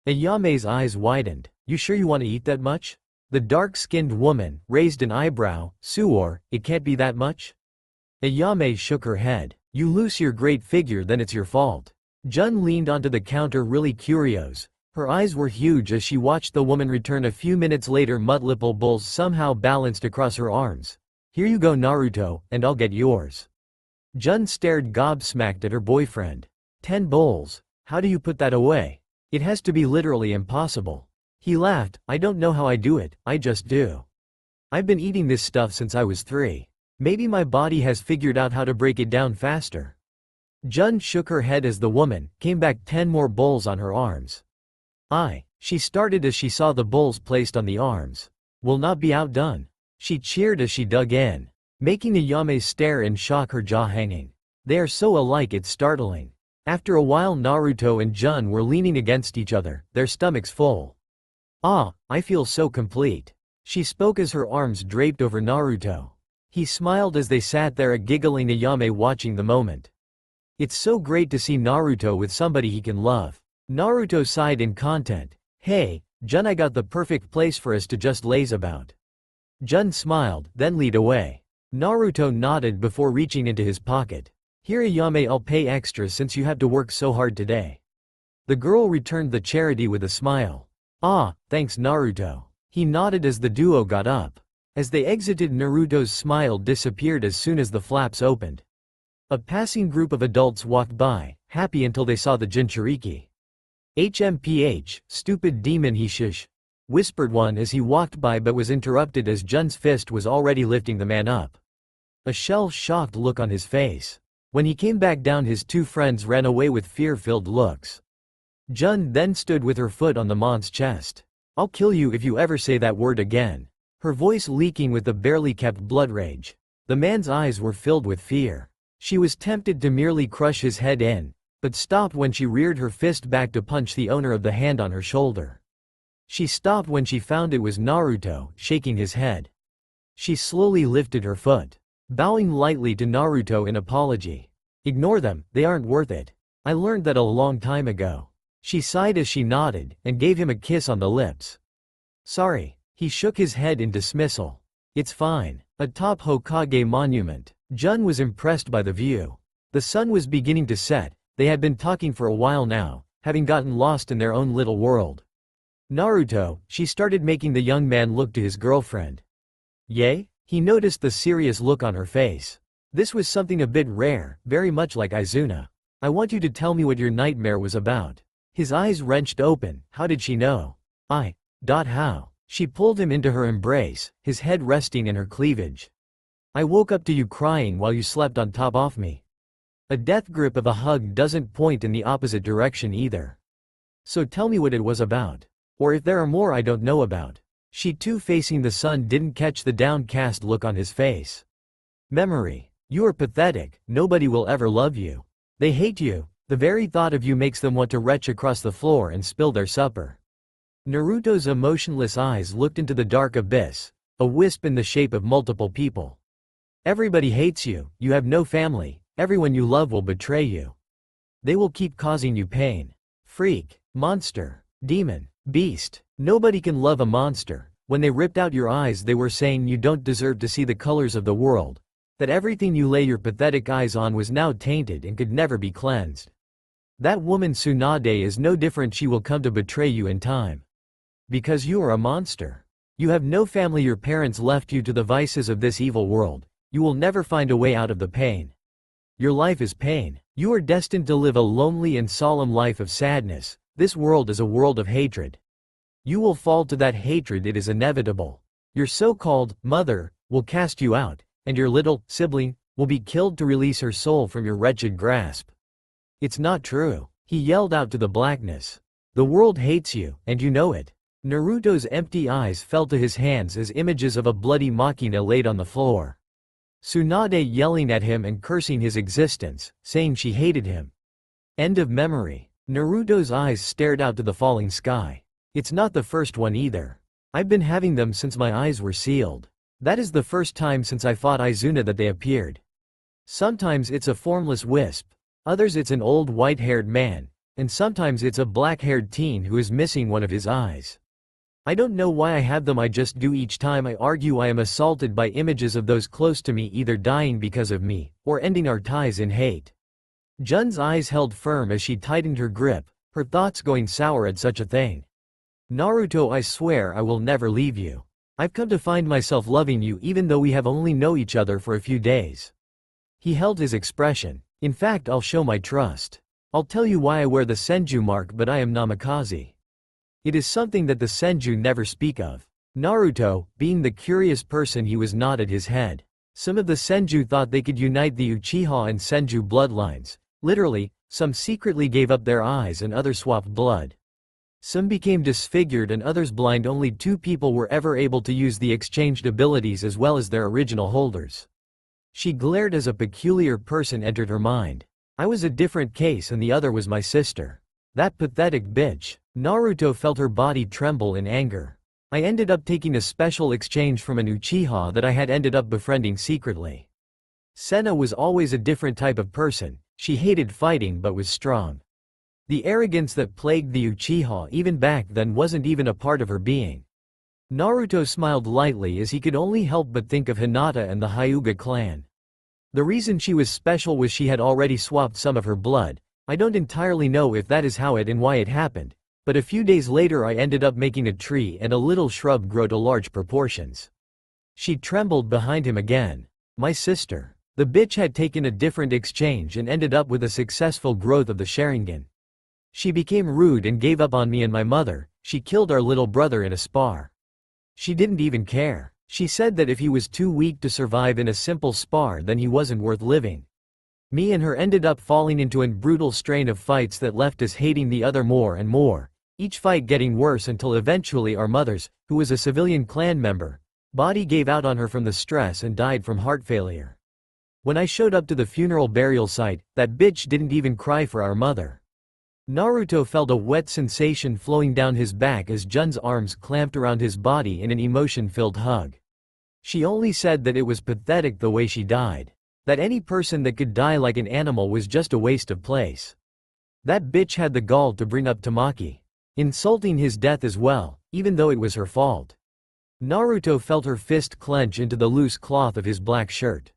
Ayame's eyes widened. You sure you want to eat that much? The dark-skinned woman raised an eyebrow. Suor, it can't be that much? Ayame shook her head. You lose your great figure, then it's your fault. Jun leaned onto the counter, really curious. Her eyes were huge as she watched the woman return a few minutes later. Multiple bowls somehow balanced across her arms. Here you go, Naruto, and I'll get yours. Jun stared gobsmacked at her boyfriend. 10 bowls? How do you put that away? It has to be literally impossible. He laughed. I don't know how I do it, I just do. I've been eating this stuff since I was 3. Maybe my body has figured out how to break it down faster. Jun shook her head as the woman came back 10 more bowls on her arms. She started as she saw the bowls placed on the arms. Will not be outdone. She cheered as she dug in, making Ayame stare in shock, her jaw hanging. They are so alike, it's startling. After a while Naruto and Jun were leaning against each other, their stomachs full. I feel so complete. She spoke as her arms draped over Naruto. He smiled as they sat there, a giggling Ayame watching the moment. It's so great to see Naruto with somebody he can love. Naruto sighed in content. Hey, Jun, I got the perfect place for us to just laze about. Jun smiled, then lead away. Naruto nodded before reaching into his pocket. Here, Ayame, I'll pay extra since you have to work so hard today. The girl returned the charity with a smile. Thanks, Naruto. He nodded as the duo got up. As they exited, Naruto's smile disappeared as soon as the flaps opened. A passing group of adults walked by, happy until they saw the Jinchuriki. HMPH, stupid demon, he shush, whispered one as he walked by, but was interrupted as Jun's fist was already lifting the man up. A shell-shocked look on his face. When he came back down, his two friends ran away with fear-filled looks. Jun then stood with her foot on the man's chest. I'll kill you if you ever say that word again. Her voice leaking with the barely kept blood rage. The man's eyes were filled with fear. She was tempted to merely crush his head in, but stopped when she reared her fist back to punch the owner of the hand on her shoulder. She stopped when she found it was Naruto, shaking his head. She slowly lifted her foot, bowing lightly to Naruto in apology. Ignore them, they aren't worth it. I learned that a long time ago. She sighed as she nodded, and gave him a kiss on the lips. Sorry. He shook his head in dismissal. It's fine. Atop Hokage Monument, Jun was impressed by the view. The sun was beginning to set. They had been talking for a while now, having gotten lost in their own little world. Naruto, she started, making the young man look to his girlfriend. Yay? He noticed the serious look on her face. This was something a bit rare, very much like Izuna. I want you to tell me what your nightmare was about. His eyes wrenched open. How did she know? How? She pulled him into her embrace, his head resting in her cleavage. I woke up to you crying while you slept on top of me. A death grip of a hug doesn't point in the opposite direction either. So tell me what it was about. Or if there are more I don't know about. She too, facing the sun, didn't catch the downcast look on his face. Memory. You are pathetic, nobody will ever love you. They hate you. The very thought of you makes them want to retch across the floor and spill their supper. Naruto's emotionless eyes looked into the dark abyss, a wisp in the shape of multiple people. Everybody hates you, you have no family, everyone you love will betray you. They will keep causing you pain. Freak, monster, demon, beast. Nobody can love a monster. When they ripped out your eyes, they were saying you don't deserve to see the colors of the world. That everything you lay your pathetic eyes on was now tainted and could never be cleansed. That woman Tsunade is no different, she will come to betray you in time. Because you are a monster. You have no family, your parents left you to the vices of this evil world. You will never find a way out of the pain. Your life is pain. You are destined to live a lonely and solemn life of sadness. This world is a world of hatred. You will fall to that hatred, it is inevitable. Your so-called mother will cast you out, and your little sibling will be killed to release her soul from your wretched grasp. It's not true, he yelled out to the blackness. The world hates you, and you know it. Naruto's empty eyes fell to his hands as images of a bloody machina laid on the floor. Tsunade yelling at him and cursing his existence, saying she hated him. End of memory. Naruto's eyes stared out to the falling sky. It's not the first one either. I've been having them since my eyes were sealed. That is the first time since I fought Izuna that they appeared. Sometimes it's a formless wisp. Others it's an old white-haired man, and sometimes it's a black-haired teen who is missing one of his eyes. I don't know why I have them, I just do. Each time I argue I am assaulted by images of those close to me either dying because of me, or ending our ties in hate. Jun's eyes held firm as she tightened her grip, her thoughts going sour at such a thing. Naruto, I swear I will never leave you. I've come to find myself loving you even though we have only known each other for a few days. He held his expression. In fact, I'll show my trust. I'll tell you why I wear the Senju mark, but I am Namikaze. It is something that the Senju never speak of. Naruto, being the curious person he was, nodded his head. Some of the Senju thought they could unite the Uchiha and Senju bloodlines. Literally, some secretly gave up their eyes and others swapped blood. Some became disfigured and others blind. Only 2 people were ever able to use the exchanged abilities as well as their original holders. She glared as a peculiar person entered her mind. I was a different case and the other was my sister. That pathetic bitch. Naruto felt her body tremble in anger. I ended up taking a special exchange from an Uchiha that I had ended up befriending secretly. Senna was always a different type of person. She hated fighting but was strong. The arrogance that plagued the Uchiha even back then wasn't even a part of her being. Naruto smiled lightly as he could only help but think of Hinata and the Hyuga clan. The reason she was special was she had already swapped some of her blood. I don't entirely know if that is how it and why it happened, but a few days later I ended up making a tree and a little shrub grow to large proportions. She trembled behind him again. My sister. The bitch had taken a different exchange and ended up with a successful growth of the Sharingan. She became rude and gave up on me and my mother. She killed our little brother in a spar. She didn't even care. She said that if he was too weak to survive in a simple spar then he wasn't worth living. Me and her ended up falling into a brutal strain of fights that left us hating the other more and more, each fight getting worse until eventually our mother's, who was a civilian clan member, body gave out on her from the stress and died from heart failure. When I showed up to the funeral burial site, that bitch didn't even cry for our mother. Naruto felt a wet sensation flowing down his back as Jun's arms clamped around his body in an emotion-filled hug. She only said that it was pathetic the way she died. That any person that could die like an animal was just a waste of place. That bitch had the gall to bring up Tamaki, insulting his death as well, even though it was her fault. Naruto felt her fist clench into the loose cloth of his black shirt.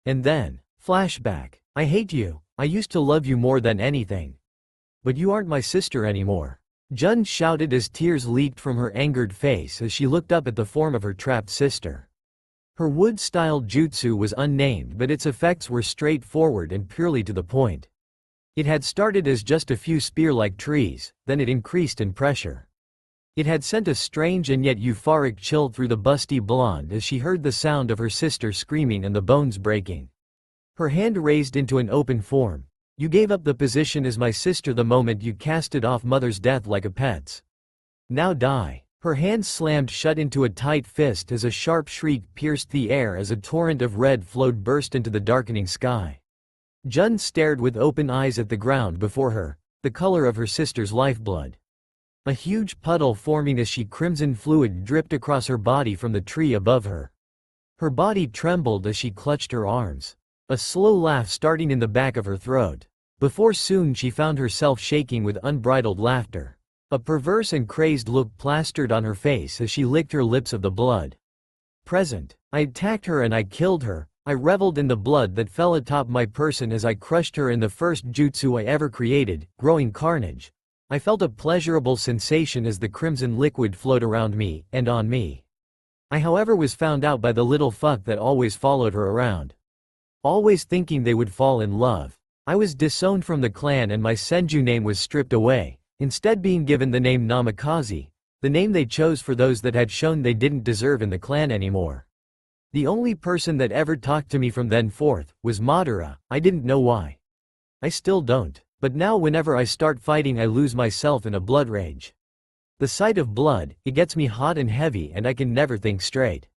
And then, flashback. I hate you. I used to love you more than anything. But you aren't my sister anymore. Jun shouted as tears leaked from her angered face as she looked up at the form of her trapped sister. Her wood-styled jutsu was unnamed but its effects were straightforward and purely to the point. It had started as just a few spear-like trees, then it increased in pressure. It had sent a strange and yet euphoric chill through the busty blonde as she heard the sound of her sister screaming and the bones breaking. Her hand raised into an open form. You gave up the position as my sister the moment you casted off mother's death like a pet's. Now die. Her hand slammed shut into a tight fist as a sharp shriek pierced the air as a torrent of red flowed burst into the darkening sky. Jun stared with open eyes at the ground before her, the color of her sister's lifeblood. A huge puddle forming as crimson fluid dripped across her body from the tree above her. Her body trembled as she clutched her arms. A slow laugh starting in the back of her throat. Before soon she found herself shaking with unbridled laughter. A perverse and crazed look plastered on her face as she licked her lips of the blood. Present. I attacked her and I killed her, I reveled in the blood that fell atop my person as I crushed her in the first jutsu I ever created, growing carnage. I felt a pleasurable sensation as the crimson liquid flowed around me, and on me. I however was found out by the little fuck that always followed her around. Always thinking they would fall in love. I was disowned from the clan and my senju name was stripped away, instead being given the name Namikaze, the name they chose for those that had shown they didn't deserve in the clan anymore. The only person that ever talked to me from then forth was Madara. I didn't know why. I still don't, but now whenever I start fighting I lose myself in a blood rage. The sight of blood, it gets me hot and heavy and I can never think straight.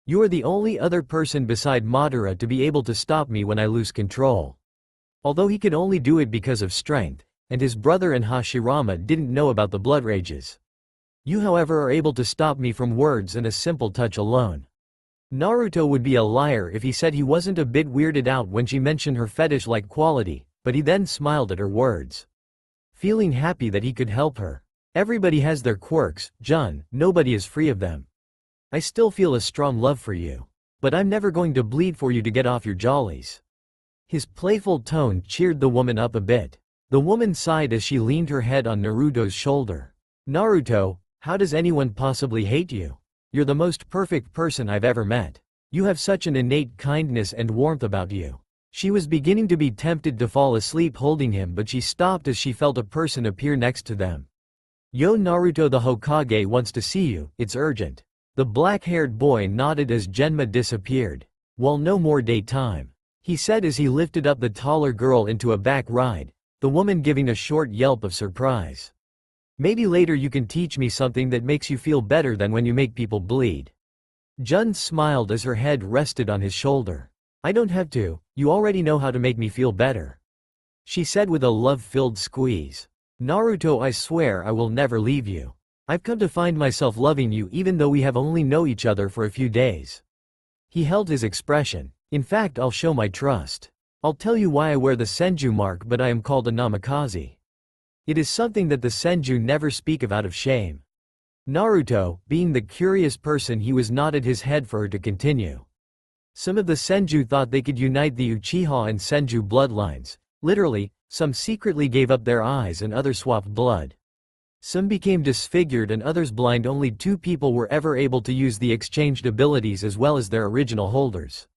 You are the only other person beside Madara to be able to stop me when I lose control. Although he could only do it because of strength, and his brother and Hashirama didn't know about the blood rages. You however are able to stop me from words and a simple touch alone. Naruto would be a liar if he said he wasn't a bit weirded out when she mentioned her fetish-like quality, but he then smiled at her words. Feeling happy that he could help her. Everybody has their quirks, Jun, nobody is free of them. I still feel a strong love for you. But I'm never going to bleed for you to get off your jollies. His playful tone cheered the woman up a bit. The woman sighed as she leaned her head on Naruto's shoulder. Naruto, how does anyone possibly hate you? You're the most perfect person I've ever met. You have such an innate kindness and warmth about you. She was beginning to be tempted to fall asleep holding him but she stopped as she felt a person appear next to them. Yo Naruto, the Hokage wants to see you, it's urgent. The black-haired boy nodded as Genma disappeared. Well, no more daytime, he said as he lifted up the taller girl into a back ride, the woman giving a short yelp of surprise. Maybe later you can teach me something that makes you feel better than when you make people bleed. Jun smiled as her head rested on his shoulder. I don't have to, you already know how to make me feel better, she said with a love-filled squeeze. Naruto, I swear I will never leave you. I've come to find myself loving you even though we have only known each other for a few days. He held his expression. In fact, I'll show my trust. I'll tell you why I wear the senju mark but I am called a namikaze. It is something that the senju never speak of out of shame. Naruto, being the curious person he was, nodded his head for her to continue. Some of the senju thought they could unite the Uchiha and senju bloodlines. Literally, some secretly gave up their eyes and others swapped blood. Some became disfigured and others blind. Only 2 people were ever able to use the exchanged abilities as well as their original holders.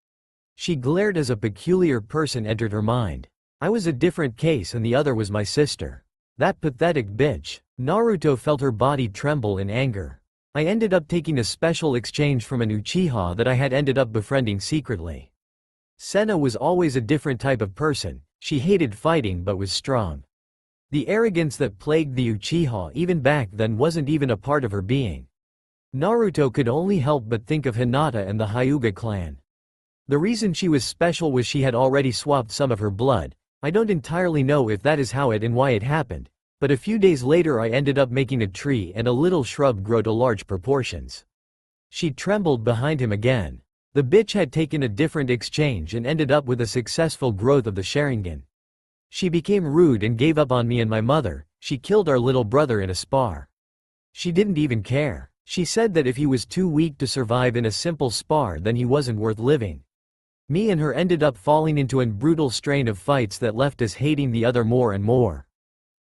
She glared as a peculiar person entered her mind. I was a different case and the other was my sister. That pathetic bitch. Naruto felt her body tremble in anger. I ended up taking a special exchange from an Uchiha that I had ended up befriending secretly. Senna was always a different type of person. She hated fighting but was strong. The arrogance that plagued the Uchiha even back then wasn't even a part of her being. Naruto could only help but think of Hinata and the Hyuga clan. The reason she was special was she had already swapped some of her blood. I don't entirely know if that is how it and why it happened, but a few days later I ended up making a tree and a little shrub grow to large proportions. She trembled behind him again. The bitch had taken a different exchange and ended up with a successful growth of the Sharingan. She became rude and gave up on me and my mother. She killed our little brother in a spar. She didn't even care. She said that if he was too weak to survive in a simple spar then he wasn't worth living. Me and her ended up falling into a brutal strain of fights that left us hating the other more and more.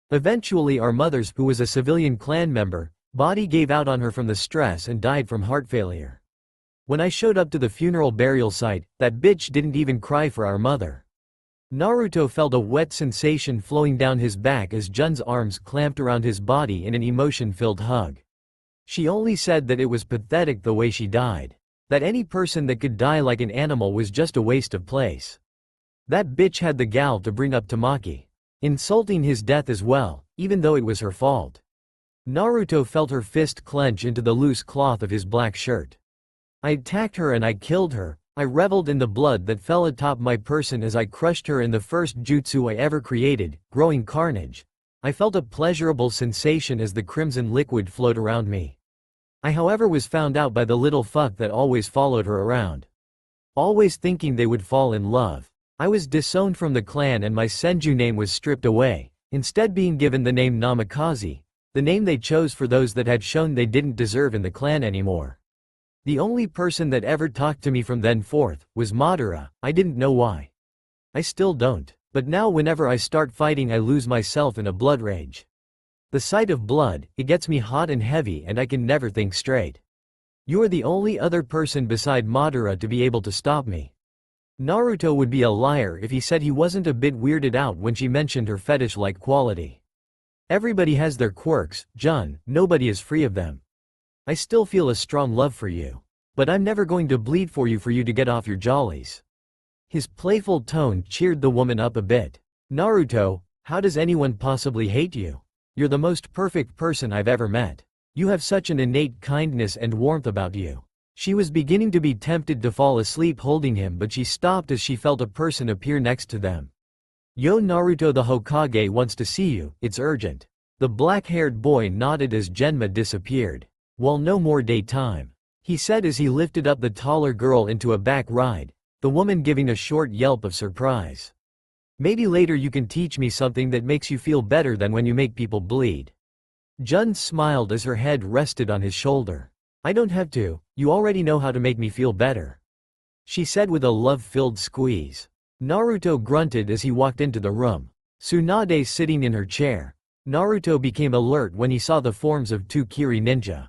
Eventually our mother's, who was a civilian clan member, body gave out on her from the stress and died from heart failure. When I showed up to the funeral burial site, that bitch didn't even cry for our mother. Naruto felt a wet sensation flowing down his back as Jun's arms clamped around his body in an emotion-filled hug. She only said that it was pathetic the way she died. That any person that could die like an animal was just a waste of place. That bitch had the gall to bring up Tamaki, insulting his death as well, even though it was her fault. Naruto felt her fist clench into the loose cloth of his black shirt. I attacked her and I killed her. I reveled in the blood that fell atop my person as I crushed her in the first jutsu I ever created, growing carnage. I felt a pleasurable sensation as the crimson liquid flowed around me. I however was found out by the little fuck that always followed her around. Always thinking they would fall in love. I was disowned from the clan and my senju name was stripped away, instead being given the name Namikaze, the name they chose for those that had shown they didn't deserve in the clan anymore. The only person that ever talked to me from then forth was Madara. I didn't know why. I still don't. But now whenever I start fighting I lose myself in a blood rage. The sight of blood, it gets me hot and heavy and I can never think straight. You are the only other person beside Madara to be able to stop me. Naruto would be a liar if he said he wasn't a bit weirded out when she mentioned her fetish-like quality. Everybody has their quirks, Jun, nobody is free of them. I still feel a strong love for you. But I'm never going to bleed for you to get off your jollies. His playful tone cheered the woman up a bit. Naruto, how does anyone possibly hate you? You're the most perfect person I've ever met. You have such an innate kindness and warmth about you. She was beginning to be tempted to fall asleep holding him, but she stopped as she felt a person appear next to them. Yo, Naruto, the Hokage wants to see you, it's urgent. The black-haired boy nodded as Genma disappeared. Well, no more daytime, he said as he lifted up the taller girl into a back ride, the woman giving a short yelp of surprise. Maybe later you can teach me something that makes you feel better than when you make people bleed. Jun smiled as her head rested on his shoulder. I don't have to, you already know how to make me feel better, she said with a love-filled squeeze. Naruto grunted as he walked into the room. Tsunade sitting in her chair. Naruto became alert when he saw the forms of two Kiri ninja.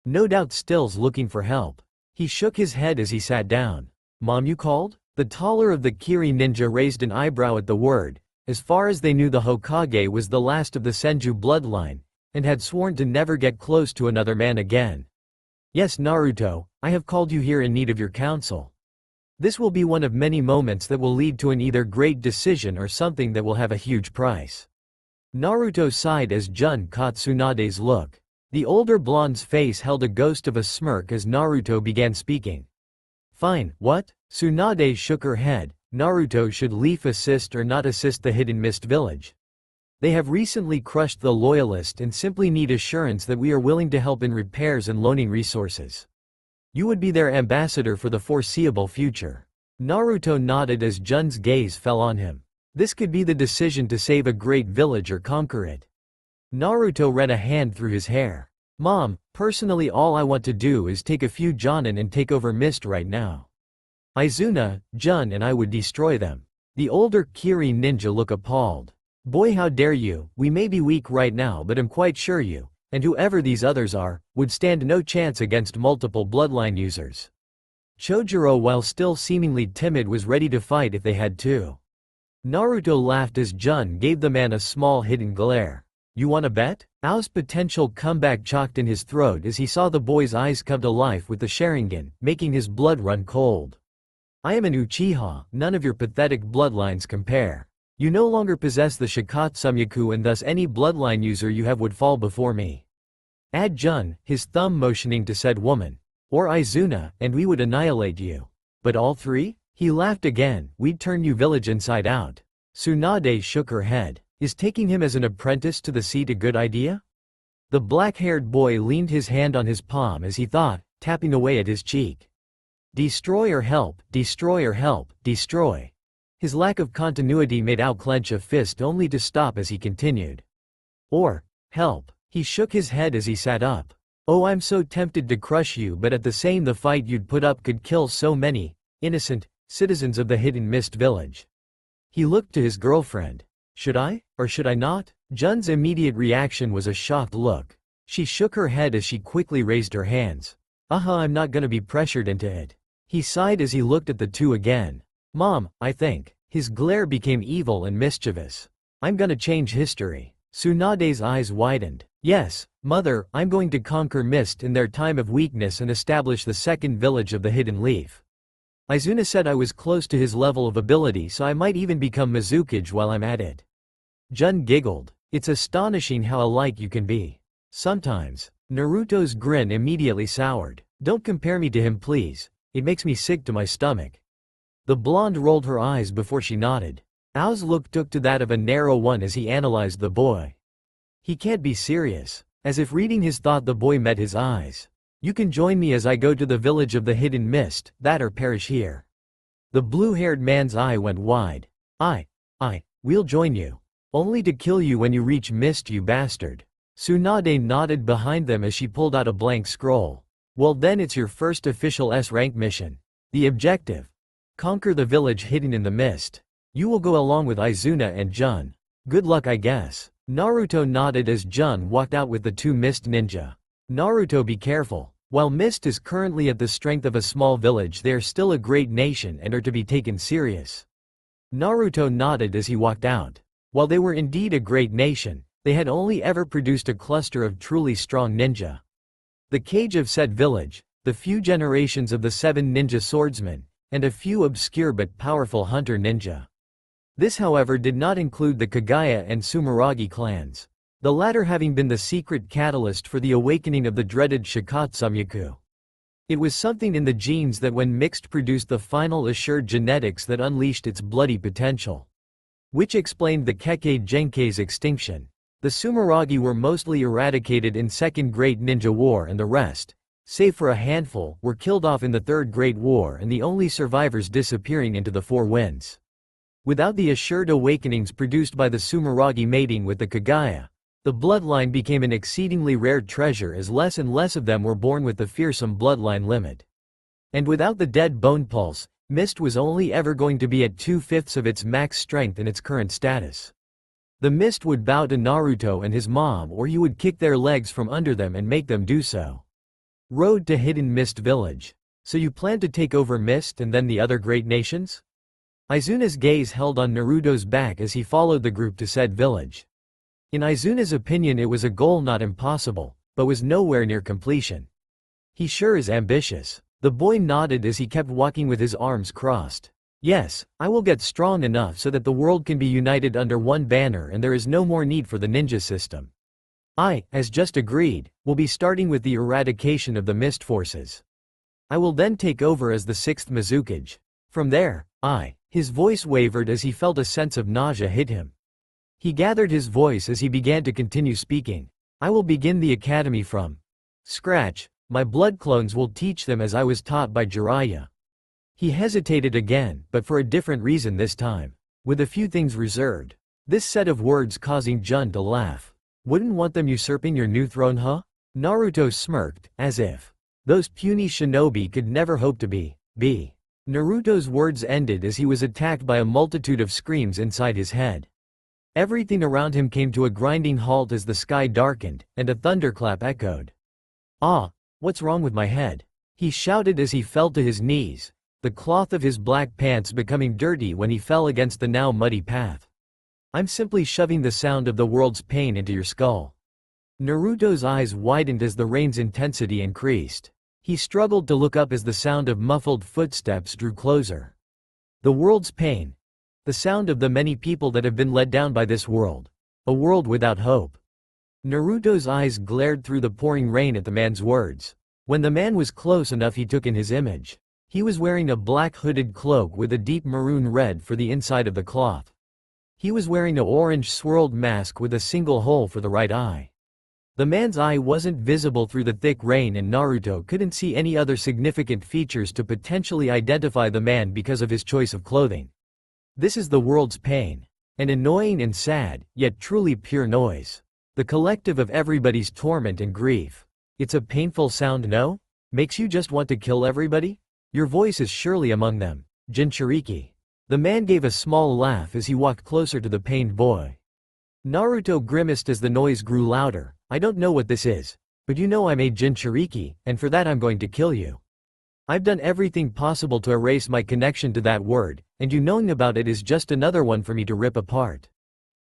No doubt Stills looking for help. He shook his head as he sat down. Mom, you called? The taller of the Kiri ninja raised an eyebrow at the word. As far as they knew, the Hokage was the last of the Senju bloodline, and had sworn to never get close to another man again. Yes, Naruto, I have called you here in need of your counsel. This will be one of many moments that will lead to an either great decision or something that will have a huge price. Naruto sighed as Jun caught Tsunade's look. The older blonde's face held a ghost of a smirk as Naruto began speaking. Fine, what? Tsunade shook her head. Naruto should Leaf assist or not assist the Hidden Mist Village. They have recently crushed the Loyalist and simply need assurance that we are willing to help in repairs and loaning resources. You would be their ambassador for the foreseeable future. Naruto nodded as Jun's gaze fell on him. This could be the decision to save a great village or conquer it. Naruto ran a hand through his hair. Mom, personally all I want to do is take a few Jonin and take over Mist right now. Izuna, Jun and I would destroy them. The older Kiri ninja looked appalled. Boy, how dare you, we may be weak right now but I'm quite sure you, and whoever these others are, would stand no chance against multiple bloodline users. Chojuro, while still seemingly timid, was ready to fight if they had to. Naruto laughed as Jun gave the man a small hidden glare. You wanna bet? Ao's potential comeback chalked in his throat as he saw the boy's eyes come to life with the Sharingan, making his blood run cold. I am an Uchiha, none of your pathetic bloodlines compare. You no longer possess the Shikatsumiku and thus any bloodline user you have would fall before me. Add Jun, his thumb motioning to said woman. Or Izuna, and we would annihilate you. But all three? He laughed again, we'd turn you village inside out. Tsunade shook her head. Is taking him as an apprentice to the seat a good idea? The black-haired boy leaned his hand on his palm as he thought, tapping away at his cheek. Destroy or help, destroy or help, destroy. His lack of continuity made Ao clench a fist only to stop as he continued. Or, help. He shook his head as he sat up. Oh, I'm so tempted to crush you, but at the same the fight you'd put up could kill so many innocent citizens of the Hidden Mist Village. He looked to his girlfriend. Should I, or should I not? Jun's immediate reaction was a shocked look. She shook her head as she quickly raised her hands. I'm not gonna be pressured into it. He sighed as he looked at the two again. Mom, I think. His glare became evil and mischievous. I'm gonna change history. Tsunade's eyes widened. Yes, mother, I'm going to conquer Mist in their time of weakness and establish the second village of the Hidden Leaf. Izuna said I was close to his level of ability, so I might even become Mizukage while I'm at it. Jun giggled. It's astonishing how alike you can be. Sometimes. Naruto's grin immediately soured. Don't compare me to him, please. It makes me sick to my stomach. The blonde rolled her eyes before she nodded. Ao's look took to that of a narrow one as he analyzed the boy. He can't be serious. As if reading his thought, the boy met his eyes. You can join me as I go to the village of the Hidden Mist, that or perish here. The blue-haired man's eye went wide. We'll join you. Only to kill you when you reach Mist, you bastard. Tsunade nodded behind them as she pulled out a blank scroll. Well then it's your first official S-rank mission. The objective: conquer the village hidden in the mist. You will go along with Izuna and Jun. Good luck I guess. Naruto nodded as Jun walked out with the two Mist ninja. Naruto, be careful. While Mist is currently at the strength of a small village, they are still a great nation and are to be taken serious. Naruto nodded as he walked out. While they were indeed a great nation, they had only ever produced a cluster of truly strong ninja. The cage of said village, the few generations of the 7 ninja swordsmen, and a few obscure but powerful hunter ninja. This however did not include the Kagaya and Sumeragi clans, the latter having been the secret catalyst for the awakening of the dreaded Shikatsumiku. It was something in the genes that when mixed produced the final assured genetics that unleashed its bloody potential, which explained the Kekkei Genkei's extinction. The Sumeragi were mostly eradicated in Second Great Ninja War, and the rest, save for a handful, were killed off in the Third Great War, and the only survivors disappearing into the Four Winds. Without the assured awakenings produced by the Sumeragi mating with the Kagaya, the bloodline became an exceedingly rare treasure as less and less of them were born with the fearsome bloodline limit. And without the dead bone pulse, Mist was only ever going to be at 2/5 of its max strength in its current status. The Mist would bow to Naruto and his mom, or he would kick their legs from under them and make them do so. Road to Hidden Mist Village. So you plan to take over Mist and then the other great nations? Izuna's gaze held on Naruto's back as he followed the group to said village. In Izuna's opinion it was a goal not impossible, but was nowhere near completion. He sure is ambitious. The boy nodded as he kept walking with his arms crossed. Yes, I will get strong enough so that the world can be united under one banner and there is no more need for the ninja system. I, as just agreed, will be starting with the eradication of the mist forces. I will then take over as the 6th Mizukage. From there, His voice wavered as he felt a sense of nausea hit him. He gathered his voice as he began to continue speaking. I will begin the academy from scratch. My blood clones will teach them as I was taught by Jiraiya. He hesitated again, but for a different reason this time. With a few things reserved. This set of words causing Jun to laugh. Wouldn't want them usurping your new throne, huh? Naruto smirked, as if those puny shinobi could never hope to be. Naruto's words ended as he was attacked by a multitude of screams inside his head. Everything around him came to a grinding halt as the sky darkened, and a thunderclap echoed. Ah, what's wrong with my head? He shouted as he fell to his knees, the cloth of his black pants becoming dirty when he fell against the now muddy path. I'm simply shoving the sound of the world's pain into your skull. Naruto's eyes widened as the rain's intensity increased. He struggled to look up as the sound of muffled footsteps drew closer. The world's pain. The sound of the many people that have been let down by this world. A world without hope. Naruto's eyes glared through the pouring rain at the man's words. When the man was close enough he took in his image. He was wearing a black hooded cloak with a deep maroon red for the inside of the cloth. He was wearing an orange swirled mask with a single hole for the right eye. The man's eye wasn't visible through the thick rain and Naruto couldn't see any other significant features to potentially identify the man because of his choice of clothing. This is the world's pain. An annoying and sad, yet truly pure noise. The collective of everybody's torment and grief. It's a painful sound, no? Makes you just want to kill everybody? Your voice is surely among them, Jinchuriki. The man gave a small laugh as he walked closer to the pained boy. Naruto grimaced as the noise grew louder. I don't know what this is, but you know I'm a Jinchuriki, and for that I'm going to kill you. I've done everything possible to erase my connection to that word, and you knowing about it is just another one for me to rip apart.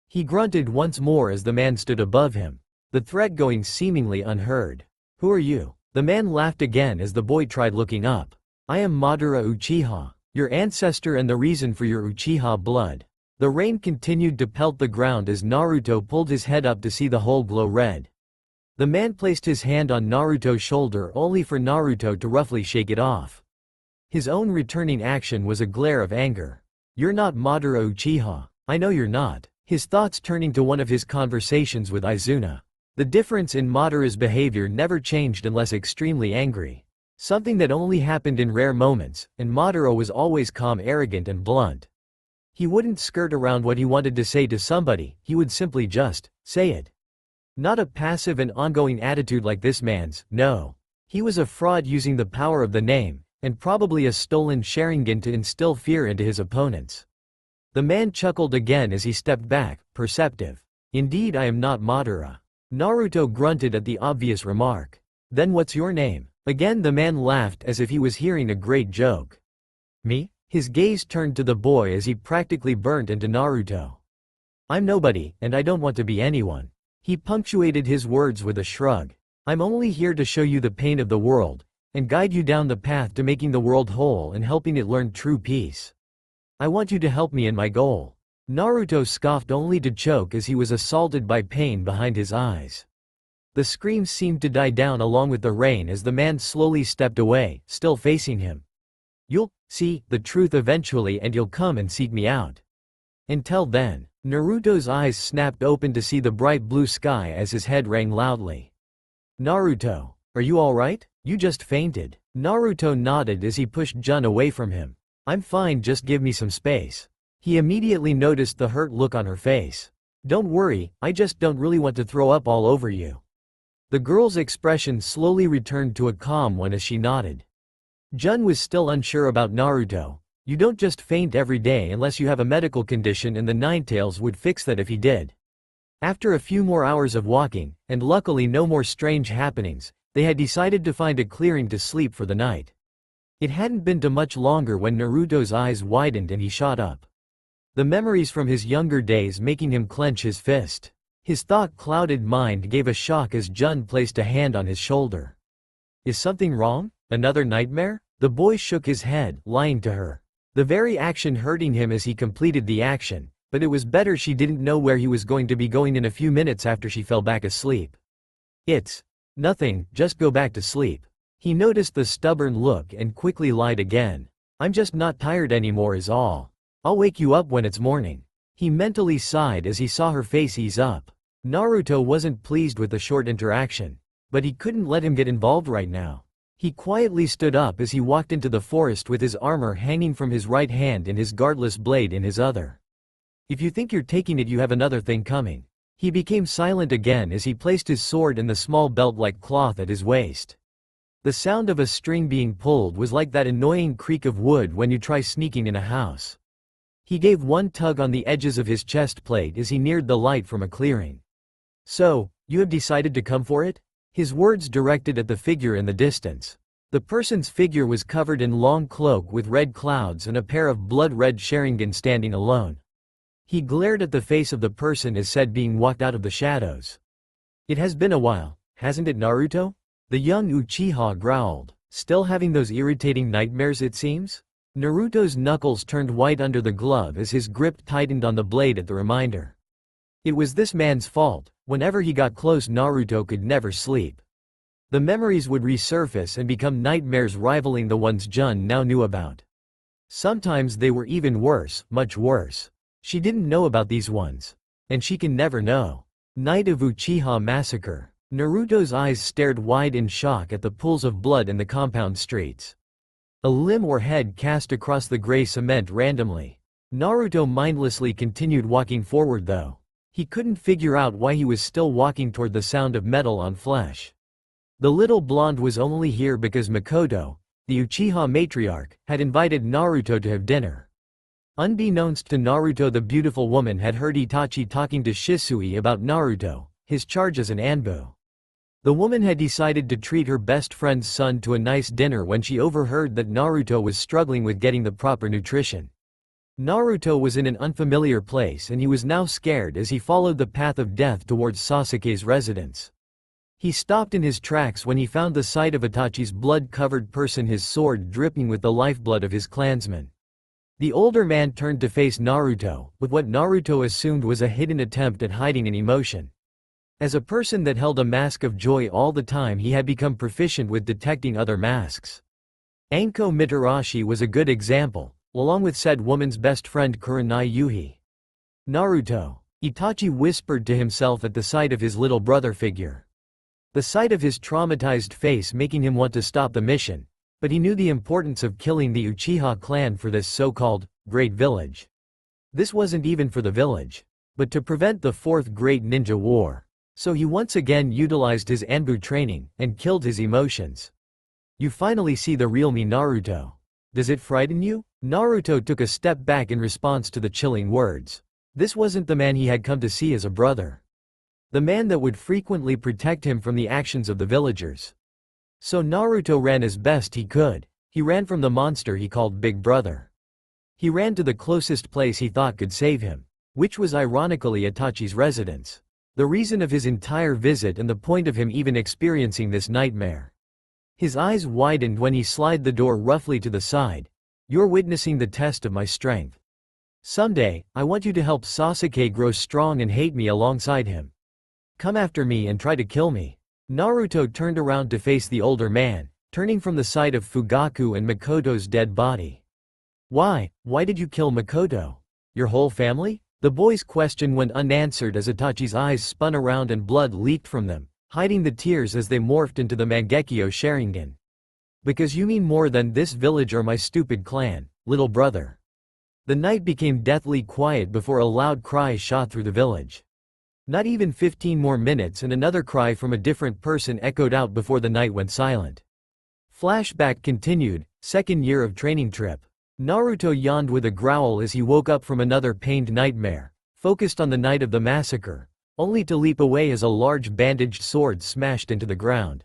He grunted once more as the man stood above him, the threat going seemingly unheard. Who are you? The man laughed again as the boy tried looking up. I am Madara Uchiha, your ancestor and the reason for your Uchiha blood. The rain continued to pelt the ground as Naruto pulled his head up to see the hole glow red. The man placed his hand on Naruto's shoulder only for Naruto to roughly shake it off. His own returning action was a glare of anger. You're not Madara Uchiha. I know you're not. His thoughts turning to one of his conversations with Izuna. The difference in Madara's behavior never changed unless extremely angry. Something that only happened in rare moments, and Madara was always calm, arrogant and blunt. He wouldn't skirt around what he wanted to say to somebody, he would simply just say it. Not a passive and ongoing attitude like this man's, no. He was a fraud using the power of the name, and probably a stolen Sharingan to instill fear into his opponents. The man chuckled again as he stepped back, perceptive. Indeed, I am not Madara. Naruto grunted at the obvious remark. Then what's your name? Again the man laughed as if he was hearing a great joke. Me? His gaze turned to the boy as he practically burnt into Naruto. I'm nobody, and I don't want to be anyone. He punctuated his words with a shrug. I'm only here to show you the pain of the world, and guide you down the path to making the world whole and helping it learn true peace. I want you to help me in my goal. Naruto scoffed only to choke as he was assaulted by pain behind his eyes. The screams seemed to die down along with the rain as the man slowly stepped away, still facing him. You'll see the truth eventually and you'll come and seek me out. Until then. Naruto's eyes snapped open to see the bright blue sky as his head rang loudly. Naruto, are you alright? You just fainted. Naruto nodded as he pushed Jun away from him. I'm fine, just give me some space. He immediately noticed the hurt look on her face. Don't worry, I just don't really want to throw up all over you. The girl's expression slowly returned to a calm one as she nodded. Jun was still unsure about Naruto. You don't just faint every day unless you have a medical condition, and the Ninetales would fix that if he did. After a few more hours of walking, and luckily no more strange happenings, they had decided to find a clearing to sleep for the night. It hadn't been too much longer when Naruto's eyes widened and he shot up. The memories from his younger days making him clench his fist. His thought-clouded mind gave a shock as Jun placed a hand on his shoulder. Is something wrong? Another nightmare? The boy shook his head, lying to her. The very action hurting him as he completed the action, but it was better she didn't know where he was going to be going in a few minutes after she fell back asleep. It's nothing, just go back to sleep. He noticed the stubborn look and quickly lied again. I'm just not tired anymore is all. I'll wake you up when it's morning. He mentally sighed as he saw her face ease up. Naruto wasn't pleased with the short interaction, but he couldn't let him get involved right now. He quietly stood up as he walked into the forest with his armor hanging from his right hand and his guardless blade in his other. If you think you're taking it, you have another thing coming. He became silent again as he placed his sword in the small belt-like cloth at his waist. The sound of a string being pulled was like that annoying creak of wood when you try sneaking in a house. He gave one tug on the edges of his chest plate as he neared the light from a clearing. So, you have decided to come for it? His words directed at the figure in the distance. The person's figure was covered in long cloak with red clouds and a pair of blood-red Sharingan standing alone. He glared at the face of the person as said being walked out of the shadows. It has been a while, hasn't it, Naruto? The young Uchiha growled. Still having those irritating nightmares it seems? Naruto's knuckles turned white under the glove as his grip tightened on the blade at the reminder. It was this man's fault. Whenever he got close, Naruto could never sleep. The memories would resurface and become nightmares rivaling the ones Jun now knew about. Sometimes they were even worse, much worse. She didn't know about these ones. And she can never know. Night of Uchiha Massacre. Naruto's eyes stared wide in shock at the pools of blood in the compound streets. A limb or head cast across the gray cement randomly. Naruto mindlessly continued walking forward though. He couldn't figure out why he was still walking toward the sound of metal on flesh. The little blonde was only here because Makoto, the Uchiha matriarch, had invited Naruto to have dinner. Unbeknownst to Naruto, the beautiful woman had heard Itachi talking to Shisui about Naruto, his charge as an Anbu. The woman had decided to treat her best friend's son to a nice dinner when she overheard that Naruto was struggling with getting the proper nutrition. Naruto was in an unfamiliar place and he was now scared as he followed the path of death towards Sasuke's residence. He stopped in his tracks when he found the sight of Itachi's blood-covered person, his sword dripping with the lifeblood of his clansmen. The older man turned to face Naruto, with what Naruto assumed was a hidden attempt at hiding an emotion. As a person that held a mask of joy all the time, he had become proficient with detecting other masks. Anko Mitarashi was a good example, along with said woman's best friend Kurenai Yuhi. Naruto. Itachi whispered to himself at the sight of his little brother figure. The sight of his traumatized face making him want to stop the mission, but he knew the importance of killing the Uchiha clan for this so-called Great Village. This wasn't even for the village, but to prevent the Fourth Great Ninja War. So he once again utilized his Anbu training and killed his emotions. You finally see the real me, Naruto. Does it frighten you? Naruto took a step back in response to the chilling words. This wasn't the man he had come to see as a brother. The man that would frequently protect him from the actions of the villagers. So Naruto ran as best he could. He ran from the monster he called Big Brother. He ran to the closest place he thought could save him, which was ironically Itachi's residence. The reason of his entire visit and the point of him even experiencing this nightmare. His eyes widened when he slid the door roughly to the side. You're witnessing the test of my strength. Someday, I want you to help Sasuke grow strong and hate me alongside him. Come after me and try to kill me. Naruto turned around to face the older man, turning from the side of Fugaku and Makoto's dead body. Why did you kill Makoto? Your whole family? The boy's question went unanswered as Itachi's eyes spun around and blood leaked from them, hiding the tears as they morphed into the Mangekyo Sharingan. Because you mean more than this village or my stupid clan, little brother. The night became deathly quiet before a loud cry shot through the village. Not even 15 more minutes and another cry from a different person echoed out before the night went silent. Flashback continued, second year of training trip. Naruto yawned with a growl as he woke up from another pained nightmare, focused on the night of the massacre, only to leap away as a large bandaged sword smashed into the ground.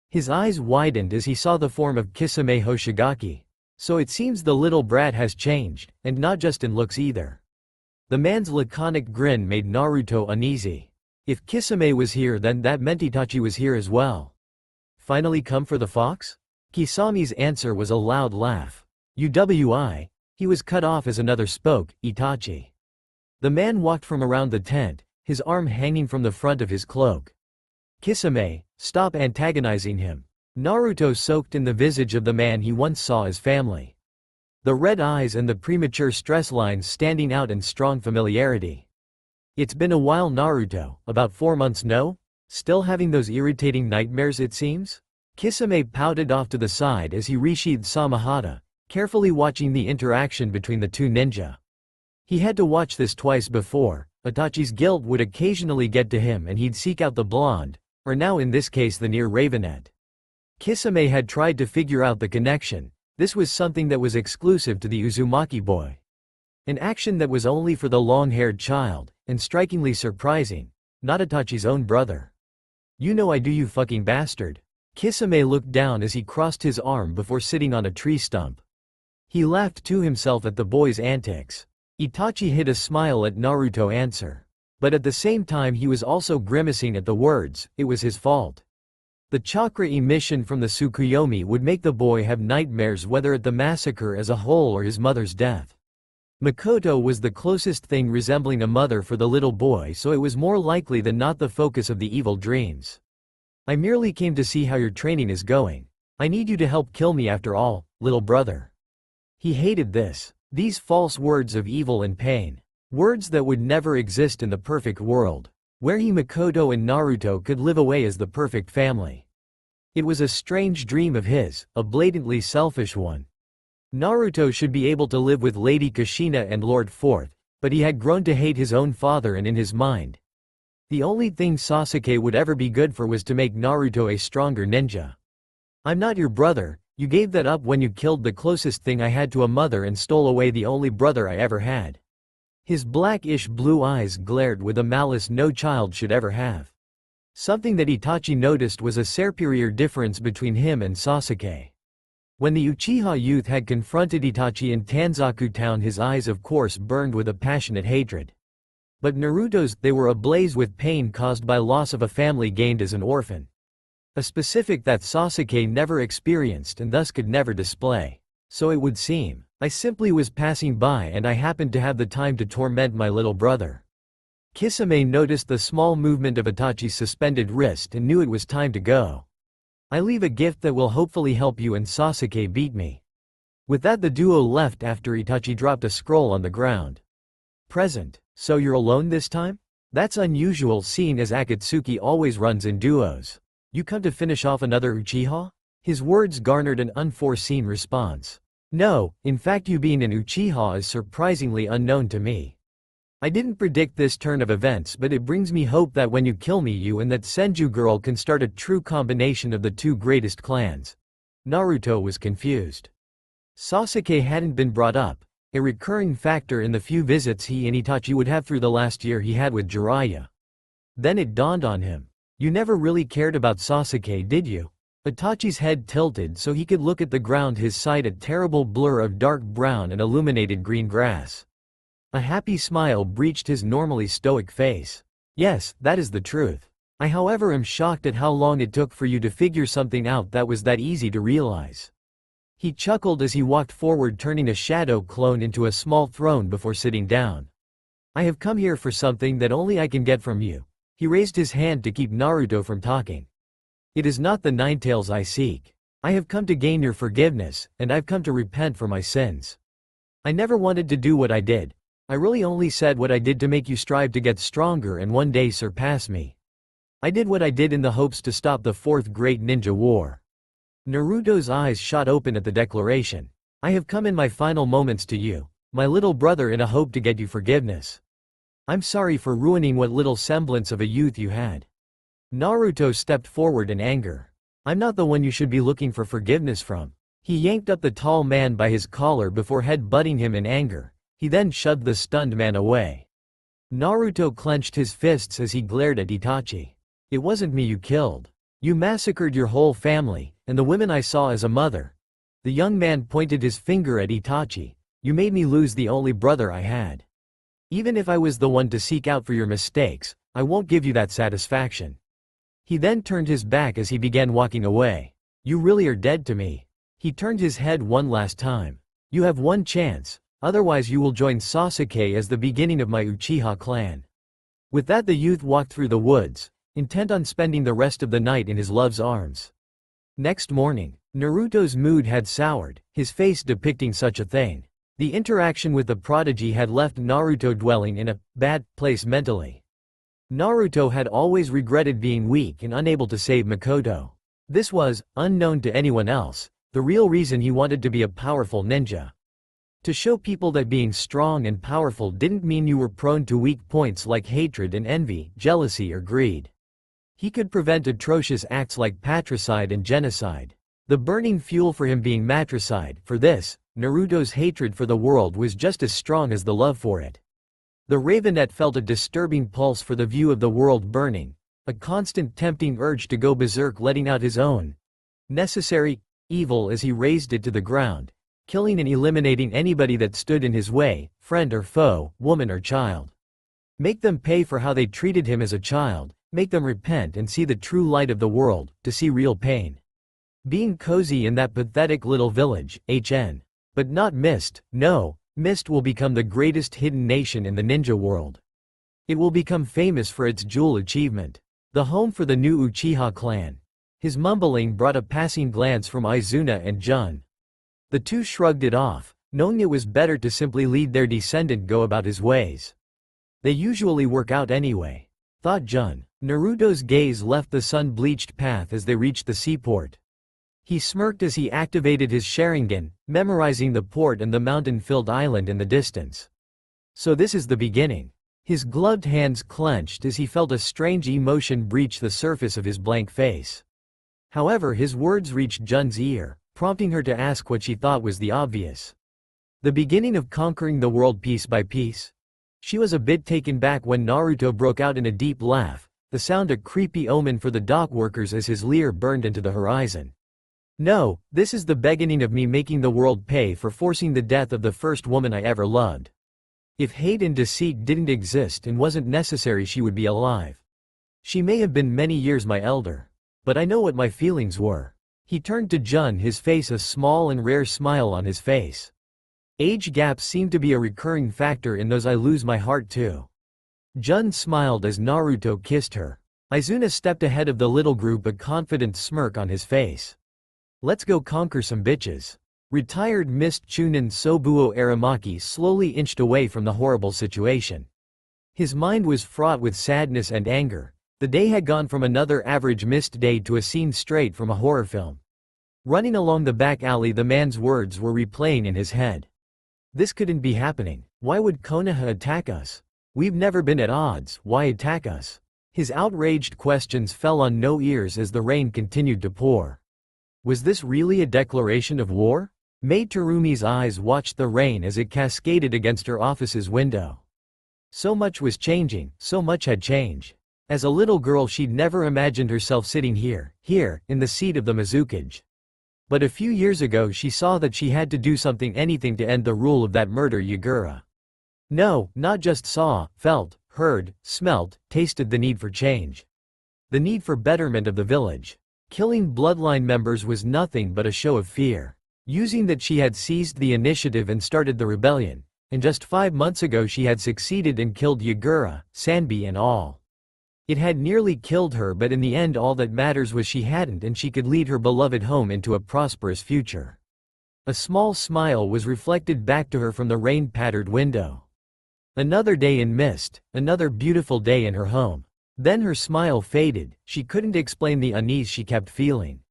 His eyes widened as he saw the form of Kisame Hoshigaki. So it seems the little brat has changed, and not just in looks either. The man's laconic grin made Naruto uneasy. If Kisame was here, then that meant Itachi was here as well. Finally come for the fox? Kisame's answer was a loud laugh. UWI. He was cut off as another spoke, Itachi. The man walked from around the tent, his arm hanging from the front of his cloak. Kisame, stop antagonizing him. Naruto soaked in the visage of the man he once saw as family. The red eyes and the premature stress lines standing out in strong familiarity. It's been a while, Naruto, about 4 months, no? Still having those irritating nightmares, it seems? Kisame pouted off to the side as he resheathed Samahata, carefully watching the interaction between the two ninja. He had to watch this twice before. Itachi's guilt would occasionally get to him and he'd seek out the blonde, or now in this case the near ravenette. Kisame had tried to figure out the connection. This was something that was exclusive to the Uzumaki boy. An action that was only for the long-haired child, and strikingly surprising, not Itachi's own brother. You know I do, you fucking bastard. Kisame looked down as he crossed his arm before sitting on a tree stump. He laughed to himself at the boy's antics. Itachi hid a smile at Naruto's answer. But at the same time he was also grimacing at the words, it was his fault. The chakra emission from the Tsukuyomi would make the boy have nightmares, whether at the massacre as a whole or his mother's death. Makoto was the closest thing resembling a mother for the little boy, so it was more likely than not the focus of the evil dreams. I merely came to see how your training is going. I need you to help kill me after all, little brother. He hated this. These false words of evil and pain. Words that would never exist in the perfect world, where he, Makoto and Naruto could live away as the perfect family. It was a strange dream of his, a blatantly selfish one. Naruto should be able to live with Lady Kushina and Lord Fourth, but he had grown to hate his own father, and in his mind, the only thing Sasuke would ever be good for was to make Naruto a stronger ninja. I'm not your brother. You gave that up when you killed the closest thing I had to a mother and stole away the only brother I ever had. His blackish blue eyes glared with a malice no child should ever have. Something that Itachi noticed was a superior difference between him and Sasuke. When the Uchiha youth had confronted Itachi in Tanzaku town, his eyes of course burned with a passionate hatred. But Naruto's, they were ablaze with pain caused by loss of a family gained as an orphan. A specific that Sasuke never experienced and thus could never display. So it would seem. I simply was passing by and I happened to have the time to torment my little brother. Kisame noticed the small movement of Itachi's suspended wrist and knew it was time to go. I leave a gift that will hopefully help you and Sasuke beat me. With that the duo left after Itachi dropped a scroll on the ground. Present. So you're alone this time? That's unusual seeing as Akatsuki always runs in duos. You come to finish off another Uchiha? His words garnered an unforeseen response. No, in fact you being an Uchiha is surprisingly unknown to me. I didn't predict this turn of events, but it brings me hope that when you kill me, you and that Senju girl can start a true combination of the two greatest clans. Naruto was confused. Sasuke hadn't been brought up, a recurring factor in the few visits he and Itachi would have through the last year he had with Jiraiya. Then it dawned on him. You never really cared about Sasuke, did you? Itachi's head tilted so he could look at the ground, his sight a terrible blur of dark brown and illuminated green grass. A happy smile breached his normally stoic face. Yes, that is the truth. I however am shocked at how long it took for you to figure something out that was that easy to realize. He chuckled as he walked forward, turning a shadow clone into a small throne before sitting down. I have come here for something that only I can get from you. He raised his hand to keep Naruto from talking. It is not the Nine Tails I seek. I have come to gain your forgiveness, and I've come to repent for my sins. I never wanted to do what I did. I really only said what I did to make you strive to get stronger and one day surpass me. I did what I did in the hopes to stop the Fourth Great Ninja War. Naruto's eyes shot open at the declaration. I have come in my final moments to you, my little brother, in a hope to get you forgiveness. I'm sorry for ruining what little semblance of a youth you had. Naruto stepped forward in anger. I'm not the one you should be looking for forgiveness from. He yanked up the tall man by his collar before head-butting him in anger. He then shoved the stunned man away. Naruto clenched his fists as he glared at Itachi. It wasn't me you killed. You massacred your whole family, and the women I saw as a mother. The young man pointed his finger at Itachi. You made me lose the only brother I had. Even if I was the one to seek out for your mistakes, I won't give you that satisfaction. He then turned his back as he began walking away. You really are dead to me. He turned his head one last time. You have one chance, otherwise you will join Sasuke as the beginning of my Uchiha clan. With that, the youth walked through the woods, intent on spending the rest of the night in his love's arms. Next morning, Naruto's mood had soured, his face depicting such a thing. The interaction with the prodigy had left Naruto dwelling in a bad place mentally. Naruto had always regretted being weak and unable to save Makoto. This was, unknown to anyone else, the real reason he wanted to be a powerful ninja. To show people that being strong and powerful didn't mean you were prone to weak points like hatred and envy, jealousy or greed. He could prevent atrocious acts like patricide and genocide. The burning fuel for him being matricide. For this, Naruto's hatred for the world was just as strong as the love for it. The Ravenet felt a disturbing pulse for the view of the world burning, a constant tempting urge to go berserk, letting out his own necessary evil as he razed it to the ground, killing and eliminating anybody that stood in his way, friend or foe, woman or child. Make them pay for how they treated him as a child. Make them repent and see the true light of the world, to see real pain. Being cozy in that pathetic little village, HN. But not Mist, no, Mist will become the greatest hidden nation in the ninja world. It will become famous for its jewel achievement. The home for the new Uchiha clan. His mumbling brought a passing glance from Izuna and Jun. The two shrugged it off, knowing it was better to simply lead their descendant go about his ways. They usually work out anyway, thought Jun. Naruto's gaze left the sun-bleached path as they reached the seaport. He smirked as he activated his Sharingan, memorizing the port and the mountain-filled island in the distance. So this is the beginning. His gloved hands clenched as he felt a strange emotion breach the surface of his blank face. However, his words reached Jun's ear, prompting her to ask what she thought was the obvious. The beginning of conquering the world piece by piece? She was a bit taken back when Naruto broke out in a deep laugh, the sound a creepy omen for the dock workers as his leer burned into the horizon. No, this is the beginning of me making the world pay for forcing the death of the first woman I ever loved. If hate and deceit didn't exist and wasn't necessary, she would be alive. She may have been many years my elder. But I know what my feelings were. He turned to Jun, his face a small and rare smile on his face. Age gaps seem to be a recurring factor in those I lose my heart to. Jun smiled as Naruto kissed her. Izuna stepped ahead of the little group, a confident smirk on his face. Let's go conquer some bitches. Retired Mist Chunin Sobuo Aramaki slowly inched away from the horrible situation. His mind was fraught with sadness and anger. The day had gone from another average Mist day to a scene straight from a horror film. Running along the back alley, the man's words were replaying in his head. This couldn't be happening. Why would Konoha attack us? We've never been at odds, why attack us? His outraged questions fell on no ears as the rain continued to pour. Was this really a declaration of war? Mei Terumi's eyes watched the rain as it cascaded against her office's window. So much was changing, so much had changed. As a little girl she'd never imagined herself sitting here, in the seat of the Mizukage. But a few years ago she saw that she had to do something, anything to end the rule of that murder Yagura. No, not just saw, felt, heard, smelt, tasted the need for change. The need for betterment of the village. Killing bloodline members was nothing but a show of fear. Using that she had seized the initiative and started the rebellion, and just 5 months ago she had succeeded and killed Yagura, Sanbi and all. It had nearly killed her, but in the end all that matters was she hadn't, and she could lead her beloved home into a prosperous future. A small smile was reflected back to her from the rain-pattered window. Another day in mist, another beautiful day in her home. Then her smile faded. She couldn't explain the unease she kept feeling.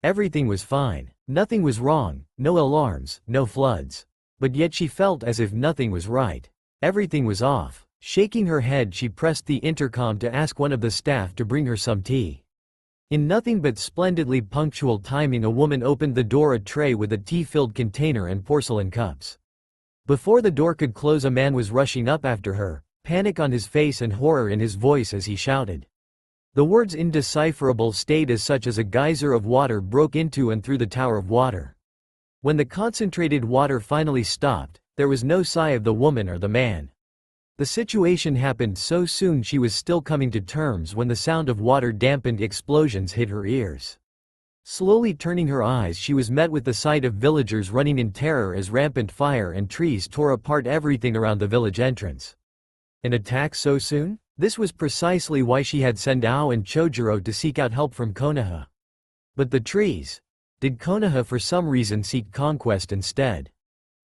Everything was fine. Nothing was wrong, no alarms, no floods. But yet she felt as if nothing was right. Everything was off. Shaking her head she pressed the intercom to ask one of the staff to bring her some tea. In nothing but splendidly punctual timing a woman opened the door, a tray with a tea-filled container and porcelain cups. Before the door could close a man was rushing up after her, panic on his face and horror in his voice as he shouted. The words indecipherable stayed as such as a geyser of water broke into and through the tower of water. When the concentrated water finally stopped, there was no sigh of the woman or the man. The situation happened so soon she was still coming to terms when the sound of water-dampened explosions hit her ears. Slowly turning her eyes she was met with the sight of villagers running in terror as rampant fire and trees tore apart everything around the village entrance. An attack so soon? This was precisely why she had sent Ao and Chojuro to seek out help from Konoha. But the trees? Did Konoha for some reason seek conquest instead?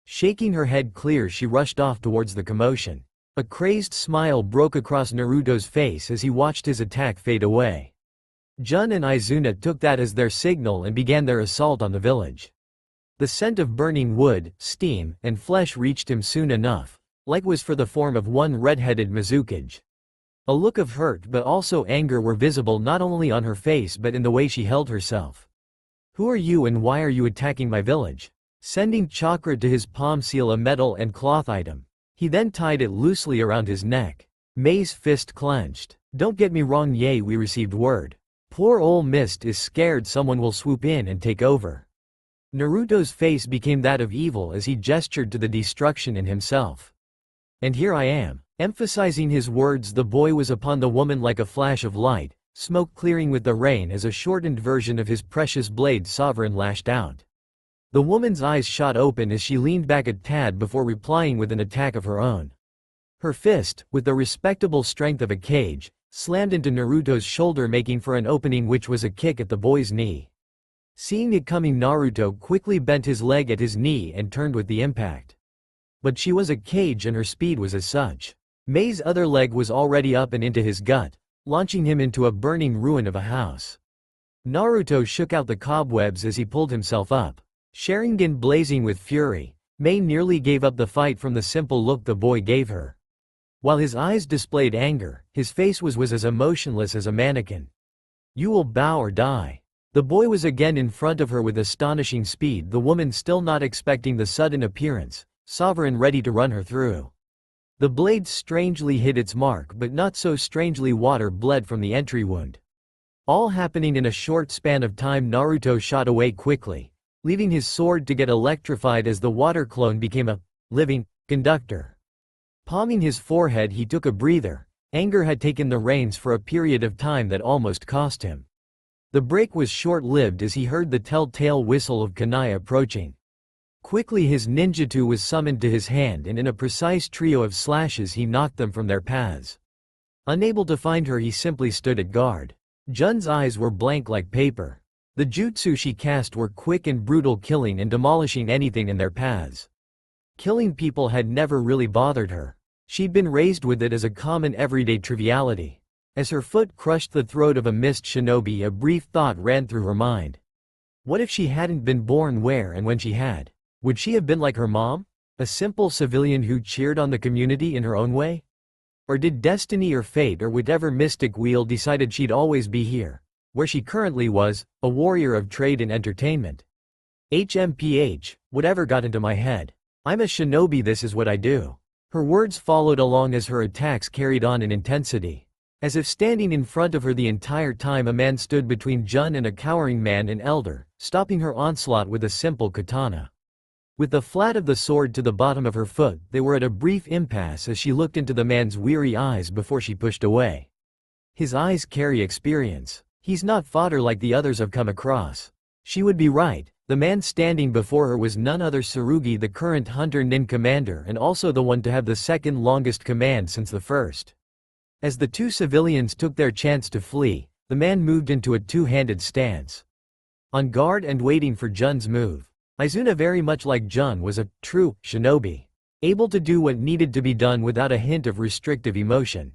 Shaking her head clear she rushed off towards the commotion. A crazed smile broke across Naruto's face as he watched his attack fade away. Jun and Izuna took that as their signal and began their assault on the village. The scent of burning wood, steam, and flesh reached him soon enough, like was for the form of one red-headed Mizukage. A look of hurt but also anger were visible not only on her face but in the way she held herself. Who are you and why are you attacking my village? Sending chakra to his palm seal, a metal and cloth item. He then tied it loosely around his neck. Mei's fist clenched. Don't get me wrong, we received word. Poor ol' Mist is scared someone will swoop in and take over. Naruto's face became that of evil as he gestured to the destruction in himself. And here I am. Emphasizing his words, the boy was upon the woman like a flash of light, smoke clearing with the rain as a shortened version of his precious blade sovereign lashed out. The woman's eyes shot open as she leaned back a tad before replying with an attack of her own. Her fist, with the respectable strength of a cage, slammed into Naruto's shoulder, making for an opening which was a kick at the boy's knee. Seeing it coming, Naruto quickly bent his leg at his knee and turned with the impact. But she was a cage and her speed was as such. Mei's other leg was already up and into his gut, launching him into a burning ruin of a house. Naruto shook out the cobwebs as he pulled himself up. Sharingan blazing with fury, Mei nearly gave up the fight from the simple look the boy gave her. While his eyes displayed anger, his face was as emotionless as a mannequin. You will bow or die. The boy was again in front of her with astonishing speed, the woman still not expecting the sudden appearance, sovereign ready to run her through. The blade strangely hit its mark, but not so strangely water bled from the entry wound. All happening in a short span of time. Naruto shot away quickly, leaving his sword to get electrified as the water clone became a living conductor. Palming his forehead he took a breather. Anger had taken the reins for a period of time that almost cost him. The break was short-lived as he heard the telltale whistle of Kunai approaching. Quickly his ninjutsu was summoned to his hand and in a precise trio of slashes he knocked them from their paths. Unable to find her he simply stood at guard. Jun's eyes were blank like paper. The jutsu she cast were quick and brutal, killing and demolishing anything in their paths. Killing people had never really bothered her. She'd been raised with it as a common everyday triviality. As her foot crushed the throat of a mist shinobi, a brief thought ran through her mind. What if she hadn't been born where and when she had? Would she have been like her mom? A simple civilian who cheered on the community in her own way? Or did destiny or fate or whatever mystic wheel decided she'd always be here, where she currently was, a warrior of trade and entertainment. HMPH, whatever got into my head. I'm a shinobi, this is what I do. Her words followed along as her attacks carried on in intensity. As if standing in front of her the entire time, a man stood between Jun and a cowering man and elder, stopping her onslaught with a simple katana. With the flat of the sword to the bottom of her foot, they were at a brief impasse as she looked into the man's weary eyes before she pushed away. His eyes carry experience. He's not fodder like the others I've come across. She would be right. The man standing before her was none other Tsurugi, the current Hunter Nin commander and also the one to have the second longest command since the first. As the two civilians took their chance to flee, the man moved into a two-handed stance. On guard and waiting for Jun's move. Izuna, very much like Jun, was a true shinobi, able to do what needed to be done without a hint of restrictive emotion.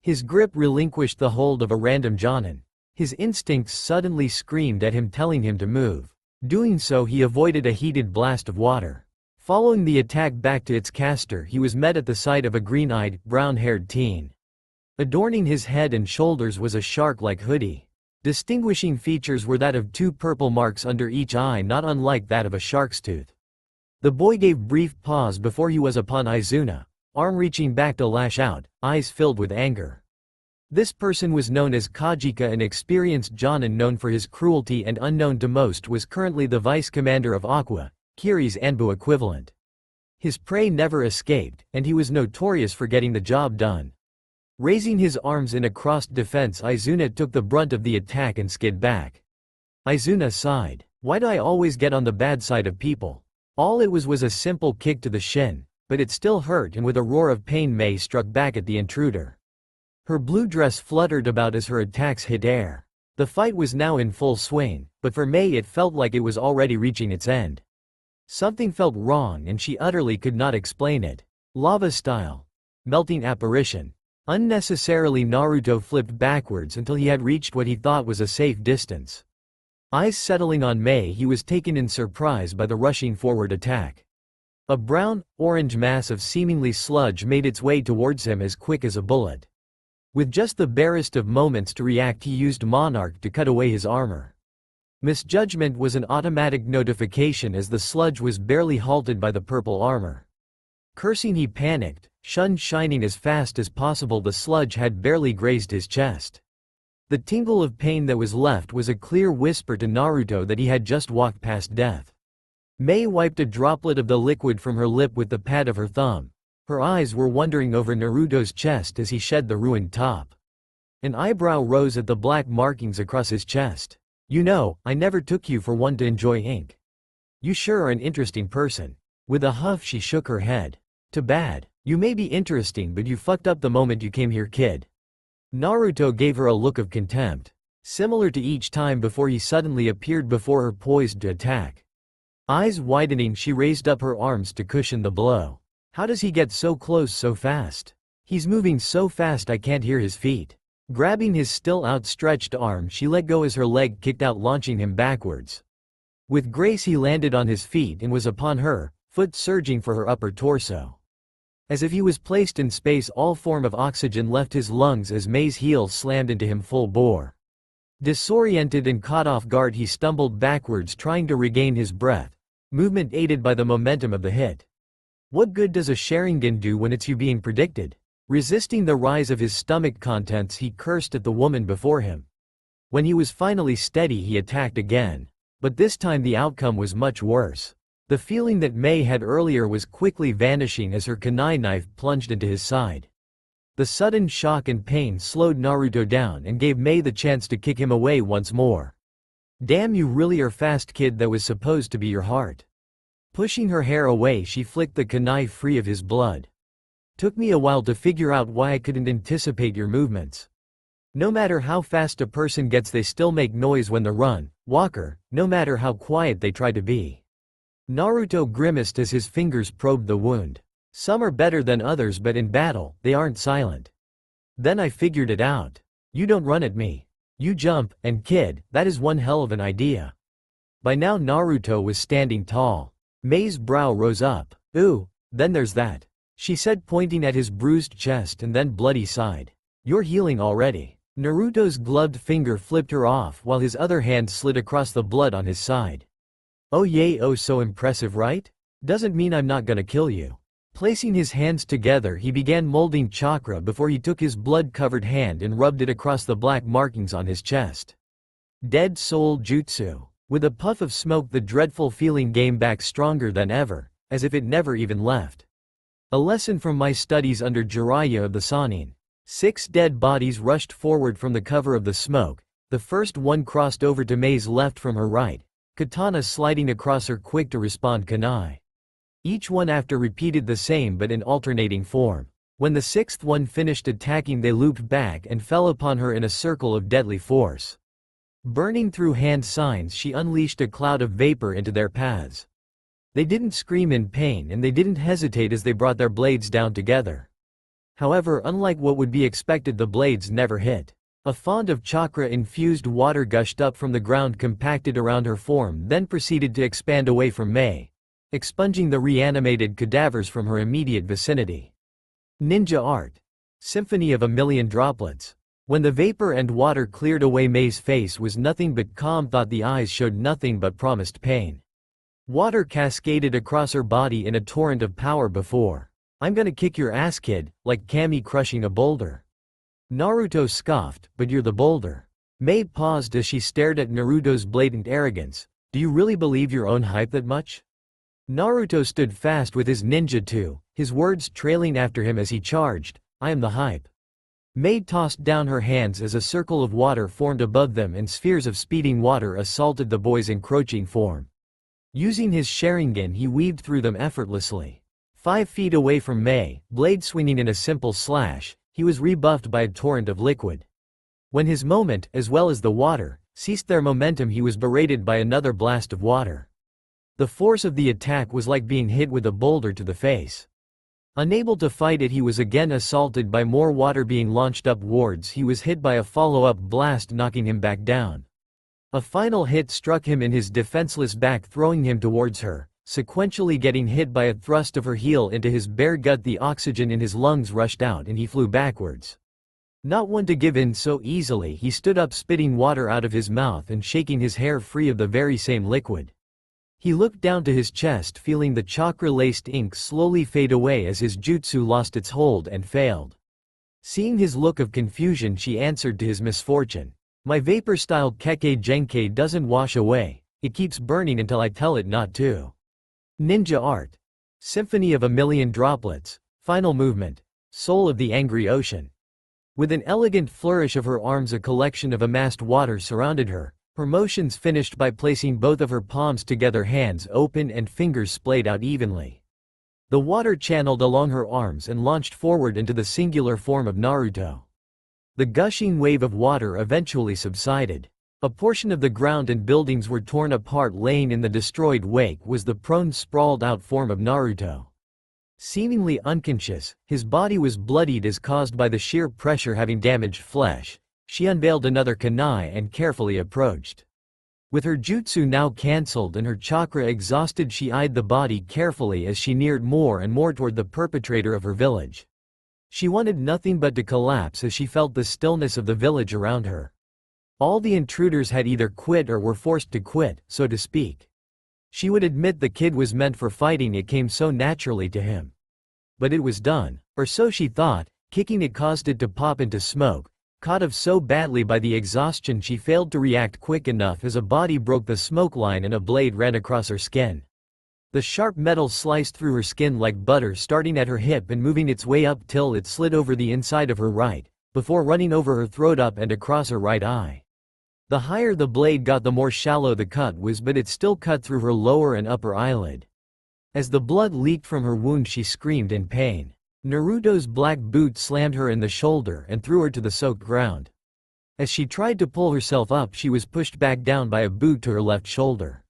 His grip relinquished the hold of a random jonin. His instincts suddenly screamed at him, telling him to move. Doing so, he avoided a heated blast of water. Following the attack back to its caster, he was met at the sight of a green-eyed, brown-haired teen. Adorning his head and shoulders was a shark-like hoodie. Distinguishing features were that of two purple marks under each eye, not unlike that of a shark's tooth. The boy gave brief pause before he was upon Izuna, arm reaching back to lash out, eyes filled with anger. This person was known as Kajika, an experienced jonin known for his cruelty and unknown to most was currently the vice commander of Aqua, Kiri's Anbu equivalent. His prey never escaped, and he was notorious for getting the job done. Raising his arms in a crossed defense, Izuna took the brunt of the attack and skid back. Izuna sighed. Why do I always get on the bad side of people? All it was a simple kick to the shin, but it still hurt, and with a roar of pain Mei struck back at the intruder. Her blue dress fluttered about as her attacks hit air. The fight was now in full swing, but for Mei it felt like it was already reaching its end. Something felt wrong and she utterly could not explain it. Lava style. Melting apparition. Unnecessarily, Naruto flipped backwards until he had reached what he thought was a safe distance. Eyes settling on Mei, he was taken in surprise by the rushing forward attack. A brown-orange mass of seemingly sludge made its way towards him as quick as a bullet. With just the barest of moments to react, he used Monarch to cut away his armor. Misjudgment was an automatic notification as the sludge was barely halted by the purple armor. Cursing, he panicked, Shun shining as fast as possible. The sludge had barely grazed his chest. The tingle of pain that was left was a clear whisper to Naruto that he had just walked past death. Mei wiped a droplet of the liquid from her lip with the pad of her thumb. Her eyes were wandering over Naruto's chest as he shed the ruined top. An eyebrow rose at the black markings across his chest. You know, I never took you for one to enjoy ink. You sure are an interesting person. With a huff she shook her head. Too bad. You may be interesting, but you fucked up the moment you came here, kid. Naruto gave her a look of contempt, similar to each time before he suddenly appeared before her, poised to attack. Eyes widening, she raised up her arms to cushion the blow. How does he get so close so fast? He's moving so fast I can't hear his feet. Grabbing his still outstretched arm, she let go as her leg kicked out, launching him backwards. With grace he landed on his feet and was upon her, foot surging for her upper torso. As if he was placed in space, all form of oxygen left his lungs as Mei's heel slammed into him full bore. Disoriented and caught off guard, he stumbled backwards, trying to regain his breath, movement aided by the momentum of the hit. What good does a Sharingan do when it's you being predicted? Resisting the rise of his stomach contents, he cursed at the woman before him. When he was finally steady, he attacked again. But this time the outcome was much worse. The feeling that Mei had earlier was quickly vanishing as her kunai knife plunged into his side. The sudden shock and pain slowed Naruto down and gave Mei the chance to kick him away once more. Damn, you really are fast, kid. That was supposed to be your heart. Pushing her hair away, she flicked the kunai free of his blood. Took me a while to figure out why I couldn't anticipate your movements. No matter how fast a person gets, they still make noise when they run, Walker, no matter how quiet they try to be. Naruto grimaced as his fingers probed the wound. Some are better than others, but in battle, they aren't silent. Then I figured it out. You don't run at me. You jump, and kid, that is one hell of an idea. By now Naruto was standing tall. Mei's brow rose up. Ooh, then there's that, she said, pointing at his bruised chest and then bloody side. You're healing already. Naruto's gloved finger flipped her off while his other hand slid across the blood on his side. Oh yay, oh so impressive, right? Doesn't mean I'm not gonna kill you. Placing his hands together, he began molding chakra before he took his blood-covered hand and rubbed it across the black markings on his chest. Dead Soul Jutsu. With a puff of smoke, the dreadful feeling came back stronger than ever, as if it never even left. A lesson from my studies under Jiraiya of the Sannin. 6 dead bodies rushed forward from the cover of the smoke. The first one crossed over to Mei's left from her right, katana sliding across her quick to respond kunai. Each one after repeated the same but in alternating form. When the 6th one finished attacking, they looped back and fell upon her in a circle of deadly force. Burning through hand signs, she unleashed a cloud of vapor into their paths. They didn't scream in pain and they didn't hesitate as they brought their blades down together. However, unlike what would be expected, the blades never hit. A font of chakra-infused water gushed up from the ground, compacted around her form, then proceeded to expand away from Mei, expunging the reanimated cadavers from her immediate vicinity. Ninja Art. Symphony of a Million Droplets. When the vapor and water cleared away, Mei's face was nothing but calm thought. The eyes showed nothing but promised pain. Water cascaded across her body in a torrent of power before. I'm gonna kick your ass, kid, like Kami crushing a boulder. Naruto scoffed, but you're the boulder. Mei paused as she stared at Naruto's blatant arrogance. Do you really believe your own hype that much? Naruto stood fast with his ninjutsu, his words trailing after him as he charged. I am the hype. Mei tossed down her hands as a circle of water formed above them and spheres of speeding water assaulted the boy's encroaching form. Using his Sharingan, he weaved through them effortlessly. 5 feet away from Mei, blade swinging in a simple slash, he was rebuffed by a torrent of liquid. When his moment, as well as the water, ceased their momentum, he was berated by another blast of water. The force of the attack was like being hit with a boulder to the face. Unable to fight it, he was again assaulted by more water being launched upwards. He was hit by a follow-up blast, knocking him back down. A final hit struck him in his defenseless back, throwing him towards her, sequentially getting hit by a thrust of her heel into his bare gut. The oxygen in his lungs rushed out and he flew backwards. Not one to give in so easily, he stood up, spitting water out of his mouth and shaking his hair free of the very same liquid. He looked down to his chest, feeling the chakra-laced ink slowly fade away as his jutsu lost its hold and failed. Seeing his look of confusion, she answered to his misfortune. My vapor-style Kekkei Genkai doesn't wash away, it keeps burning until I tell it not to. Ninja Art. Symphony of a Million Droplets. Final movement. Soul of the Angry Ocean. With an elegant flourish of her arms, a collection of amassed water surrounded her. Her motions finished by placing both of her palms together, hands open and fingers splayed out evenly. The water channeled along her arms and launched forward into the singular form of Naruto. The gushing wave of water eventually subsided. A portion of the ground and buildings were torn apart. Laying in the destroyed wake was the prone, sprawled-out form of Naruto. Seemingly unconscious, his body was bloodied as caused by the sheer pressure having damaged flesh. She unveiled another kunai and carefully approached. With her jutsu now cancelled and her chakra exhausted, she eyed the body carefully as she neared more and more toward the perpetrator of her village. She wanted nothing but to collapse as she felt the stillness of the village around her. All the intruders had either quit or were forced to quit, so to speak. She would admit the kid was meant for fighting, it came so naturally to him. But it was done, or so she thought. Kicking it caused it to pop into smoke. Caught off so badly by the exhaustion, she failed to react quick enough as a body broke the smoke line and a blade ran across her skin. The sharp metal sliced through her skin like butter, starting at her hip and moving its way up till it slid over the inside of her right, before running over her throat up and across her right eye. The higher the blade got, the more shallow the cut was, but it still cut through her lower and upper eyelid. As the blood leaked from her wound, she screamed in pain. Naruto's black boot slammed her in the shoulder and threw her to the soaked ground. As she tried to pull herself up, she was pushed back down by a boot to her left shoulder.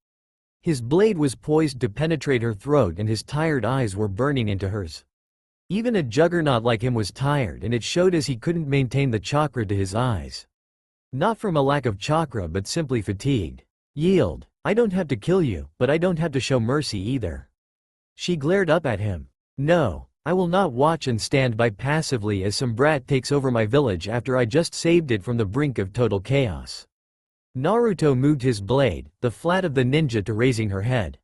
His blade was poised to penetrate her throat and his tired eyes were burning into hers. Even a juggernaut like him was tired, and it showed as he couldn't maintain the chakra to his eyes. Not from a lack of chakra, but simply fatigued. Yield. I don't have to kill you, but I don't have to show mercy either. She glared up at him. No. I will not watch and stand by passively as some brat takes over my village after I just saved it from the brink of total chaos. Naruto moved his blade, the flat of the ninja, to raising her head.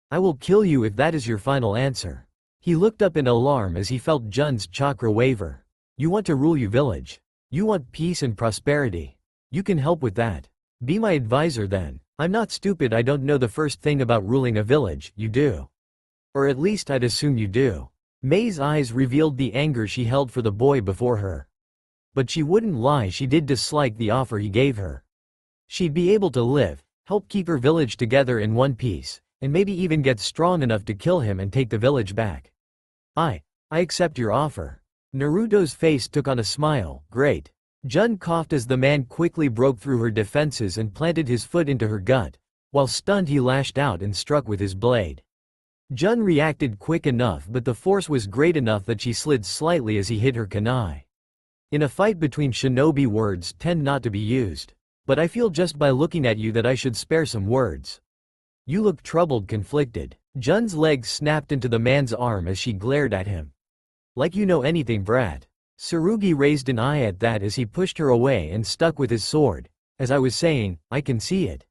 I will kill you if that is your final answer. He looked up in alarm as he felt Jun's chakra waver. You want to rule your village. You want peace and prosperity. You can help with that. Be my advisor then. I'm not stupid, I don't know the first thing about ruling a village, you do. Or at least I'd assume you do. Mei's eyes revealed the anger she held for the boy before her. But she wouldn't lie, she did dislike the offer he gave her. She'd be able to live, help keep her village together in one piece, and maybe even get strong enough to kill him and take the village back. I accept your offer. Naruto's face took on a smile. Great. Jun coughed as the man quickly broke through her defenses and planted his foot into her gut. While stunned, he lashed out and struck with his blade. Jun reacted quick enough, but the force was great enough that she slid slightly as he hit her kunai. In a fight between shinobi, words tend not to be used. But I feel just by looking at you that I should spare some words. You look troubled, conflicted. Jun's leg snapped into the man's arm as she glared at him. Like you know anything, brat. Tsurugi raised an eye at that as he pushed her away and stuck with his sword. As I was saying, I can see it.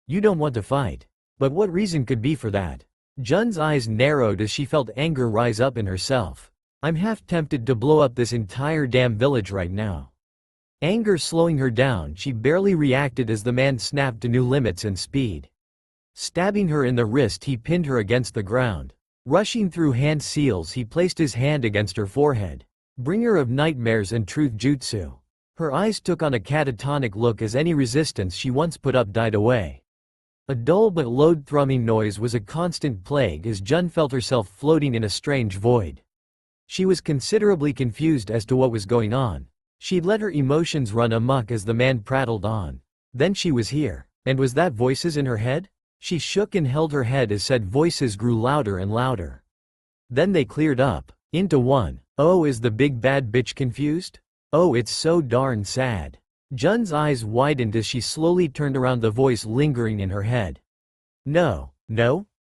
You don't want to fight. But what reason could be for that? Jun's eyes narrowed as she felt anger rise up in herself. I'm half tempted to blow up this entire damn village right now. Anger slowing her down, she barely reacted as the man snapped to new limits and speed. Stabbing her in the wrist, he pinned her against the ground. Rushing through hand seals, he placed his hand against her forehead. Bringer of nightmares and truth jutsu. Her eyes took on a catatonic look as any resistance she once put up died away. A dull but low thrumming noise was a constant plague as Jun felt herself floating in a strange void. She was considerably confused as to what was going on. She'd let her emotions run amok as the man prattled on. Then she was here. And was that voices in her head? She shook and held her head as said voices grew louder and louder. Then they cleared up. Into one. Oh, is the big bad bitch confused? Oh, it's so darn sad. Jun's eyes widened as she slowly turned around, the voice lingering in her head. No,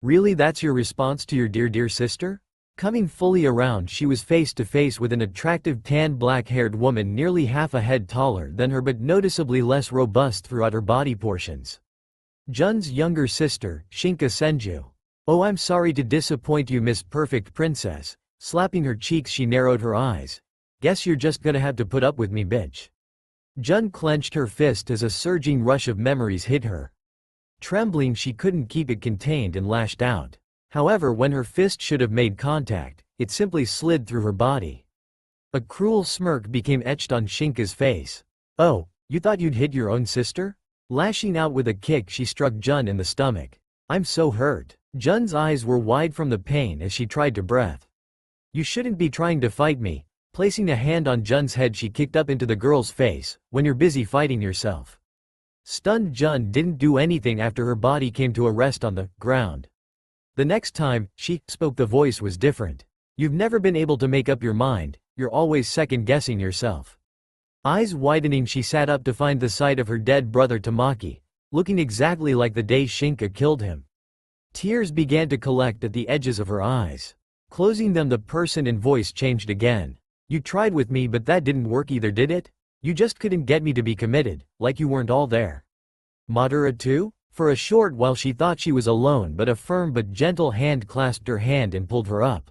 really, that's your response to your dear sister? Coming fully around, she was face to face with an attractive tan black-haired woman nearly half a head taller than her but noticeably less robust throughout her body portions. Jun's younger sister, Shinka Senju. Oh, I'm sorry to disappoint you, Miss Perfect Princess. Slapping her cheeks, she narrowed her eyes. Guess you're just gonna have to put up with me, bitch. Jun clenched her fist as a surging rush of memories hit her. Trembling, she couldn't keep it contained and lashed out. However, when her fist should have made contact, it simply slid through her body. A cruel smirk became etched on Shinka's face. Oh, you thought you'd hit your own sister? Lashing out with a kick, she struck Jun in the stomach. I'm so hurt. Jun's eyes were wide from the pain as she tried to breath. You shouldn't be trying to fight me. Placing a hand on Jun's head, she kicked up into the girl's face. When you're busy fighting yourself. Stunned, Jun didn't do anything after her body came to a rest on the ground. The next time she spoke, the voice was different. You've never been able to make up your mind, you're always second-guessing yourself. Eyes widening, she sat up to find the sight of her dead brother Tamaki, looking exactly like the day Shinka killed him. Tears began to collect at the edges of her eyes. Closing them, the person and voice changed again. You tried with me, but that didn't work either, did it? You just couldn't get me to be committed, like you weren't all there. Madara too? For a short while she thought she was alone, but a firm but gentle hand clasped her hand and pulled her up.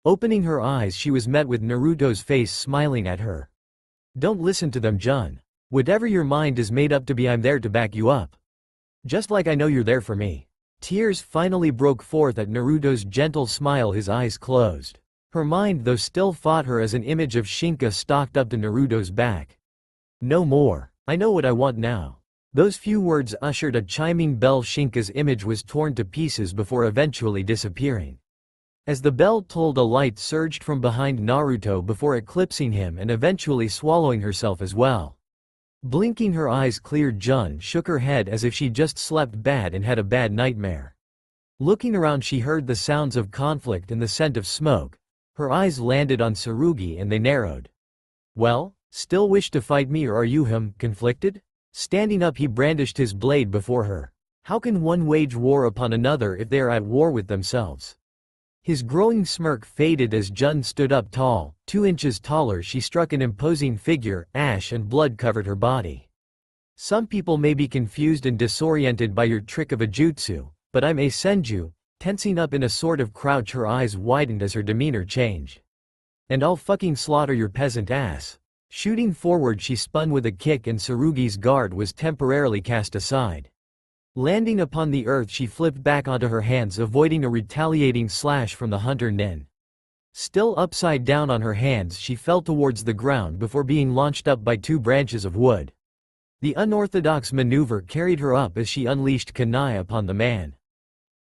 Opening her eyes, she was met with Naruto's face smiling at her. Don't listen to them, Jun. Whatever your mind is made up to be, I'm there to back you up. Just like I know you're there for me. Tears finally broke forth at Naruto's gentle smile, his eyes closed. Her mind, though, still fought her as an image of Shinka stalked up to Naruto's back. No more. I know what I want now. Those few words ushered a chiming bell. Shinka's image was torn to pieces before eventually disappearing. As the bell tolled, a light surged from behind Naruto before eclipsing him and eventually swallowing herself as well. Blinking her eyes clear, Jun shook her head as if she just slept bad and had a bad nightmare. Looking around, she heard the sounds of conflict and the scent of smoke. Her eyes landed on Tsurugi and they narrowed. Well, still wish to fight me, or are you conflicted? Standing up, he brandished his blade before her. How can one wage war upon another if they are at war with themselves? His growing smirk faded as Jun stood up tall, 2 inches taller. She struck an imposing figure, ash and blood covered her body. Some people may be confused and disoriented by your trick of a jutsu, but I'm a senju. Tensing up in a sort of crouch, her eyes widened as her demeanor changed. And I'll fucking slaughter your peasant ass. Shooting forward, she spun with a kick and Tsurugi's guard was temporarily cast aside. Landing upon the earth, she flipped back onto her hands, avoiding a retaliating slash from the hunter nin. Still upside down on her hands, she fell towards the ground before being launched up by 2 branches of wood. The unorthodox maneuver carried her up as she unleashed kunai upon the man.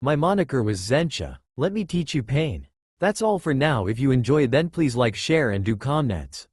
My moniker was Zensha. Let me teach you pain. That's all for now. If you enjoy, then please like, share and do comments.